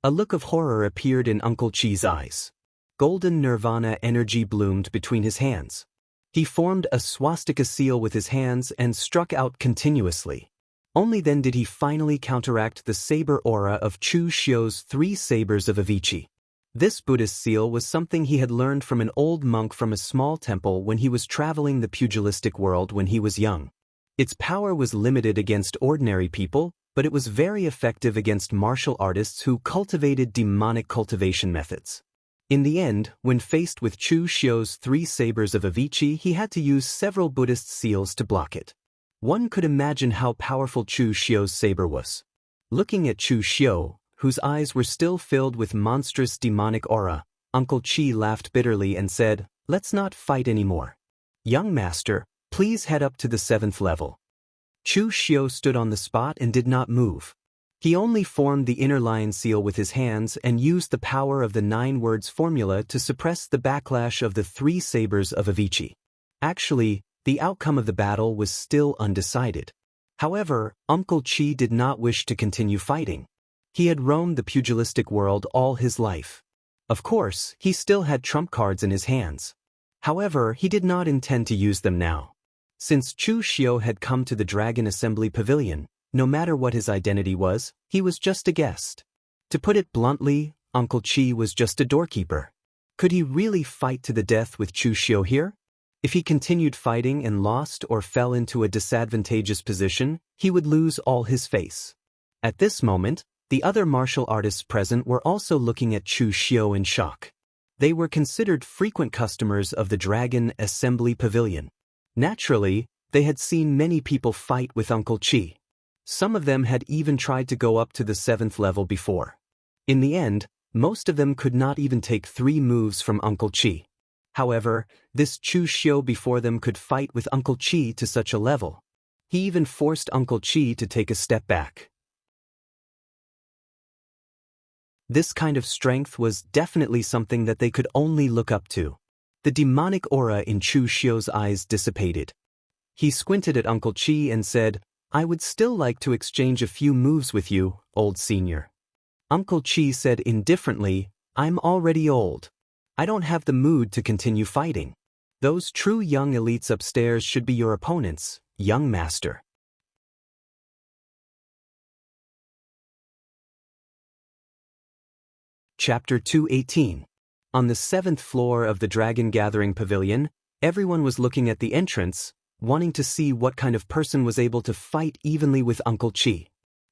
A look of horror appeared in Uncle Chi's eyes. Golden nirvana energy bloomed between his hands. He formed a swastika seal with his hands and struck out continuously. Only then did he finally counteract the saber aura of Chu Xiu's three sabers of Avicii. This Buddhist seal was something he had learned from an old monk from a small temple when he was traveling the pugilistic world when he was young. Its power was limited against ordinary people, but it was very effective against martial artists who cultivated demonic cultivation methods. In the end, when faced with Chu Xiu's three sabers of Avicii, he had to use several Buddhist seals to block it. One could imagine how powerful Chu Xiu's saber was. Looking at Chu Xiu, whose eyes were still filled with monstrous demonic aura, Uncle Chi laughed bitterly and said, "Let's not fight anymore. Young master, please head up to the 7th level." Chu Xiu stood on the spot and did not move. He only formed the inner lion seal with his hands and used the power of the 9 words formula to suppress the backlash of the 3 sabers of Avicii. Actually, the outcome of the battle was still undecided. However, Uncle Chi did not wish to continue fighting. He had roamed the pugilistic world all his life. Of course, he still had trump cards in his hands. However, he did not intend to use them now. Since Chu Xiu had come to the Dragon Assembly Pavilion, no matter what his identity was, he was just a guest. To put it bluntly, Uncle Chi was just a doorkeeper. Could he really fight to the death with Chu Xiu here? If he continued fighting and lost or fell into a disadvantageous position, he would lose all his face. At this moment, the other martial artists present were also looking at Chu Xiu in shock. They were considered frequent customers of the Dragon Assembly Pavilion. Naturally, they had seen many people fight with Uncle Chi. Some of them had even tried to go up to the 7th level before. In the end, most of them could not even take 3 moves from Uncle Chi. However, this Chu Xiu before them could fight with Uncle Chi to such a level. He even forced Uncle Chi to take a step back. This kind of strength was definitely something that they could only look up to. The demonic aura in Chu Xiu's eyes dissipated. He squinted at Uncle Chi and said, "I would still like to exchange a few moves with you, old senior." Uncle Chi said indifferently, "I'm already old. I don't have the mood to continue fighting. Those true young elites upstairs should be your opponents, young master." Chapter 218. On the 7th floor of the Dragon Gathering Pavilion, everyone was looking at the entrance, wanting to see what kind of person was able to fight evenly with Uncle Chi.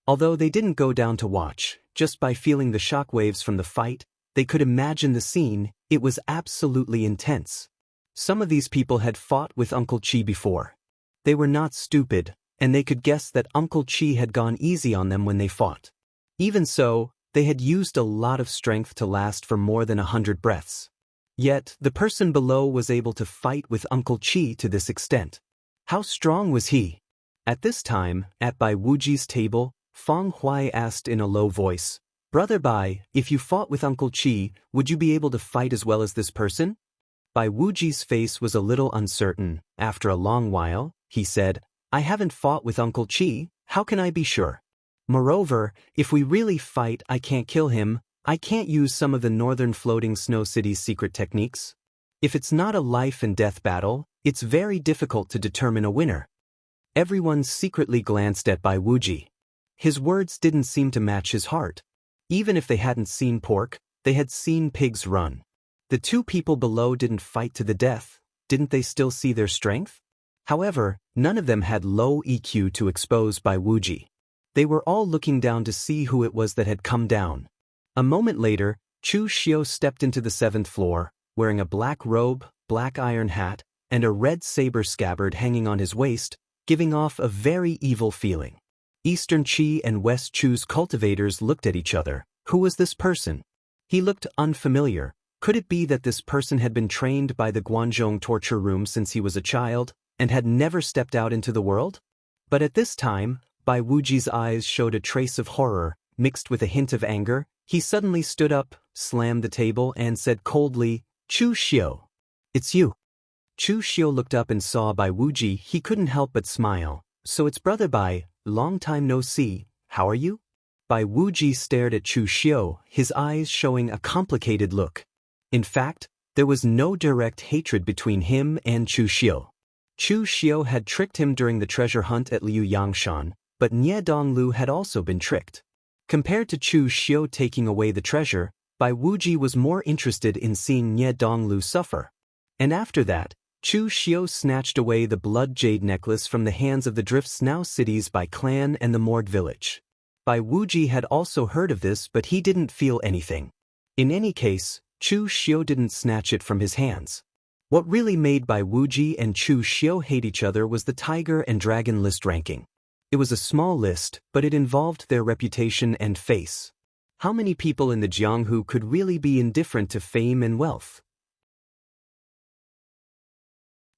Although they didn't go down to watch, just by feeling the shockwaves from the fight, they could imagine the scene. It was absolutely intense. Some of these people had fought with Uncle Chi before. They were not stupid, and they could guess that Uncle Chi had gone easy on them when they fought. Even so, they had used a lot of strength to last for more than 100 breaths. Yet, the person below was able to fight with Uncle Chi to this extent. How strong was he? At this time, at Bai Wuji's table, Feng Huai asked in a low voice, "Brother Bai, if you fought with Uncle Chi, would you be able to fight as well as this person?" Bai Wuji's face was a little uncertain. After a long while, he said, "I haven't fought with Uncle Chi, how can I be sure? Moreover, if we really fight, I can't kill him. I can't use some of the northern floating snow city's secret techniques. If it's not a life and death battle, it's very difficult to determine a winner." Everyone secretly glanced at Bai Wuji. His words didn't seem to match his heart. Even if they hadn't seen pork, they had seen pigs run. The 2 people below didn't fight to the death. Didn't they still see their strength? However, none of them had low EQ to expose Bai Wuji. They were all looking down to see who it was that had come down. A moment later, Chu Xiu stepped into the 7th floor, wearing a black robe, black iron hat, and a red saber scabbard hanging on his waist, giving off a very evil feeling. Eastern Qi and West Chu's cultivators looked at each other. Who was this person? He looked unfamiliar. Could it be that this person had been trained by the Guanzhong torture room since he was a child, and had never stepped out into the world? But at this time, Bai Wuji's eyes showed a trace of horror, mixed with a hint of anger. He suddenly stood up, slammed the table, and said coldly, "Chu Xiu. It's you." Chu Xiu looked up and saw Bai Wuji. He couldn't help but smile. "So it's Brother Bai, long time no see, how are you?" Bai Wuji stared at Chu Xiu, his eyes showing a complicated look. In fact, there was no direct hatred between him and Chu Xiu. Chu Xiu had tricked him during the treasure hunt at Liu Yangshan, but Nie Donglu had also been tricked. Compared to Chu Xiu taking away the treasure, Bai Wuji was more interested in seeing Nie Donglu suffer. And after that, Chu Xiu snatched away the blood jade necklace from the hands of the Drift Snow cities by clan and the Mord village. Bai Wuji had also heard of this, but he didn't feel anything. In any case, Chu Xiu didn't snatch it from his hands. What really made Bai Wuji and Chu Xiu hate each other was the Tiger and Dragon list ranking. It was a small list, but it involved their reputation and face. How many people in the Jianghu could really be indifferent to fame and wealth?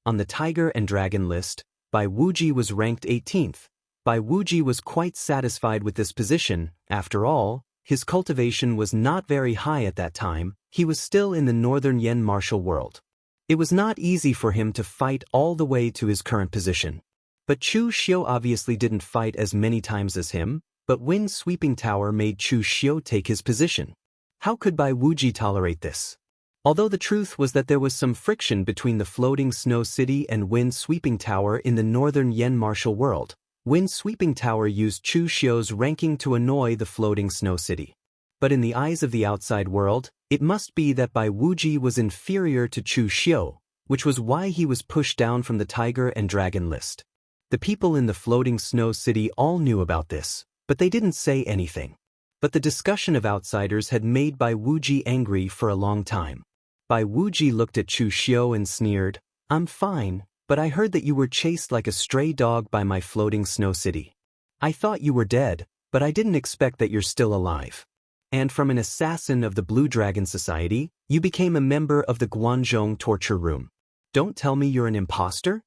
On the Tiger and Dragon list, Bai Wuji was ranked 18th, Bai Wuji was quite satisfied with this position. After all, his cultivation was not very high at that time. He was still in the northern Yan martial world. It was not easy for him to fight all the way to his current position. But Chu Xiu obviously didn't fight as many times as him, but Wind Sweeping Tower made Chu Xiu take his position. How could Bai Wuji tolerate this? Although the truth was that there was some friction between the Floating Snow City and Wind Sweeping Tower in the northern Yan martial world, Wind Sweeping Tower used Chu Xiu's ranking to annoy the Floating Snow City. But in the eyes of the outside world, it must be that Bai Wuji was inferior to Chu Xiu, which was why he was pushed down from the Tiger and Dragon list. The people in the Floating Snow City all knew about this, but they didn't say anything. But the discussion of outsiders had made Bai Wuji angry for a long time. Bai Wuji looked at Chu Xiu and sneered, "I'm fine, but I heard that you were chased like a stray dog by my Floating Snow City. I thought you were dead, but I didn't expect that you're still alive. And from an assassin of the Blue Dragon Society, you became a member of the Guanzhong torture room. Don't tell me you're an imposter?"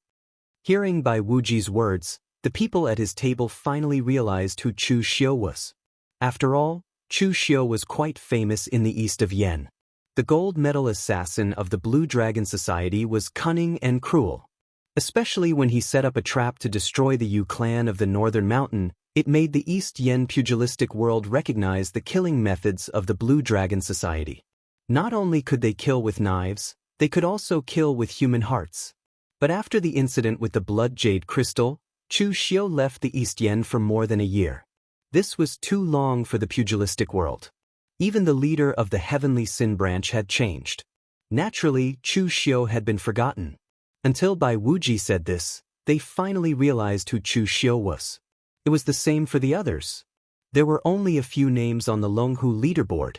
Hearing Bai Wuji's words, the people at his table finally realized who Chu Xiu was. After all, Chu Xiu was quite famous in the east of Yan. The gold medal assassin of the Blue Dragon Society was cunning and cruel. Especially when he set up a trap to destroy the Yu clan of the Northern Mountain, it made the East Yan pugilistic world recognize the killing methods of the Blue Dragon Society. Not only could they kill with knives, they could also kill with human hearts. But after the incident with the blood jade crystal, Chu Xiu left the East Yan for more than a year. This was too long for the pugilistic world. Even the leader of the Heavenly Sin branch had changed. Naturally, Chu Xiu had been forgotten. Until Bai Wuji said this, they finally realized who Chu Xiu was. It was the same for the others. There were only a few names on the Longhu leaderboard.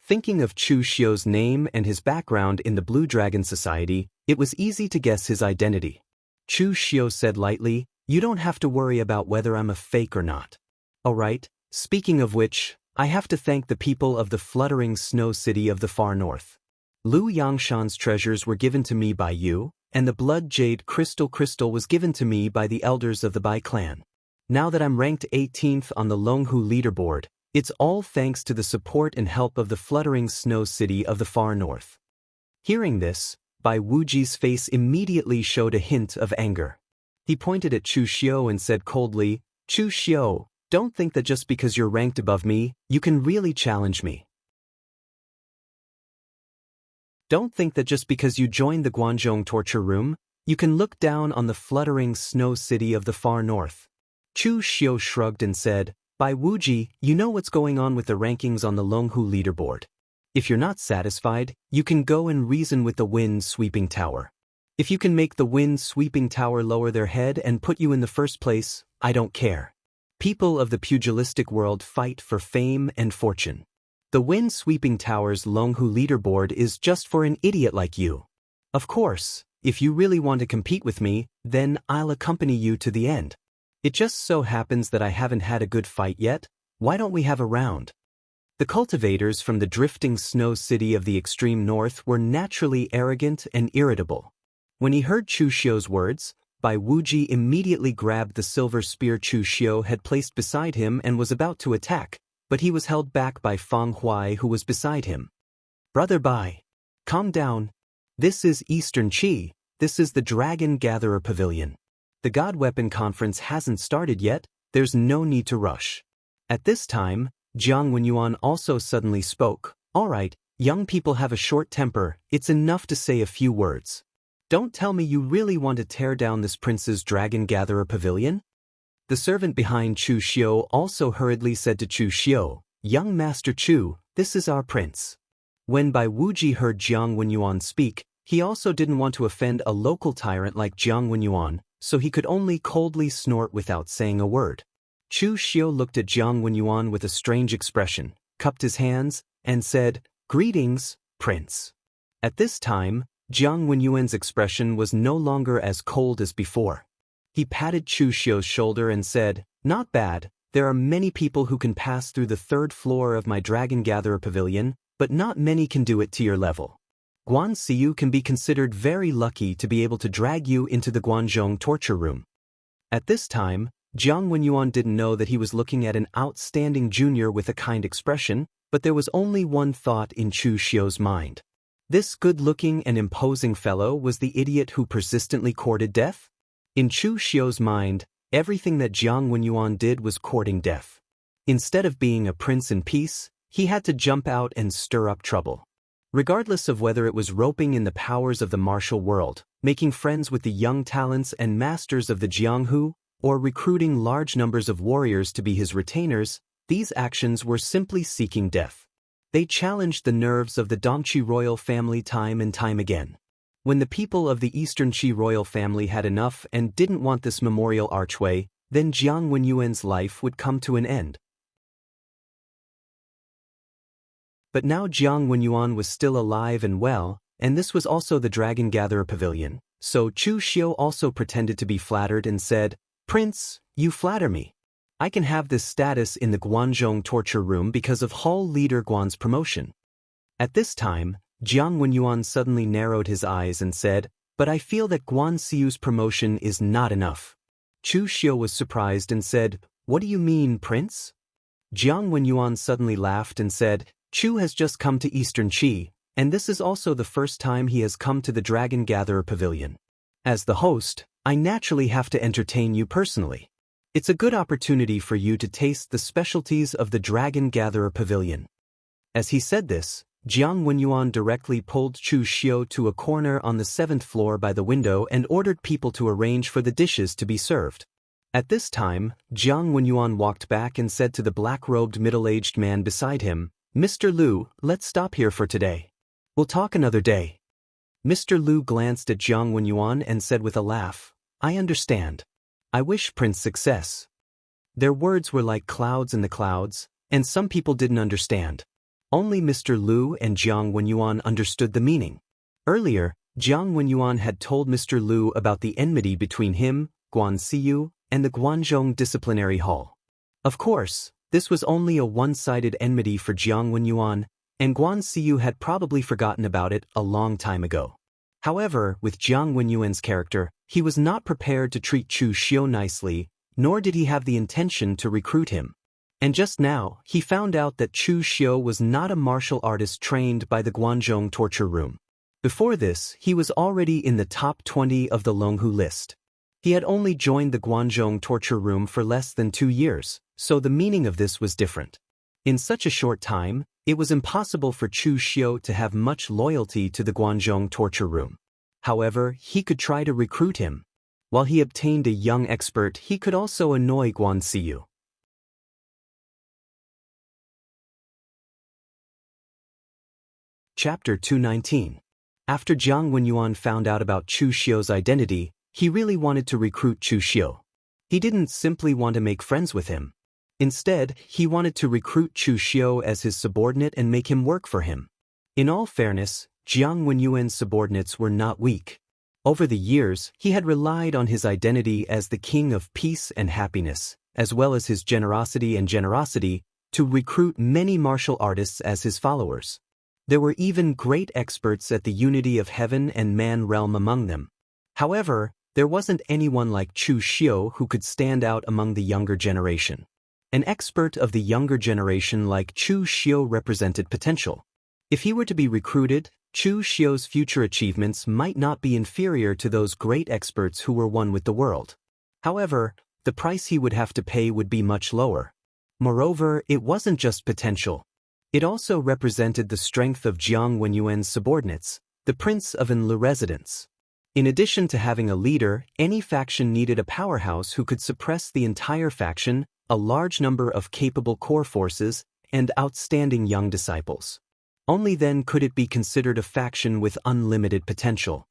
Thinking of Chu Xiu's name and his background in the Blue Dragon Society, it was easy to guess his identity. Chu Xiu said lightly, "You don't have to worry about whether I'm a fake or not. Alright, speaking of which, I have to thank the people of the Fluttering Snow City of the far north. Lu Yangshan's treasures were given to me by you, and the blood jade crystal was given to me by the elders of the Bai clan. Now that I'm ranked 18th on the Longhu leaderboard, it's all thanks to the support and help of the Fluttering Snow City of the far north." Hearing this, Bai Wuji's face immediately showed a hint of anger. He pointed at Chu Xiu and said coldly, "Chu Xiu, don't think that just because you're ranked above me, you can really challenge me. Don't think that just because you joined the Guanzhong torture room, you can look down on the Fluttering Snow City of the far north." Chu Xiu shrugged and said, "Bai Wuji, you know what's going on with the rankings on the Longhu leaderboard. If you're not satisfied, you can go and reason with the Wind Sweeping Tower. If you can make the Wind Sweeping Tower lower their head and put you in the first place, I don't care. People of the pugilistic world fight for fame and fortune. The Wind Sweeping Tower's Longhu leaderboard is just for an idiot like you. Of course, if you really want to compete with me, then I'll accompany you to the end. It just so happens that I haven't had a good fight yet. Why don't we have a round?" The cultivators from the drifting snow city of the extreme north were naturally arrogant and irritable. When he heard Chu Xiu's words, Bai Wuji immediately grabbed the silver spear Chu Xiu had placed beside him and was about to attack, but he was held back by Fang Huai, who was beside him. "Brother Bai, calm down. This is Eastern Qi. This is the Dragon Gatherer Pavilion. The God Weapon Conference hasn't started yet. There's no need to rush." At this time, Jianghu Yuan also suddenly spoke. "Alright, young people have a short temper. It's enough to say a few words. Don't tell me you really want to tear down this prince's Dragon Gatherer Pavilion?" The servant behind Chu Xiu also hurriedly said to Chu Xiu, "Young Master Chu, this is our prince." When Bai Wuji heard Jianghu Yuan speak, he also didn't want to offend a local tyrant like Jianghu Yuan, so he could only coldly snort without saying a word. Chu Xiu looked at Jianghu Yuan with a strange expression, cupped his hands, and said, "Greetings, Prince." At this time, Jianghu Yuan's expression was no longer as cold as before. He patted Chu Xiu's shoulder and said, "Not bad. There are many people who can pass through the third floor of my Dragon Gatherer Pavilion, but not many can do it to your level. Guan Siyu can be considered very lucky to be able to drag you into the Guanzhong torture room." At this time, Jiang Wenyuan didn't know that he was looking at an outstanding junior with a kind expression, but there was only one thought in Chu Xiu's mind. This good-looking and imposing fellow was the idiot who persistently courted death? In Chu Xiu's mind, everything that Jiang Wenyuan did was courting death. Instead of being a prince in peace, he had to jump out and stir up trouble. Regardless of whether it was roping in the powers of the martial world, making friends with the young talents and masters of the Jianghu, or recruiting large numbers of warriors to be his retainers, these actions were simply seeking death. They challenged the nerves of the Dongqi royal family time and time again. When the people of the Eastern Qi royal family had enough and didn't want this memorial archway, then Jiang Wenyuan's life would come to an end. But now Jiang Wenyuan was still alive and well, and this was also the Dragon Gatherer Pavilion, so Chu Xiu also pretended to be flattered and said, "Prince, you flatter me. I can have this status in the Guanzhong torture room because of Hall Leader Guan's promotion." At this time, Jiang Wenyuan suddenly narrowed his eyes and said, "But I feel that Guan Xiu's promotion is not enough." Chu Xiu was surprised and said, "What do you mean, Prince?" Jiang Wenyuan suddenly laughed and said, "Chu has just come to Eastern Qi, and this is also the first time he has come to the Dragon Gatherer Pavilion. As the host, I naturally have to entertain you personally. It's a good opportunity for you to taste the specialties of the Dragon Gatherer Pavilion." As he said this, Jiang Wenyuan directly pulled Chu Xiu to a corner on the 7th floor by the window and ordered people to arrange for the dishes to be served. At this time, Jiang Wenyuan walked back and said to the black-robed middle-aged man beside him, "Mr. Liu, let's stop here for today. We'll talk another day." Mr. Liu glanced at Jiang Wenyuan and said with a laugh, "I understand. I wish Prince success." Their words were like clouds in the clouds, and some people didn't understand. Only Mr. Liu and Jiang Wenyuan understood the meaning. Earlier, Jiang Wenyuan had told Mr. Liu about the enmity between him, Guan Xiu, and the Guanzhong Disciplinary Hall. Of course, this was only a one-sided enmity for Jiang Wenyuan, and Guan Xiu had probably forgotten about it a long time ago. However, with Jiang Wenyuan's character, he was not prepared to treat Chu Xiu nicely, nor did he have the intention to recruit him. And just now, he found out that Chu Xiu was not a martial artist trained by the Guanzhong torture room. Before this, he was already in the top 20 of the Longhu list. He had only joined the Guanzhong torture room for less than 2 years, so the meaning of this was different. In such a short time, it was impossible for Chu Xiu to have much loyalty to the Guanzhong torture room. However, he could try to recruit him. While he obtained a young expert, he could also annoy Guan Xiu. Chapter 219. After Jiang Wenyuan found out about Chu Xiu's identity, he really wanted to recruit Chu Xiu. He didn't simply want to make friends with him. Instead, he wanted to recruit Chu Xiu as his subordinate and make him work for him. In all fairness, Jiang Wenyuan's subordinates were not weak. Over the years, he had relied on his identity as the king of peace and happiness, as well as his generosity, to recruit many martial artists as his followers. There were even great experts at the unity of heaven and man realm among them. However, there wasn't anyone like Chu Xiu who could stand out among the younger generation. An expert of the younger generation like Chu Xiu represented potential. If he were to be recruited, Chu Xiu's future achievements might not be inferior to those great experts who were one with the world. However, the price he would have to pay would be much lower. Moreover, it wasn't just potential. It also represented the strength of Jiang Wenyuan's subordinates, the Prince of Anlu residents. In addition to having a leader, any faction needed a powerhouse who could suppress the entire faction, a large number of capable core forces, and outstanding young disciples. Only then could it be considered a faction with unlimited potential.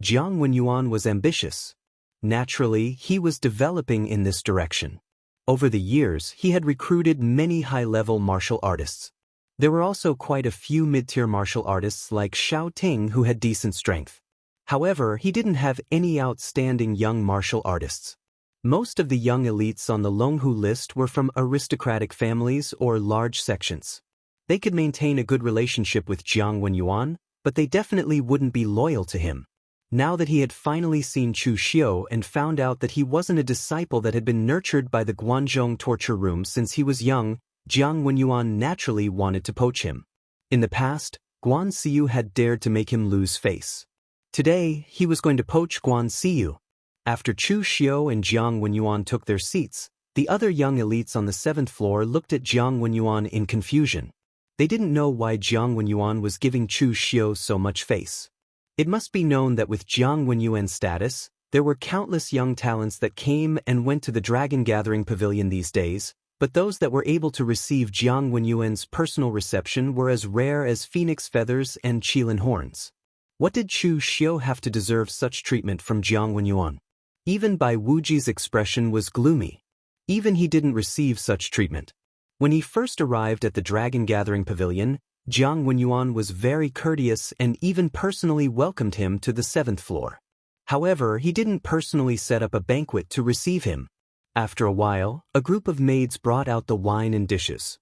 Jiang Wenyuan was ambitious. Naturally, he was developing in this direction. Over the years, he had recruited many high-level martial artists. There were also quite a few mid-tier martial artists like Xiao Ting who had decent strength. However, he didn't have any outstanding young martial artists. Most of the young elites on the Longhu list were from aristocratic families or large sections. They could maintain a good relationship with Jiang Wenyuan, but they definitely wouldn't be loyal to him. Now that he had finally seen Chu Xiu and found out that he wasn't a disciple that had been nurtured by the Guanzhong torture room since he was young, Jiang Wenyuan naturally wanted to poach him. In the past, Guan Siyu had dared to make him lose face. Today, he was going to poach Guan Siyu. After Chu Xiu and Jiang Wenyuan took their seats, the other young elites on the 7th floor looked at Jiang Wenyuan in confusion. They didn't know why Jiang Wenyuan was giving Chu Xiu so much face. It must be known that with Jiang Wenyuan's status, there were countless young talents that came and went to the Dragon Gathering Pavilion these days, but those that were able to receive Jiang Wenyuan's personal reception were as rare as phoenix feathers and qilin horns. What did Chu Xiu have to deserve such treatment from Jiang Wenyuan? Even Bai Wuji's expression was gloomy. Even he didn't receive such treatment. When he first arrived at the Dragon Gathering Pavilion, Jiang Wenyuan was very courteous and even personally welcomed him to the 7th floor. However, he didn't personally set up a banquet to receive him. After a while, a group of maids brought out the wine and dishes.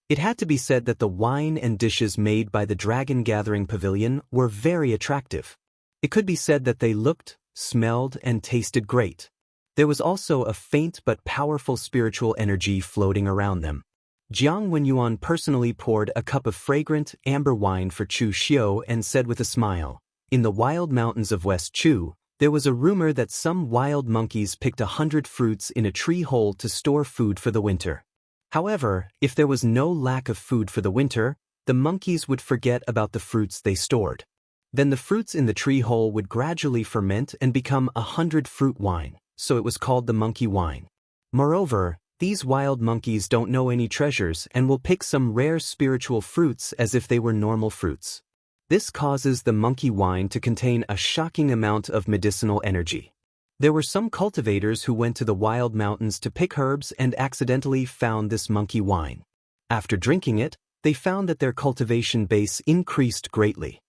It had to be said that the wine and dishes made by the Dragon Gathering Pavilion were very attractive. It could be said that they looked, smelled, and tasted great. There was also a faint but powerful spiritual energy floating around them. Jiang Wenyuan personally poured a cup of fragrant, amber wine for Chu Xiu and said with a smile, "In the wild mountains of West Chu, there was a rumor that some wild monkeys picked 100 fruits in a tree hole to store food for the winter. However, if there was no lack of food for the winter, the monkeys would forget about the fruits they stored. Then the fruits in the tree hole would gradually ferment and become 100-fruit wine, so it was called the monkey wine. Moreover, these wild monkeys don't know any treasures and will pick some rare spiritual fruits as if they were normal fruits. This causes the monkey wine to contain a shocking amount of medicinal energy. There were some cultivators who went to the wild mountains to pick herbs and accidentally found this monkey wine. After drinking it, they found that their cultivation base increased greatly."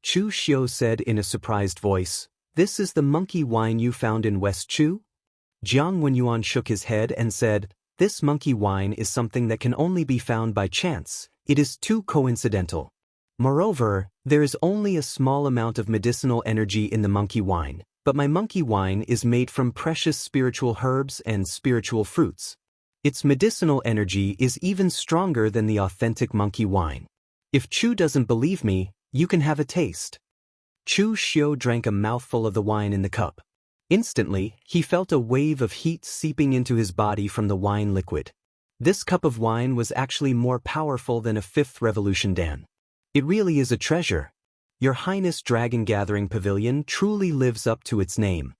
Chu Xiu said in a surprised voice, "This is the monkey wine you found in West Chu?" Jiang Wenyuan shook his head and said, "This monkey wine is something that can only be found by chance. It is too coincidental. Moreover, there is only a small amount of medicinal energy in the monkey wine, but my monkey wine is made from precious spiritual herbs and spiritual fruits. Its medicinal energy is even stronger than the authentic monkey wine. If Chu doesn't believe me, you can have a taste." Chu Xiu drank a mouthful of the wine in the cup. Instantly, he felt a wave of heat seeping into his body from the wine liquid. This cup of wine was actually more powerful than a 5th Revolution Dan. It really is a treasure. Your Highness Dragon Gathering Pavilion truly lives up to its name.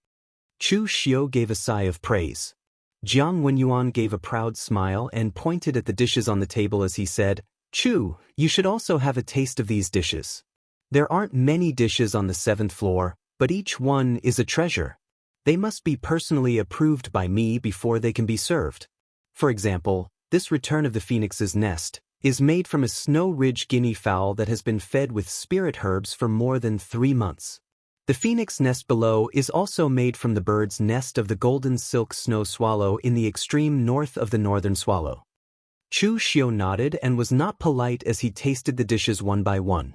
Chu Xiu gave a sigh of praise. Jiang Wenyuan gave a proud smile and pointed at the dishes on the table as he said, "Chu, you should also have a taste of these dishes. There aren't many dishes on the 7th floor, but each one is a treasure. They must be personally approved by me before they can be served. For example, this Return of the Phoenix's Nest is made from a Snow Ridge guinea fowl that has been fed with spirit herbs for more than 3 months. The phoenix nest below is also made from the bird's nest of the golden silk snow swallow in the extreme north of the northern swallow." Chu Xiu nodded and was not polite as he tasted the dishes one by one.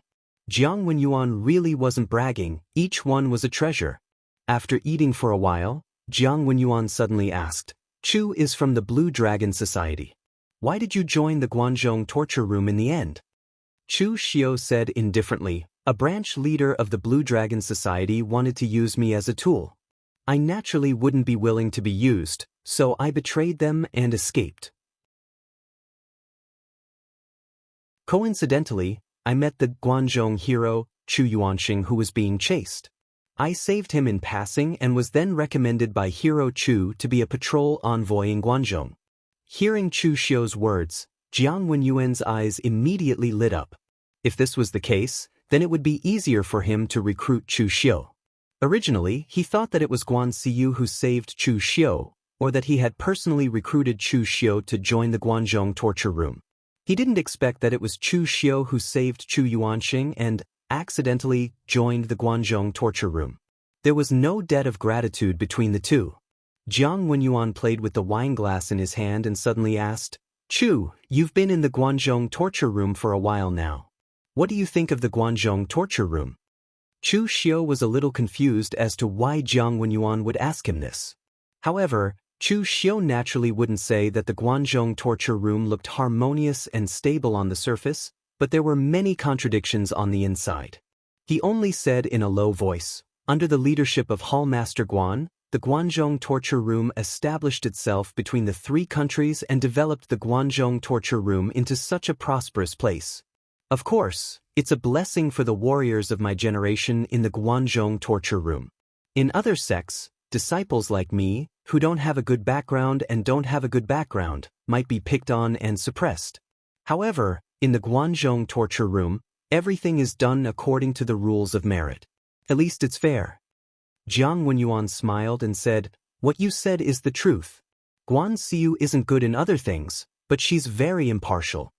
Jiang Wenyuan really wasn't bragging, each one was a treasure. After eating for a while, Jiang Wenyuan suddenly asked, "Chu is from the Blue Dragon Society. Why did you join the Guanzhong torture room in the end?" Chu Xiu said indifferently, "A branch leader of the Blue Dragon Society wanted to use me as a tool. I naturally wouldn't be willing to be used, so I betrayed them and escaped. Coincidentally, I met the Guanzhong hero, Chu Yuanxing, who was being chased. I saved him in passing and was then recommended by Hero Chu to be a patrol envoy in Guanzhong." Hearing Chu Xiu's words, Jiang Wenyuan's eyes immediately lit up. If this was the case, then it would be easier for him to recruit Chu Xiu. Originally, he thought that it was Guan Siyu who saved Chu Xiu, or that he had personally recruited Chu Xiu to join the Guanzhong torture room. He didn't expect that it was Chu Xiu who saved Chu Yuanxing and accidentally joined the Guanzhong torture room. There was no debt of gratitude between the two. Jiang Wenyuan played with the wine glass in his hand and suddenly asked, "Chu, you've been in the Guanzhong torture room for a while now. What do you think of the Guanzhong torture room? Chu Xiu was a little confused as to why Jiang Wenyuan would ask him this. However, Chu Xiu naturally wouldn't say that the Guanzhong torture room looked harmonious and stable on the surface, but there were many contradictions on the inside. He only said in a low voice, under the leadership of Hall Master Guan, the Guanzhong torture room established itself between the three countries and developed the Guanzhong torture room into such a prosperous place. Of course, it's a blessing for the warriors of my generation in the Guanzhong torture room. In other sects, disciples like me, who don't have a good background and don't have a good background, might be picked on and suppressed. However, in the Guanzhong torture room, everything is done according to the rules of merit. At least it's fair. Jiang Wenyuan smiled and said, "What you said is the truth. Guan Xiu isn't good in other things, but she's very impartial.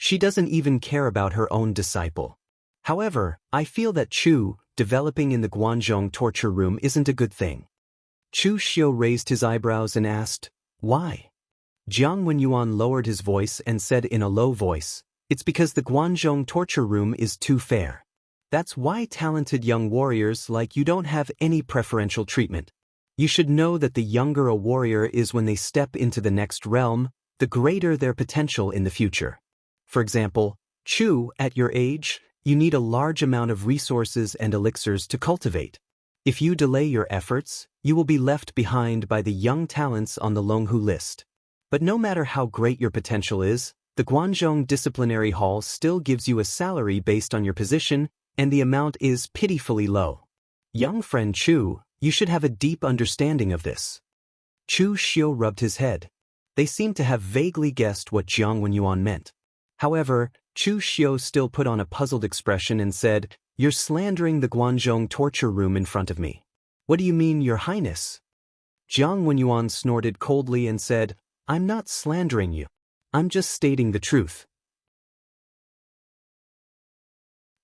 She doesn't even care about her own disciple. However, I feel that Chu, developing in the Guanzhong torture room isn't a good thing." Chu Xiu raised his eyebrows and asked, "Why?" Jiang Wenyuan lowered his voice and said in a low voice, "It's because the Guanzhong torture room is too fair. That's why talented young warriors like you don't have any preferential treatment. You should know that the younger a warrior is when they step into the next realm, the greater their potential in the future. For example, Chu, at your age, you need a large amount of resources and elixirs to cultivate. If you delay your efforts, you will be left behind by the young talents on the Longhu list. But no matter how great your potential is, the Guanzhong Disciplinary Hall still gives you a salary based on your position, and the amount is pitifully low. Young friend Chu, you should have a deep understanding of this." Chu Xiu rubbed his head. They seemed to have vaguely guessed what Jiang Wenyuan meant. However, Chu Xiu still put on a puzzled expression and said, "You're slandering the Guanzhong torture room in front of me." "What do you mean, Your Highness?" Jiang Wenyuan snorted coldly and said, "I'm not slandering you. I'm just stating the truth.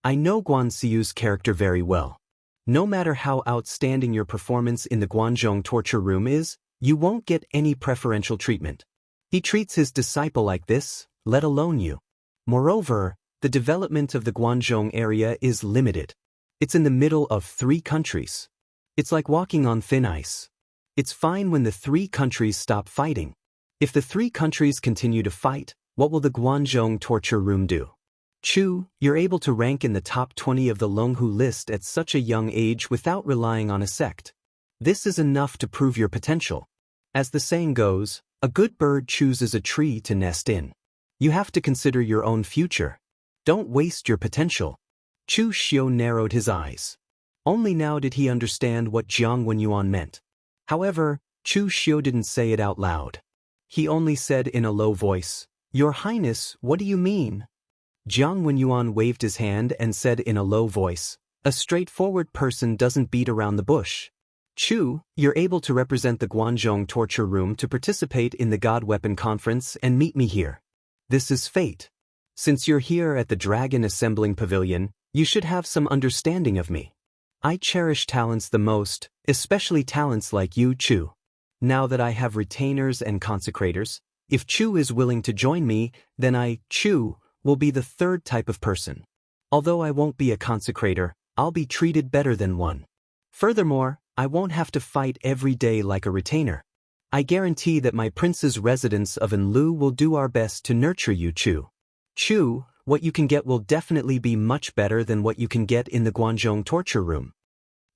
I know Guan Xiu's character very well. No matter how outstanding your performance in the Guanzhong torture room is, you won't get any preferential treatment. He treats his disciple like this, let alone you. Moreover, the development of the Guanzhong area is limited. It's in the middle of three countries. It's like walking on thin ice. It's fine when the three countries stop fighting. If the three countries continue to fight, what will the Guanzhong torture room do? Chu, you're able to rank in the top 20 of the Longhu list at such a young age without relying on a sect. This is enough to prove your potential. As the saying goes, a good bird chooses a tree to nest in. You have to consider your own future. Don't waste your potential." Chu Xiu narrowed his eyes. Only now did he understand what Jiang Wenyuan meant. However, Chu Xiu didn't say it out loud. He only said in a low voice, "Your Highness, what do you mean?" Jiang Wenyuan waved his hand and said in a low voice, "A straightforward person doesn't beat around the bush. Chu, you're able to represent the Guanzhong torture room to participate in the God Weapon Conference and meet me here. This is fate. Since you're here at the Dragon Assembling Pavilion, you should have some understanding of me. I cherish talents the most, especially talents like you, Chu. Now that I have retainers and consecrators, if Chu is willing to join me, then I, Chu, will be the third type of person. Although I won't be a consecrator, I'll be treated better than one. Furthermore, I won't have to fight every day like a retainer. I guarantee that my prince's residents of Enlu will do our best to nurture you, Chu. Chu, what you can get will definitely be much better than what you can get in the Guanzhong torture room."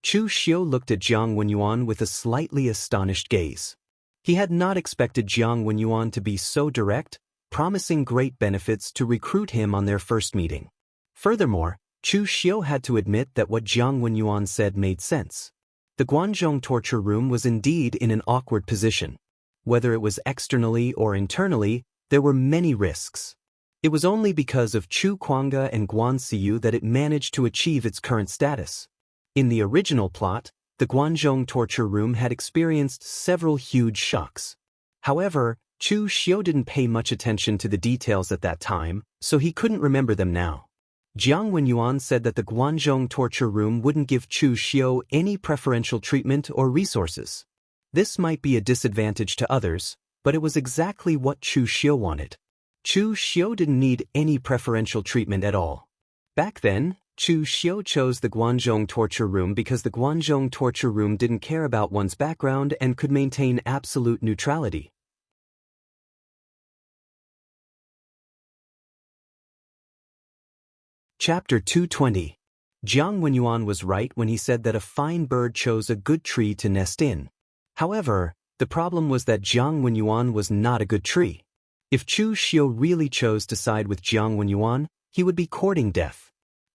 Chu Xiu looked at Jiang Wenyuan with a slightly astonished gaze. He had not expected Jiang Wenyuan to be so direct, promising great benefits to recruit him on their first meeting. Furthermore, Chu Xiu had to admit that what Jiang Wenyuan said made sense. The Guanzhong torture room was indeed in an awkward position. Whether it was externally or internally, there were many risks. It was only because of Chu Kuanga and Guan Xiu that it managed to achieve its current status. In the original plot, the Guanzhong torture room had experienced several huge shocks. However, Chu Xiu didn't pay much attention to the details at that time, so he couldn't remember them now. Jiang Wenyuan said that the Guanzhong torture room wouldn't give Chu Xiu any preferential treatment or resources. This might be a disadvantage to others, but it was exactly what Chu Xiu wanted. Chu Xiu didn't need any preferential treatment at all. Back then, Chu Xiu chose the Guanzhong torture room because the Guanzhong torture room didn't care about one's background and could maintain absolute neutrality. Chapter 220. Jiang Wenyuan was right when he said that a fine bird chose a good tree to nest in. However, the problem was that Jiang Wenyuan was not a good tree. If Chu Xiu really chose to side with Jiang Wenyuan, he would be courting death.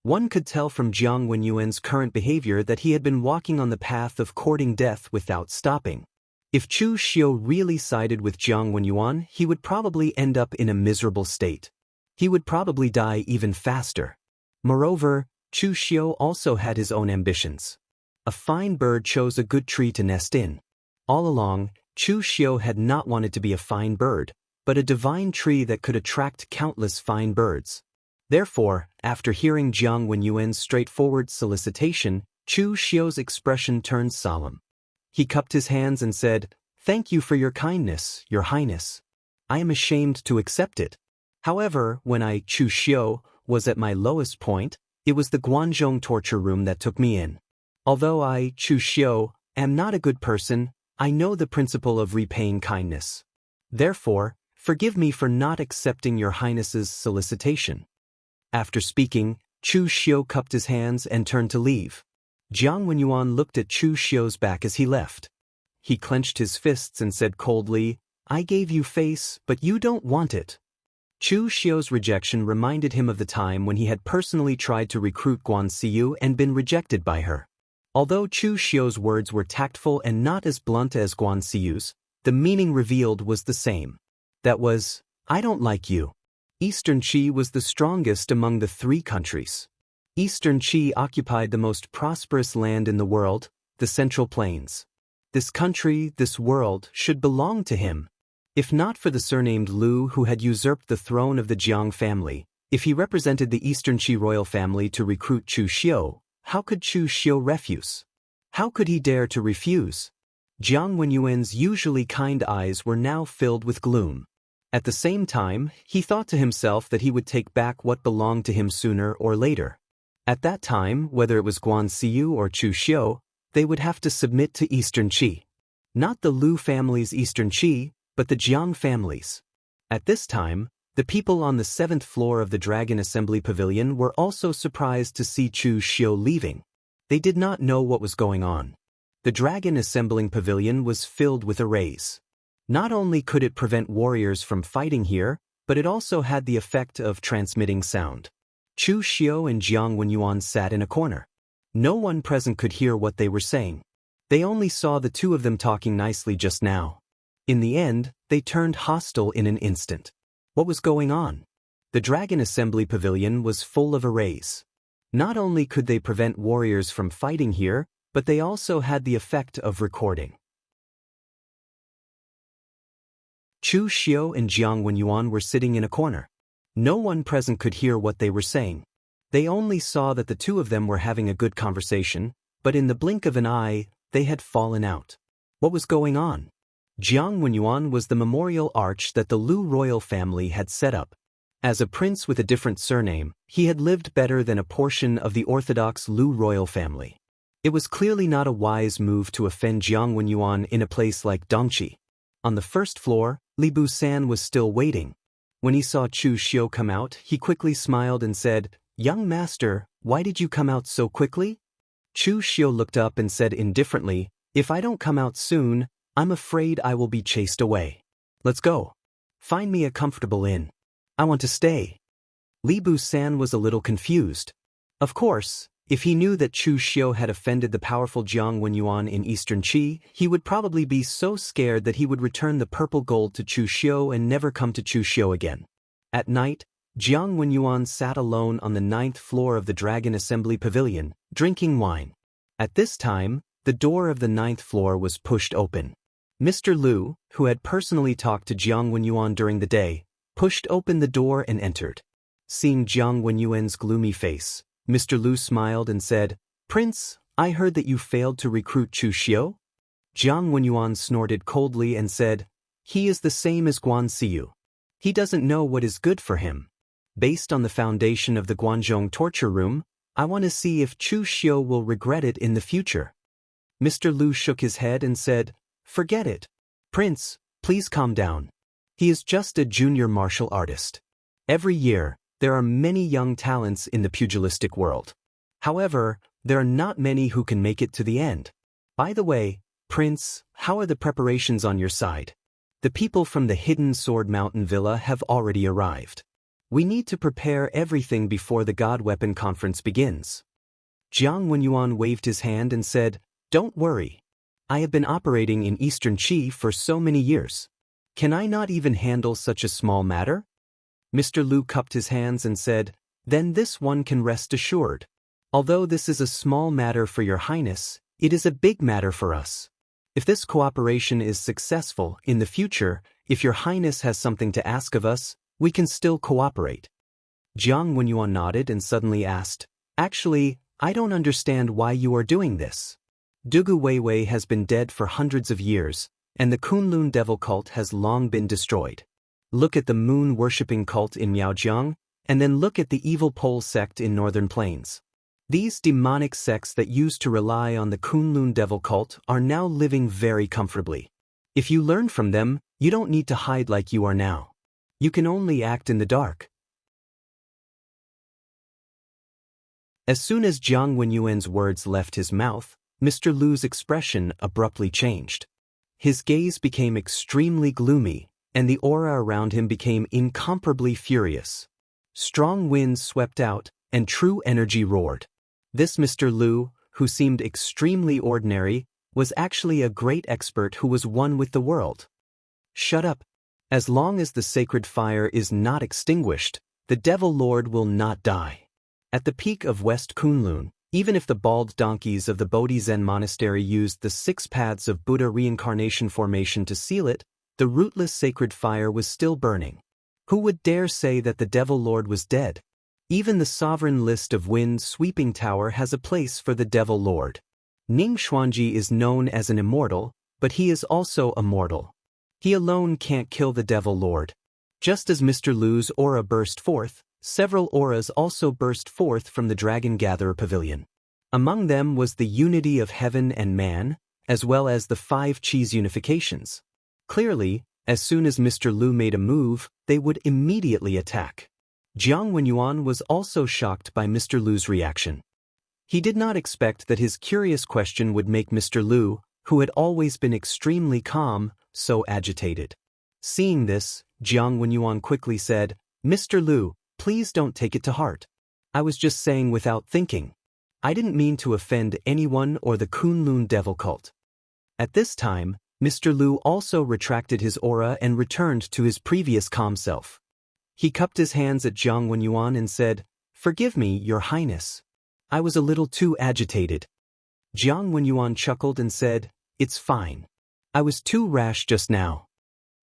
One could tell from Jiang Wenyuan's current behavior that he had been walking on the path of courting death without stopping. If Chu Xiu really sided with Jiang Wenyuan, he would probably end up in a miserable state. He would probably die even faster. Moreover, Chu Xiu also had his own ambitions. A fine bird chose a good tree to nest in. All along, Chu Xiu had not wanted to be a fine bird, but a divine tree that could attract countless fine birds. Therefore, after hearing Jiang Wenyuan's straightforward solicitation, Chu Xiu's expression turned solemn. He cupped his hands and said, "Thank you for your kindness, Your Highness. I am ashamed to accept it. However, when I, Chu Xiu, was at my lowest point, it was the Guanzhong torture room that took me in. Although I, Chu Xiu, am not a good person, I know the principle of repaying kindness. Therefore, forgive me for not accepting Your Highness's solicitation." After speaking, Chu Xiu cupped his hands and turned to leave. Jiang Wenyuan looked at Chu Xiu's back as he left. He clenched his fists and said coldly, "I gave you face, but you don't want it." Chu Xiu's rejection reminded him of the time when he had personally tried to recruit Guan Xiu and been rejected by her. Although Chu Xiu's words were tactful and not as blunt as Guan Xiu's, the meaning revealed was the same. That was, "I don't like you." Eastern Qi was the strongest among the three countries. Eastern Qi occupied the most prosperous land in the world, the Central Plains. This country, this world, should belong to him. If not for the surnamed Lu who had usurped the throne of the Jiang family, if he represented the Eastern Qi royal family to recruit Chu Xiu, how could Chu Xiu refuse? How could he dare to refuse? Jiang Wenyuan's usually kind eyes were now filled with gloom. At the same time, he thought to himself that he would take back what belonged to him sooner or later. At that time, whether it was Guan Xiu or Chu Xiu, they would have to submit to Eastern Qi. Not the Lu family's Eastern Qi, but the Jiang family's. At this time, the people on the 7th floor of the Dragon Assembly Pavilion were also surprised to see Chu Xiu leaving. They did not know what was going on. The Dragon Assembling Pavilion was filled with arrays. Not only could it prevent warriors from fighting here, but it also had the effect of transmitting sound. Chu Xiu and Jiang Wenyuan sat in a corner. No one present could hear what they were saying. They only saw the two of them talking nicely just now. In the end, they turned hostile in an instant. What was going on? The Dragon Assembly Pavilion was full of arrays. Not only could they prevent warriors from fighting here, but they also had the effect of recording. Chu Xiu and Jiang Wenyuan were sitting in a corner. No one present could hear what they were saying. They only saw that the two of them were having a good conversation, but in the blink of an eye, they had fallen out. What was going on? Jiang Wenyuan was the memorial arch that the Lu royal family had set up. As a prince with a different surname, he had lived better than a portion of the orthodox Lu royal family. It was clearly not a wise move to offend Jiang Wenyuan in a place like Dongqi. On the first floor, Li Busan was still waiting. When he saw Chu Xiu come out, he quickly smiled and said, "Young master, why did you come out so quickly?" Chu Xiu looked up and said indifferently, "If I don't come out soon, I'm afraid I will be chased away. Let's go. Find me a comfortable inn. I want to stay." Li Busan was a little confused. Of course, if he knew that Chu Xiu had offended the powerful Jiang Wenyuan in Eastern Qi, he would probably be so scared that he would return the purple gold to Chu Xiu and never come to Chu Xiu again. At night, Jiang Wenyuan sat alone on the 9th floor of the Dragon Assembly Pavilion, drinking wine. At this time, the door of the 9th floor was pushed open. Mr. Lu, who had personally talked to Jiang Wenyuan during the day, pushed open the door and entered. Seeing Jiang Wenyuan's gloomy face, Mr. Lu smiled and said, "Prince, I heard that you failed to recruit Chu Xiu?" Jiang Wenyuan snorted coldly and said, "He is the same as Guan Xiu. He doesn't know what is good for him." Based on the foundation of the Guanzhong torture room, I want to see if Chu Xiu will regret it in the future. Mr. Lu shook his head and said, "Forget it. Prince, please calm down. He is just a junior martial artist. Every year, there are many young talents in the pugilistic world. However, there are not many who can make it to the end. By the way, Prince, how are the preparations on your side? The people from the Hidden Sword Mountain Villa have already arrived. We need to prepare everything before the God Weapon Conference begins." Jiang Wenyuan waved his hand and said, "Don't worry. I have been operating in Eastern Qi for so many years. Can I not even handle such a small matter?" Mr. Lu cupped his hands and said, "Then this one can rest assured. Although this is a small matter for your highness, it is a big matter for us. If this cooperation is successful in the future, if your highness has something to ask of us, we can still cooperate." Jiang Wenyuan nodded and suddenly asked, "Actually, I don't understand why you are doing this. Dugu Weiwei has been dead for hundreds of years, and the Kunlun devil cult has long been destroyed. Look at the moon-worshipping cult in Miaojiang, and then look at the evil pole sect in Northern Plains. These demonic sects that used to rely on the Kunlun devil cult are now living very comfortably. If you learn from them, you don't need to hide like you are now. You can only act in the dark." As soon as Jiang Wenyuan's words left his mouth, Mr. Lu's expression abruptly changed. His gaze became extremely gloomy, and the aura around him became incomparably furious. Strong winds swept out, and true energy roared. This Mr. Lu, who seemed extremely ordinary, was actually a great expert who was one with the world. "Shut up. As long as the sacred fire is not extinguished, the Devil Lord will not die." At the peak of West Kunlun, even if the bald donkeys of the Bodhi Zen monastery used the 6 paths of Buddha reincarnation formation to seal it, the rootless sacred fire was still burning. Who would dare say that the Devil Lord was dead? Even the sovereign list of wind-sweeping tower has a place for the Devil Lord. Ning Xuanji is known as an immortal, but he is also immortal. He alone can't kill the Devil Lord. Just as Mr. Lu's aura burst forth, several auras also burst forth from the Dragon Gatherer Pavilion. Among them was the unity of heaven and man, as well as the 5 Qis unifications. Clearly, as soon as Mr. Lu made a move, they would immediately attack. Jiang Wenyuan was also shocked by Mr. Lu's reaction. He did not expect that his curious question would make Mr. Lu, who had always been extremely calm, so agitated. Seeing this, Jiang Wenyuan quickly said, "Mr. Lu, please don't take it to heart. I was just saying without thinking. I didn't mean to offend anyone or the Kunlun devil cult." At this time, Mr. Lu also retracted his aura and returned to his previous calm self. He cupped his hands at Jiang Wenyuan and said, "Forgive me, Your Highness. I was a little too agitated." Jiang Wenyuan chuckled and said, "It's fine. I was too rash just now."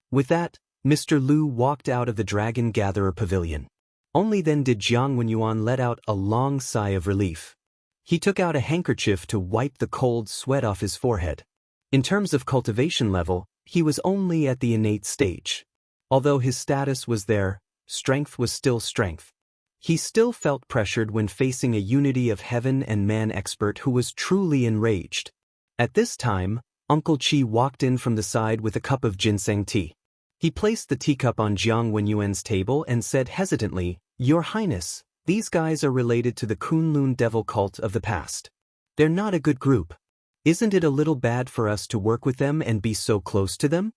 With that, Mr. Lu walked out of the Dragon Gatherer Pavilion. Only then did Jiang Wenyuan let out a long sigh of relief. He took out a handkerchief to wipe the cold sweat off his forehead. In terms of cultivation level, he was only at the innate stage. Although his status was there, strength was still strength. He still felt pressured when facing a unity of heaven and man expert who was truly enraged. At this time, Uncle Qi walked in from the side with a cup of ginseng tea. He placed the teacup on Jiang Wenyuan's table and said hesitantly, "Your Highness, these guys are related to the Kunlun devil cult of the past. They're not a good group. Isn't it a little bad for us to work with them and be so close to them?"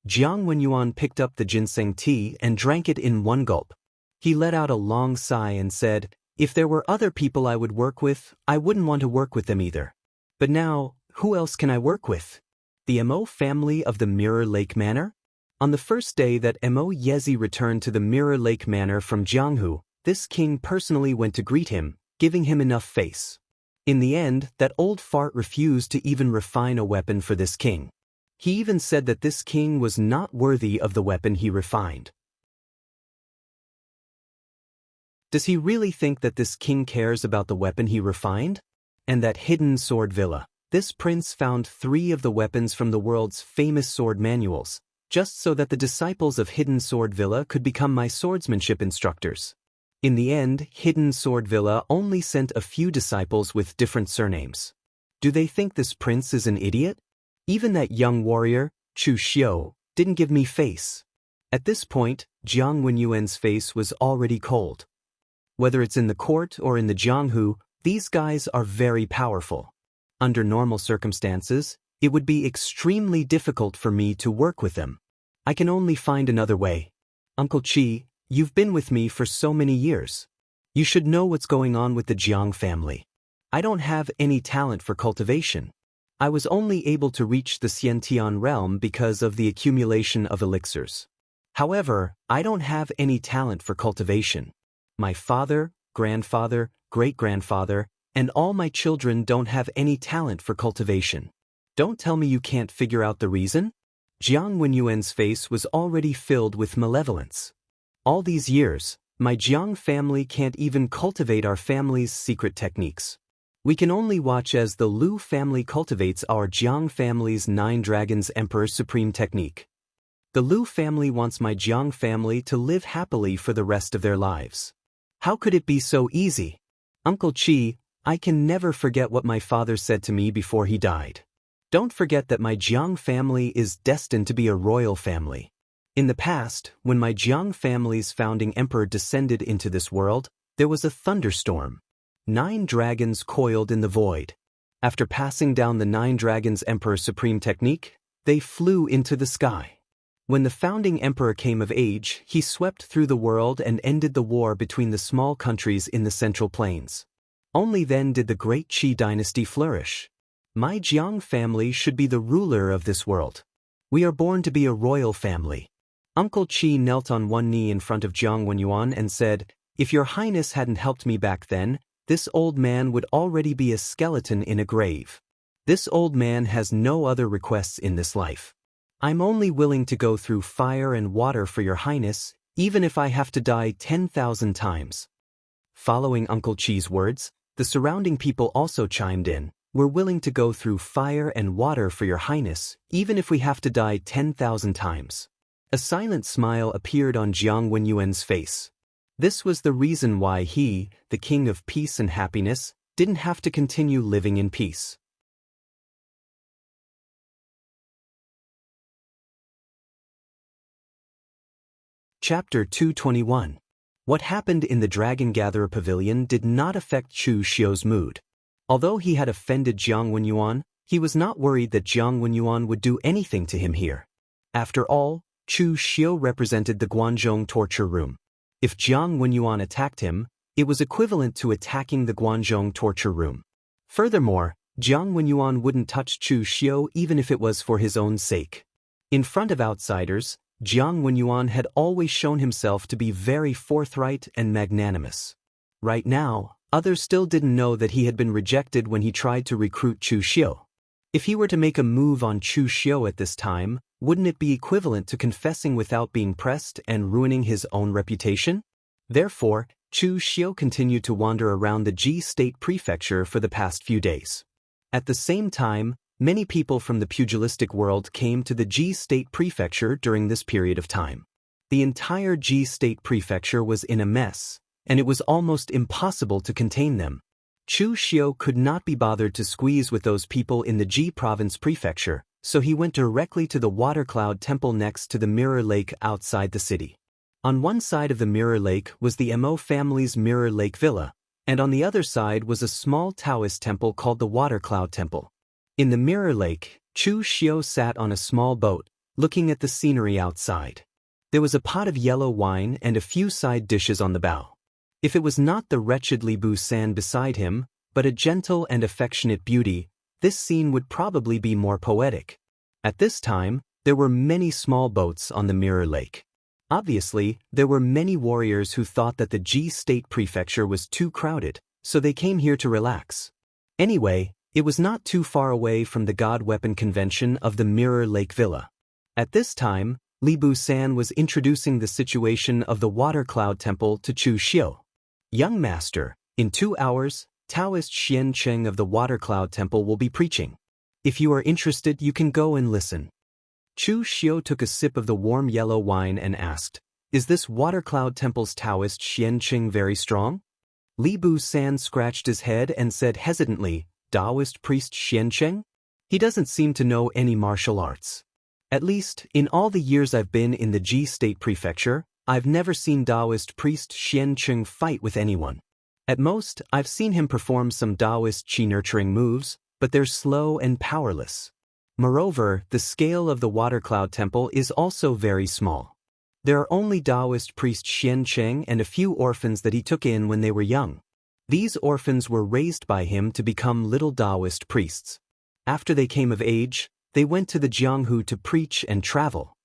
Jiang Wenyuan picked up the ginseng tea and drank it in one gulp. He let out a long sigh and said, "If there were other people I would work with, I wouldn't want to work with them either. But now, who else can I work with? The Mo family of the Mirror Lake Manor?" On the first day that Mo Yezi returned to the Mirror Lake Manor from Jianghu, this king personally went to greet him, giving him enough face. In the end, that old fart refused to even refine a weapon for this king. He even said that this king was not worthy of the weapon he refined. Does he really think that this king cares about the weapon he refined? And that hidden sword villa. This prince found 3 of the weapons from the world's famous sword manuals, just so that the disciples of Hidden Sword Villa could become my swordsmanship instructors. In the end, Hidden Sword Villa only sent a few disciples with different surnames. Do they think this prince is an idiot? Even that young warrior, Chu Xiu, didn't give me face. At this point, Jiang Wenyuan's face was already cold. Whether it's in the court or in the Jianghu, these guys are very powerful. Under normal circumstances, it would be extremely difficult for me to work with them. I can only find another way. Uncle Qi, you've been with me for so many years. You should know what's going on with the Jiang family. I don't have any talent for cultivation. I was only able to reach the Xiantian realm because of the accumulation of elixirs. However, I don't have any talent for cultivation. My father, grandfather, great-grandfather, and all my children don't have any talent for cultivation. Don't tell me you can't figure out the reason? Jiang Wenyuan's face was already filled with malevolence. All these years, my Jiang family can't even cultivate our family's secret techniques. We can only watch as the Lu family cultivates our Jiang family's 9 Dragons Emperor Supreme technique. The Lu family wants my Jiang family to live happily for the rest of their lives. How could it be so easy? Uncle Qi, I can never forget what my father said to me before he died. Don't forget that my Jiang family is destined to be a royal family. In the past, when my Jiang family's founding emperor descended into this world, there was a thunderstorm. 9 dragons coiled in the void. After passing down the 9 Dragons Emperor Supreme technique, they flew into the sky. When the founding emperor came of age, he swept through the world and ended the war between the small countries in the Central Plains. Only then did the great Qi dynasty flourish. My Jiang family should be the ruler of this world. We are born to be a royal family. Uncle Qi knelt on one knee in front of Jiang Wenyuan and said, "If your highness hadn't helped me back then, this old man would already be a skeleton in a grave. This old man has no other requests in this life. I'm only willing to go through fire and water for your highness, even if I have to die 10,000 times." Following Uncle Qi's words, the surrounding people also chimed in. "We're willing to go through fire and water for your highness, even if we have to die 10,000 times. A silent smile appeared on Jiang Wenyuan's face. This was the reason why he, the king of peace and happiness, didn't have to continue living in peace. Chapter 221. What happened in the Dragon Gatherer Pavilion did not affect Chu Xiu's mood. Although he had offended Jiang Wenyuan, he was not worried that Jiang Wenyuan would do anything to him here. After all, Chu Xiu represented the Guanzhong torture room. If Jiang Wenyuan attacked him, it was equivalent to attacking the Guanzhong torture room. Furthermore, Jiang Wenyuan wouldn't touch Chu Xiu even if it was for his own sake. In front of outsiders, Jiang Wenyuan had always shown himself to be very forthright and magnanimous. Right now, others still didn't know that he had been rejected when he tried to recruit Chu Xiu. If he were to make a move on Chu Xiu at this time, wouldn't it be equivalent to confessing without being pressed and ruining his own reputation? Therefore, Chu Xiu continued to wander around the Ji State Prefecture for the past few days. At the same time, many people from the pugilistic world came to the Ji State Prefecture during this period of time. The entire Ji State Prefecture was in a mess, and it was almost impossible to contain them. Chu Xiu could not be bothered to squeeze with those people in the Ji Province Prefecture, so he went directly to the Water Cloud Temple next to the Mirror Lake outside the city. On one side of the Mirror Lake was the Mo family's Mirror Lake Villa, and on the other side was a small Taoist temple called the Water Cloud Temple. In the Mirror Lake, Chu Xiu sat on a small boat, looking at the scenery outside. There was a pot of yellow wine and a few side dishes on the bow. If it was not the wretched Li Bu San beside him, but a gentle and affectionate beauty, this scene would probably be more poetic. At this time, there were many small boats on the Mirror Lake. Obviously, there were many warriors who thought that the Ji State Prefecture was too crowded, so they came here to relax. Anyway, it was not too far away from the God Weapon Convention of the Mirror Lake Villa. At this time, Li Bu San was introducing the situation of the Water Cloud Temple to Chu Xiu. "Young master, in 2 hours, Taoist Xian Cheng of the Water Cloud Temple will be preaching. If you are interested, you can go and listen." Chu Xiu took a sip of the warm yellow wine and asked, Is this Water Cloud Temple's Taoist Xianqing very strong? Li Bu San scratched his head and said hesitantly, Taoist priest Xianqing? He doesn't seem to know any martial arts. At least, in all the years I've been in the Ji State Prefecture, I've never seen Taoist priest Xianqing fight with anyone. At most, I've seen him perform some Taoist qi-nurturing moves, but they're slow and powerless. Moreover, the scale of the Water Cloud Temple is also very small. There are only Taoist priest Xianqing and a few orphans that he took in when they were young. These orphans were raised by him to become little Taoist priests. After they came of age, they went to the Jianghu to preach and travel.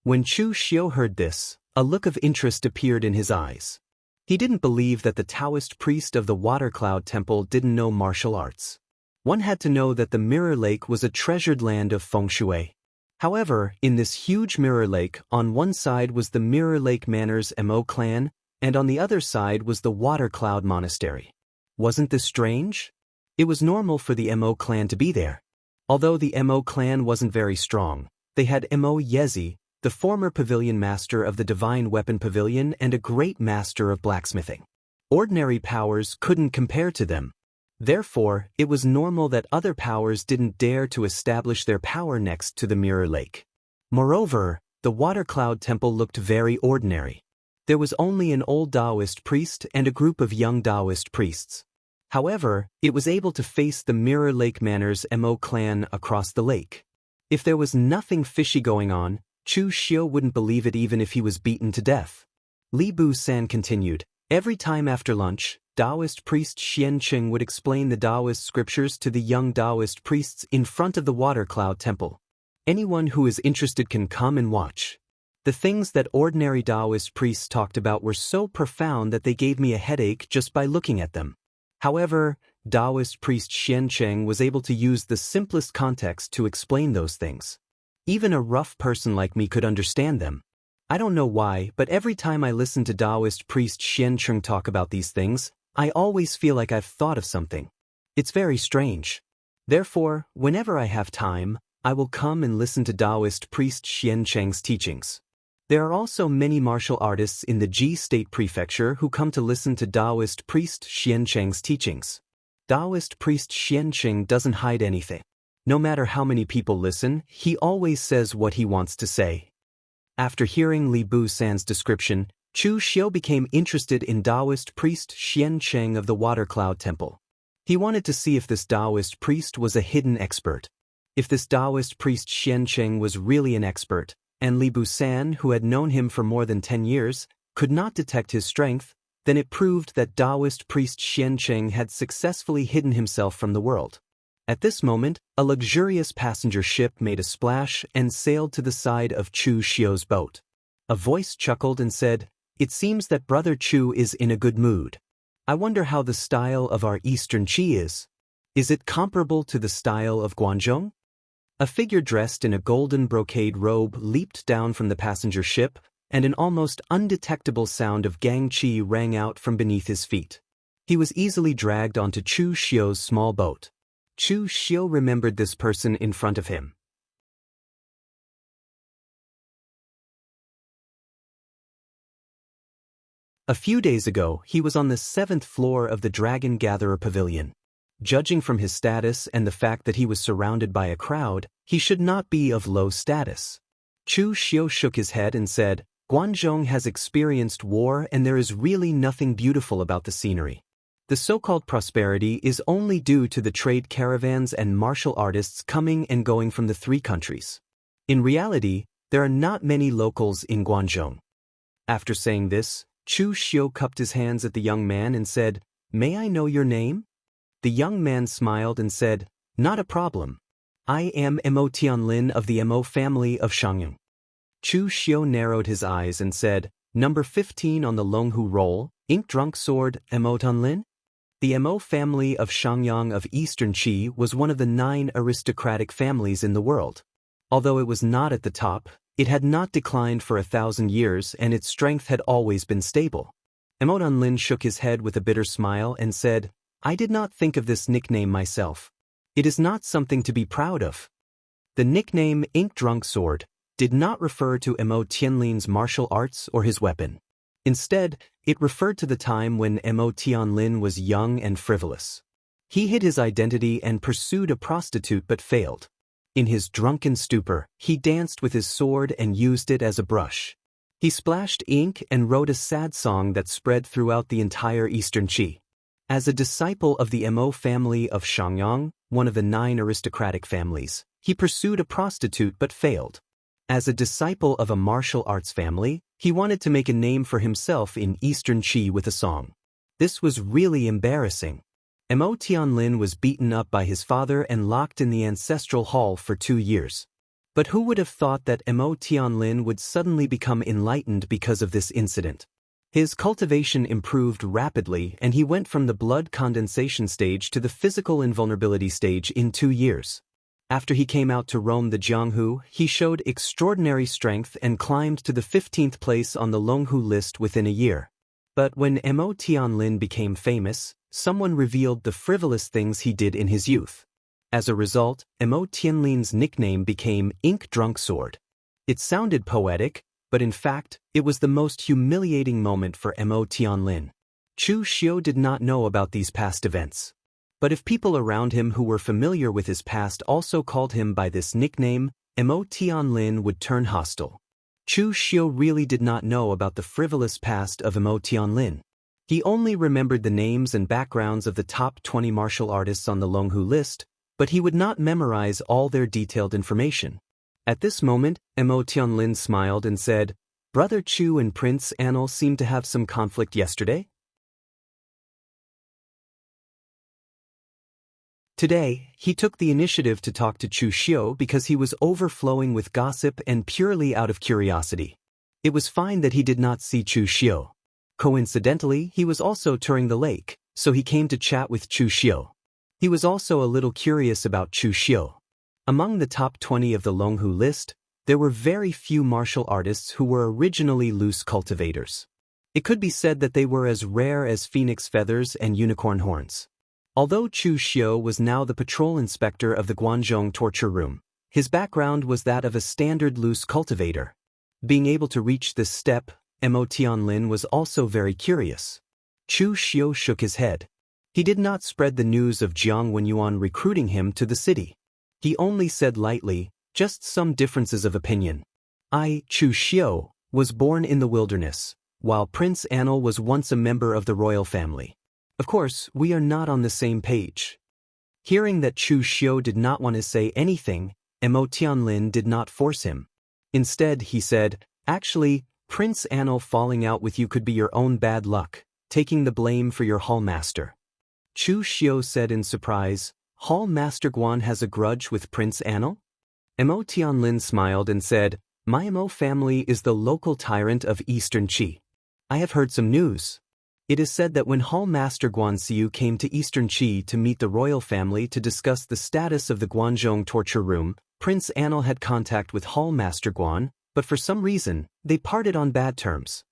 When Chu Xiu heard this, a look of interest appeared in his eyes. He didn't believe that the Taoist priest of the Water Cloud Temple didn't know martial arts. One had to know that the Mirror Lake was a treasured land of feng shui. However, in this huge Mirror Lake, on one side was the Mirror Lake Manor's Mo clan, and on the other side was the Water Cloud Monastery. Wasn't this strange? It was normal for the Mo clan to be there. Although the Mo clan wasn't very strong, they had Mo Yezi, the former pavilion master of the Divine Weapon Pavilion and a great master of blacksmithing. Ordinary powers couldn't compare to them. Therefore, it was normal that other powers didn't dare to establish their power next to the Mirror Lake. Moreover, the Water Cloud Temple looked very ordinary. There was only an old Taoist priest and a group of young Taoist priests. However, it was able to face the Mirror Lake Manor's Mo clan across the lake. If there was nothing fishy going on, Chu Xiu wouldn't believe it even if he was beaten to death. Li Bu San continued, every time after lunch, Taoist priest Xianqing would explain the Taoist scriptures to the young Taoist priests in front of the Water Cloud Temple. Anyone who is interested can come and watch. The things that ordinary Taoist priests talked about were so profound that they gave me a headache just by looking at them. However, Taoist priest Xianqing was able to use the simplest context to explain those things. Even a rough person like me could understand them. I don't know why, but every time I listen to Taoist priest Xianqing talk about these things, I always feel like I've thought of something. It's very strange. Therefore, whenever I have time, I will come and listen to Taoist priest Xianqing's teachings. There are also many martial artists in the Ji State Prefecture who come to listen to Taoist priest Xianqing's teachings. Taoist priest Xianqing doesn't hide anything. No matter how many people listen, he always says what he wants to say. After hearing Li Bu San's description, Chu Xiu became interested in Taoist priest Xianqing of the Water Cloud Temple. He wanted to see if this Taoist priest was a hidden expert. If this Taoist priest Xianqing was really an expert, and Li Bu San, who had known him for more than 10 years, could not detect his strength, then it proved that Taoist priest Xianqing had successfully hidden himself from the world. At this moment, a luxurious passenger ship made a splash and sailed to the side of Chu Xiu's boat. A voice chuckled and said, "It seems that Brother Chu is in a good mood. I wonder how the style of our Eastern Qi is. Is it comparable to the style of Guangzhong?" A figure dressed in a golden brocade robe leaped down from the passenger ship, and an almost undetectable sound of Gang Qi rang out from beneath his feet. He was easily dragged onto Chu Xiu's small boat. Chu Xiu remembered this person in front of him. A few days ago, he was on the 7th floor of the Dragon Gatherer Pavilion. Judging from his status and the fact that he was surrounded by a crowd, he should not be of low status. Chu Xiu shook his head and said, Guangzhong has experienced war and there is really nothing beautiful about the scenery. The so-called prosperity is only due to the trade caravans and martial artists coming and going from the 3 countries. In reality, there are not many locals in Guangzhong. After saying this, Chu Xiu cupped his hands at the young man and said, "May I know your name?" The young man smiled and said, "Not a problem. I am Mo Tianlin of the Mo family of Shangyang." Chu Xiu narrowed his eyes and said, "Number 15 on the Longhu roll, ink-drunk sword, Mo Tianlin?" The Mo family of Shangyang of Eastern Qi was one of the 9 aristocratic families in the world. Although it was not at the top, it had not declined for 1,000 years and its strength had always been stable. Mo Tianlin shook his head with a bitter smile and said, "I did not think of this nickname myself. It is not something to be proud of." The nickname Ink Drunk Sword did not refer to Mo Tianlin's martial arts or his weapon. Instead, it referred to the time when Mo Tianlin was young and frivolous. He hid his identity and pursued a prostitute but failed. In his drunken stupor, he danced with his sword and used it as a brush. He splashed ink and wrote a sad song that spread throughout the entire Eastern Qi. As a disciple of the Mo family of Shangyang, one of the 9 aristocratic families, he pursued a prostitute but failed. As a disciple of a martial arts family, he wanted to make a name for himself in Eastern Qi with a song. This was really embarrassing. Mo Tianlin was beaten up by his father and locked in the ancestral hall for 2 years. But who would have thought that Mo Tianlin would suddenly become enlightened because of this incident? His cultivation improved rapidly and he went from the blood condensation stage to the physical invulnerability stage in 2 years. After he came out to roam the Jianghu, he showed extraordinary strength and climbed to the 15th place on the Longhu list within a year. But when Mo Tianlin became famous, someone revealed the frivolous things he did in his youth. As a result, Mo Tianlin's nickname became Ink Drunk Sword. It sounded poetic, but in fact, it was the most humiliating moment for Mo Tianlin. Chu Xiu did not know about these past events. But if people around him who were familiar with his past also called him by this nickname, Mo Tianlin would turn hostile. Chu Xiu really did not know about the frivolous past of Mo Tianlin. He only remembered the names and backgrounds of the top 20 martial artists on the Longhu list, but he would not memorize all their detailed information. At this moment, Mo Tianlin smiled and said, "Brother Chu and Prince Anil seemed to have some conflict yesterday?" Today, he took the initiative to talk to Chu Xiu because he was overflowing with gossip and purely out of curiosity. It was fine that he did not see Chu Xiu. Coincidentally, he was also touring the lake, so he came to chat with Chu Xiu. He was also a little curious about Chu Xiu. Among the top 20 of the Longhu list, there were very few martial artists who were originally loose cultivators. It could be said that they were as rare as phoenix feathers and unicorn horns. Although Chu Xiu was now the patrol inspector of the Guanzhong torture room, his background was that of a standard loose cultivator. Being able to reach this step, Mo Tianlin was also very curious. Chu Xiu shook his head. He did not spread the news of Jianghu recruiting him to the city. He only said lightly, just some differences of opinion. I, Chu Xiu, was born in the wilderness, while Prince Anil was once a member of the royal family. Of course, we are not on the same page. Hearing that Chu Xiu did not want to say anything, Mo Tianlin did not force him. Instead, he said, "Actually, Prince Anil falling out with you could be your own bad luck, taking the blame for your hall master." Chu Xiu said in surprise, "Hall Master Guan has a grudge with Prince Anil?" Mo Tianlin smiled and said, "My Mo family is the local tyrant of Eastern Qi. I have heard some news. It is said that when Hall Master Guan Xiu came to Eastern Qi to meet the royal family to discuss the status of the Guanzhong torture room, Prince Anil had contact with Hall Master Guan, but for some reason, they parted on bad terms."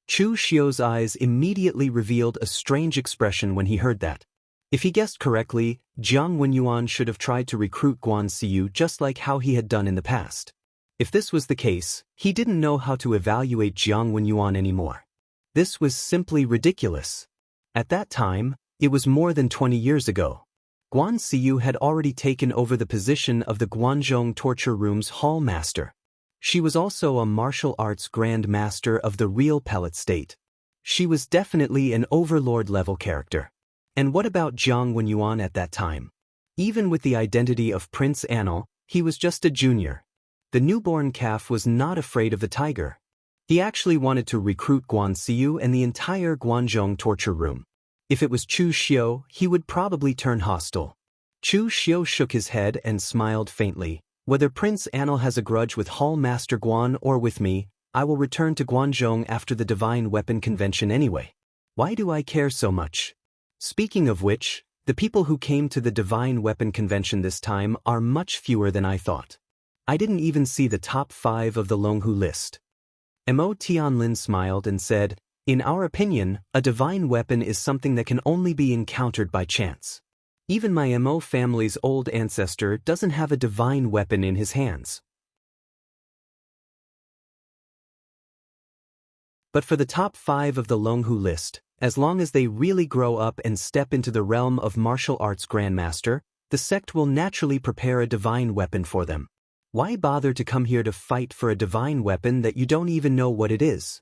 Chu Xiu's eyes immediately revealed a strange expression when he heard that. If he guessed correctly, Jianghu should have tried to recruit Guan Xiu just like how he had done in the past. If this was the case, he didn't know how to evaluate Jianghu anymore. This was simply ridiculous. At that time, it was more than 20 years ago. Guan Xiu had already taken over the position of the Guanzhong torture room's hall master. She was also a martial arts grand master of the real pellet state. She was definitely an overlord-level character. And what about Jianghu at that time? Even with the identity of Prince Anil, he was just a junior. The newborn calf was not afraid of the tiger. He actually wanted to recruit Guan Xiu and the entire Guanzhong torture room. If it was Chu Xiu, he would probably turn hostile. Chu Xiu shook his head and smiled faintly. "Whether Prince Anil has a grudge with Hall Master Guan or with me, I will return to Guanzhong after the Divine Weapon Convention anyway. Why do I care so much?" Speaking of which, the people who came to the Divine Weapon Convention this time are much fewer than I thought. I didn't even see the top 5 of the Longhu list. Mo Tianlin smiled and said, "In our opinion, a divine weapon is something that can only be encountered by chance. Even my Mo family's old ancestor doesn't have a divine weapon in his hands. But for the top 5 of the Longhu list, as long as they really grow up and step into the realm of martial arts grandmaster, the sect will naturally prepare a divine weapon for them. Why bother to come here to fight for a divine weapon that you don't even know what it is?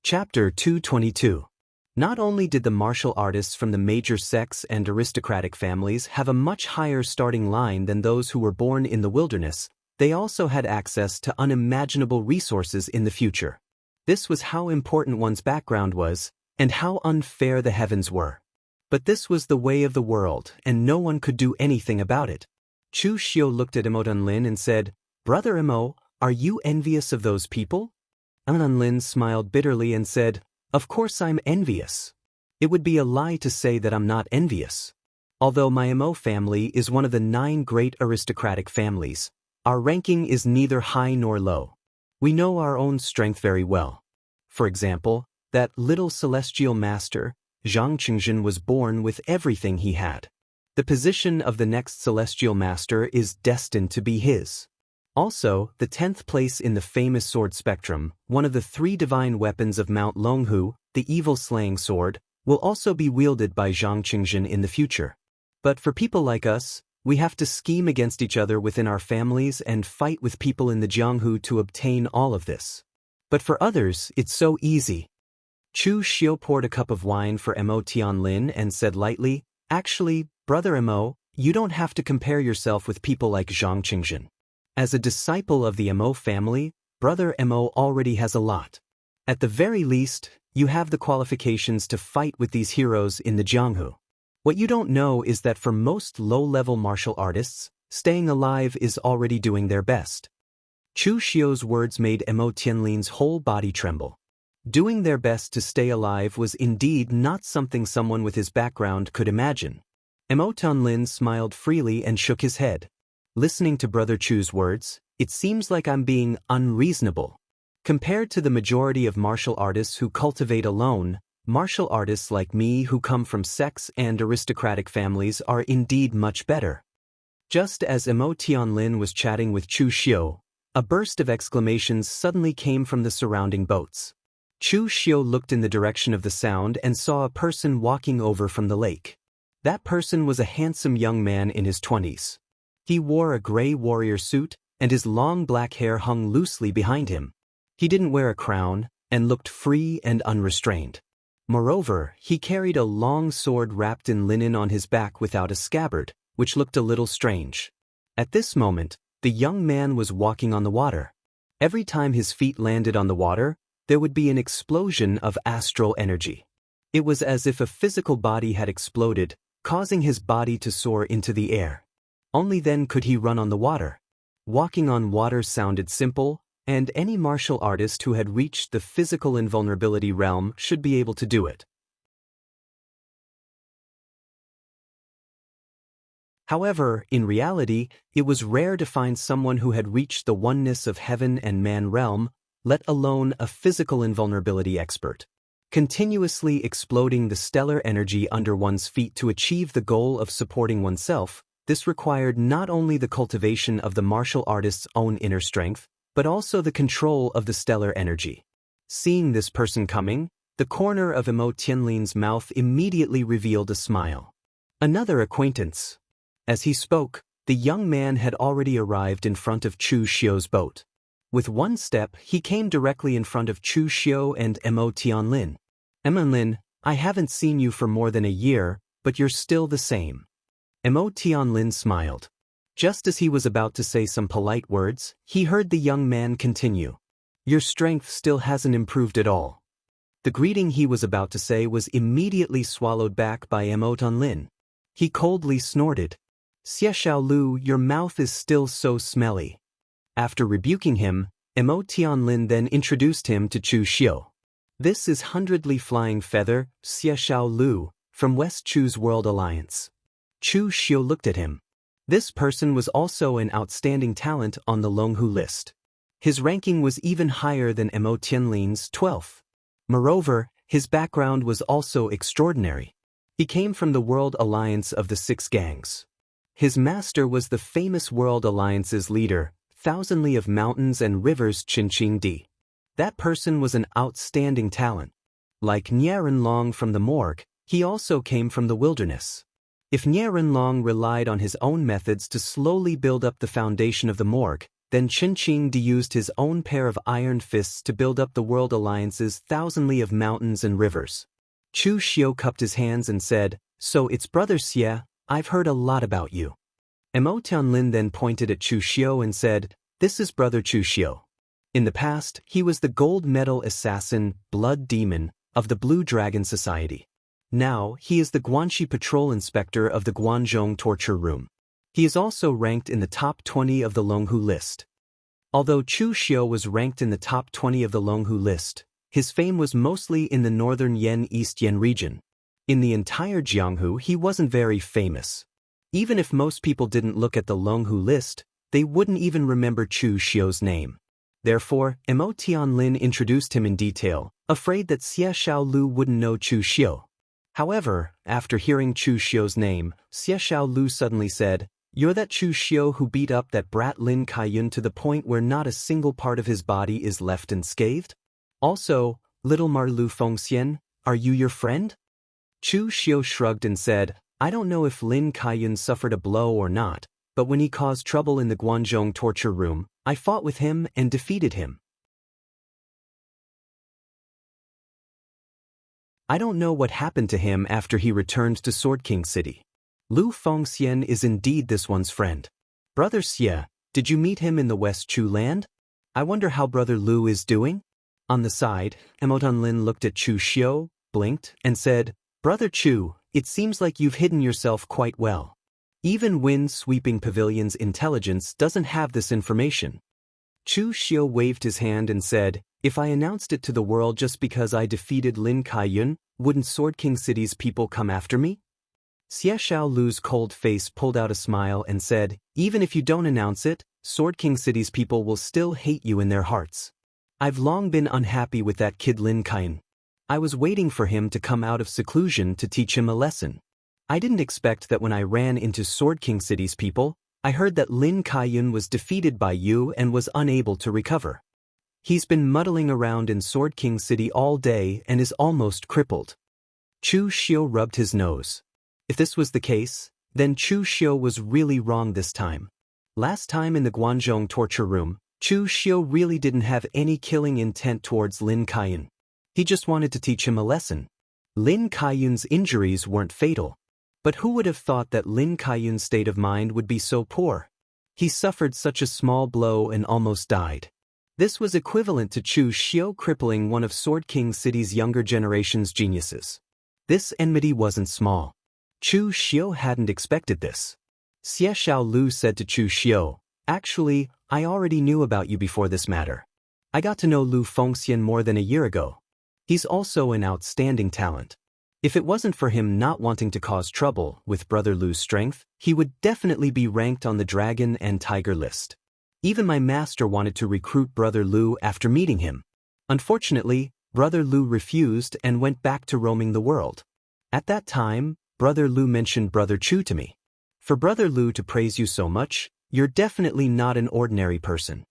Chapter 222. Not only did the martial artists from the major sects and aristocratic families have a much higher starting line than those who were born in the wilderness, they also had access to unimaginable resources in the future. This was how important one's background was, and how unfair the heavens were. But this was the way of the world, and no one could do anything about it. Chu Xiu looked at Imotan Lin and said, "Brother Imo, are you envious of those people?" Imotan Lin smiled bitterly and said, "Of course I'm envious. It would be a lie to say that I'm not envious. Although my Imo family is one of the 9 great aristocratic families, our ranking is neither high nor low. We know our own strength very well. For example, that little celestial master, Zhang Qingjin, was born with everything he had. The position of the next celestial master is destined to be his. Also, the 10th place in the famous sword spectrum, one of the 3 divine weapons of Mount Longhu, the evil slaying sword, will also be wielded by Zhang Qingjin in the future. But for people like us, we have to scheme against each other within our families and fight with people in the Jianghu to obtain all of this. But for others, it's so easy." Chu Xiu poured a cup of wine for Mo Tianlin and said lightly, "Actually, Brother Mo, you don't have to compare yourself with people like Zhang Qingjin. As a disciple of the Mo family, Brother Mo already has a lot. At the very least, you have the qualifications to fight with these heroes in the Jianghu. What you don't know is that for most low-level martial artists, staying alive is already doing their best." Chu Xiu's words made Mo Tianlin's whole body tremble. Doing their best to stay alive was indeed not something someone with his background could imagine. Mo Tianlin smiled freely and shook his head. "Listening to Brother Chu's words, it seems like I'm being unreasonable. Compared to the majority of martial artists who cultivate alone, martial artists like me who come from sects and aristocratic families are indeed much better." Just as Mo Tianlin was chatting with Chu Xiu, a burst of exclamations suddenly came from the surrounding boats. Chu Xiu looked in the direction of the sound and saw a person walking over from the lake. That person was a handsome young man in his 20s. He wore a gray warrior suit, and his long black hair hung loosely behind him. He didn't wear a crown, and looked free and unrestrained. Moreover, he carried a long sword wrapped in linen on his back without a scabbard, which looked a little strange. At this moment, the young man was walking on the water. Every time his feet landed on the water, there would be an explosion of astral energy. It was as if a physical body had exploded, causing his body to soar into the air. Only then could he run on the water. Walking on water sounded simple, and any martial artist who had reached the physical invulnerability realm should be able to do it. However, in reality, it was rare to find someone who had reached the oneness of heaven and man realm, let alone a physical invulnerability expert. Continuously exploding the stellar energy under one's feet to achieve the goal of supporting oneself, this required not only the cultivation of the martial artist's own inner strength, but also the control of the stellar energy. Seeing this person coming, the corner of Mo Tianlin's mouth immediately revealed a smile. Another acquaintance. As he spoke, the young man had already arrived in front of Chu Xiu's boat. With one step, he came directly in front of Chu Xiu and Mo Tianlin. "Lin, I haven't seen you for more than a year, but you're still the same." Mo Tianlin smiled. Just as he was about to say some polite words, he heard the young man continue. "Your strength still hasn't improved at all." The greeting he was about to say was immediately swallowed back by Mo Tianlin. He coldly snorted. "Xie Xiaolu, your mouth is still so smelly." After rebuking him, Mo Tianlin then introduced him to Chu Xiu. "This is Hundredly Flying Feather, Xie Xiaolu, from West Chu's World Alliance." Chu Xiu looked at him. This person was also an outstanding talent on the Longhu list. His ranking was even higher than Mo Tianlin's 12th. Moreover, his background was also extraordinary. He came from the World Alliance of the Six Gangs. His master was the famous World Alliance's leader, Thousand Li of Mountains and Rivers Qinqing Di. That person was an outstanding talent. Like Nie Renlong from the morgue, he also came from the wilderness. If Nie Renlong relied on his own methods to slowly build up the foundation of the morgue, then Qinqing Di used his own pair of iron fists to build up the World Alliance's Thousand Li of Mountains and Rivers. Chu Xiu cupped his hands and said, "So it's Brother Xie, I've heard a lot about you." Mo Tianlin then pointed at Chu Xiu and said, "This is Brother Chu Xiu. In the past, he was the gold medal assassin, blood demon, of the Blue Dragon Society. Now, he is the Guanxi patrol inspector of the Guanzhong torture room. He is also ranked in the top 20 of the Longhu list." Although Chu Xiu was ranked in the top 20 of the Longhu list, his fame was mostly in the northern East Yan region. In the entire Jianghu, he wasn't very famous. Even if most people didn't look at the Longhu list, they wouldn't even remember Chu Xiu's name. Therefore, Mo Tianlin introduced him in detail, afraid that Xie Xiaolu wouldn't know Chu Xiu. However, after hearing Chu Xiu's name, Xie Xiaolu suddenly said, "You're that Chu Xiu who beat up that brat Lin Kaiyun to the point where not a single part of his body is left unscathed? Also, little Marlu Fengxian, are you your friend?" Chu Xiu shrugged and said, "I don't know if Lin Kaiyun suffered a blow or not, but when he caused trouble in the Guanzhong torture room, I fought with him and defeated him. I don't know what happened to him after he returned to Sword King City. Lu Fengxian is indeed this one's friend. Brother Xie, did you meet him in the West Chu land? I wonder how Brother Lu is doing?" On the side, Mo Tianlin looked at Chu Xiu, blinked, and said, "Brother Chu, it seems like you've hidden yourself quite well. Even Wind Sweeping Pavilion's intelligence doesn't have this information." Chu Xiu waved his hand and said, "If I announced it to the world just because I defeated Lin Kaiyun, wouldn't Sword King City's people come after me?" Xie Xiaolu's cold face pulled out a smile and said, "Even if you don't announce it, Sword King City's people will still hate you in their hearts. I've long been unhappy with that kid Lin Kaiyun. I was waiting for him to come out of seclusion to teach him a lesson. I didn't expect that when I ran into Sword King City's people, I heard that Lin Kaiyun was defeated by you and was unable to recover. He's been muddling around in Sword King City all day and is almost crippled." Chu Xiu rubbed his nose. If this was the case, then Chu Xiu was really wrong this time. Last time in the Guanzhong torture room, Chu Xiu really didn't have any killing intent towards Lin Kaiyun. He just wanted to teach him a lesson. Lin Kaiyun's injuries weren't fatal. But who would have thought that Lin Kaiyun's state of mind would be so poor? He suffered such a small blow and almost died. This was equivalent to Chu Xiu crippling one of Sword King City's younger generation's geniuses. This enmity wasn't small. Chu Xiu hadn't expected this. Xie Xiaolu said to Chu Xiu, "Actually, I already knew about you before this matter. I got to know Lu Fengxian more than a year ago. He's also an outstanding talent. If it wasn't for him not wanting to cause trouble with Brother Lu's strength, he would definitely be ranked on the Dragon and Tiger list. Even my master wanted to recruit Brother Lu after meeting him. Unfortunately, Brother Lu refused and went back to roaming the world. At that time, Brother Lu mentioned Brother Chu to me. For Brother Lu to praise you so much, you're definitely not an ordinary person."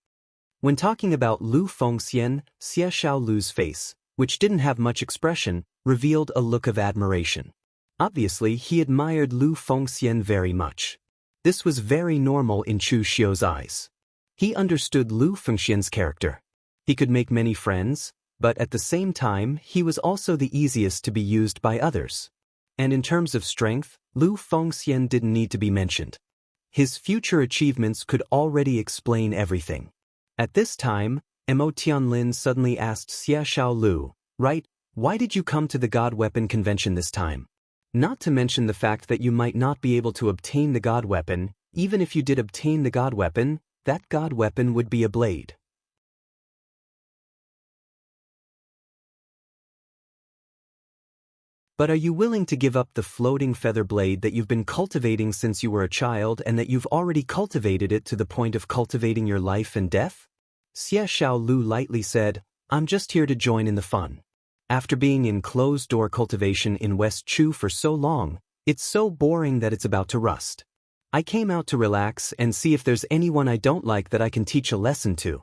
When talking about Lu Fengxian, Xie Xiaolu's face, which didn't have much expression, revealed a look of admiration. Obviously, he admired Lu Fengxian very much. This was very normal in Chu Xiu's eyes. He understood Lu Fengxian's character. He could make many friends, but at the same time, he was also the easiest to be used by others. And in terms of strength, Lu Fengxian didn't need to be mentioned. His future achievements could already explain everything. At this time, Mo Tianlin suddenly asked Xie Xiaolu, "Right, why did you come to the God Weapon Convention this time? Not to mention the fact that you might not be able to obtain the God Weapon. Even if you did obtain the God Weapon, that God Weapon would be a blade. But are you willing to give up the floating feather blade that you've been cultivating since you were a child and that you've already cultivated it to the point of cultivating your life and death? Xie Xiaolu lightly said, I'm just here to join in the fun. After being in closed-door cultivation in West Chu for so long, it's so boring that it's about to rust. I came out to relax and see if there's anyone I don't like that I can teach a lesson to.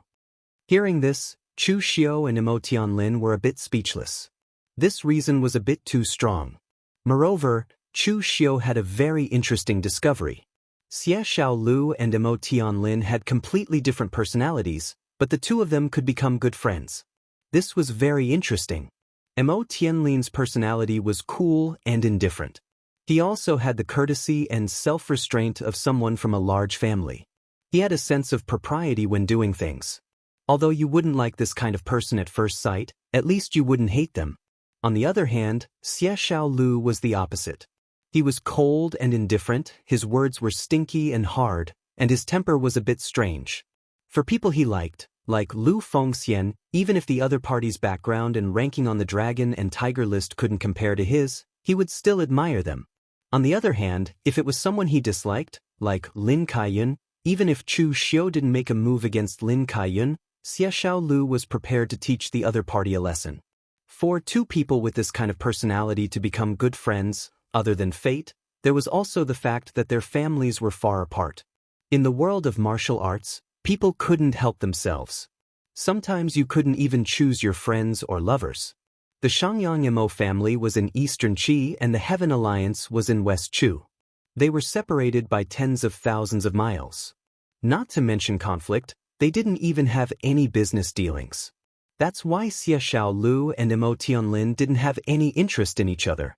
Hearing this, Chu Xiao and Imo Tianlin were a bit speechless. This reason was a bit too strong. Moreover, Chu Xiao had a very interesting discovery. Xie Xiaolu and Imo Tianlin had completely different personalities, but the two of them could become good friends. This was very interesting. Imo Tianlin's personality was cool and indifferent. He also had the courtesy and self-restraint of someone from a large family. He had a sense of propriety when doing things. Although you wouldn't like this kind of person at first sight, at least you wouldn't hate them. On the other hand, Xie Xiaolu was the opposite. He was cold and indifferent, his words were stinky and hard, and his temper was a bit strange. For people he liked, like Lu Fengxian, even if the other party's background and ranking on the dragon and tiger list couldn't compare to his, he would still admire them. On the other hand, if it was someone he disliked, like Lin Kaiyun, even if Chu Xiao didn't make a move against Lin Kaiyun, Xie Xiaolu was prepared to teach the other party a lesson. For two people with this kind of personality to become good friends, other than fate, there was also the fact that their families were far apart. In the world of martial arts, people couldn't help themselves. Sometimes you couldn't even choose your friends or lovers. The Shangyang Imo family was in Eastern Qi and the Heaven Alliance was in West Chu. They were separated by tens of thousands of miles. Not to mention conflict, they didn't even have any business dealings. That's why Xie Xiaolu and Imo Tianlin didn't have any interest in each other.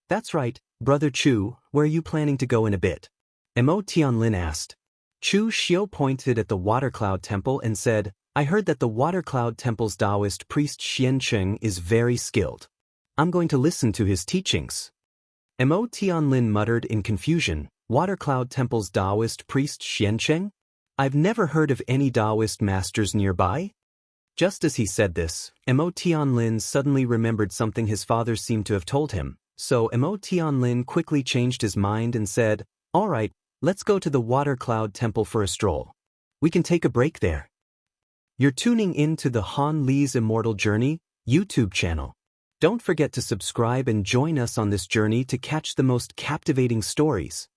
That's right, Brother Chu, where are you planning to go in a bit? Imo Tianlin asked. Chu Xiao pointed at the Water Cloud Temple and said, I heard that the Water Cloud Temple's Taoist priest Xiancheng is very skilled. I'm going to listen to his teachings. Imo Tianlin muttered in confusion, Water Cloud Temple's Taoist priest Xiancheng? I've never heard of any Taoist masters nearby. Just as he said this, Imo Tianlin suddenly remembered something his father seemed to have told him, so Imo Tianlin quickly changed his mind and said, all right, let's go to the Water Cloud Temple for a stroll. We can take a break there. You're tuning in to the Han Li's Immortal Journey YouTube channel. Don't forget to subscribe and join us on this journey to catch the most captivating stories.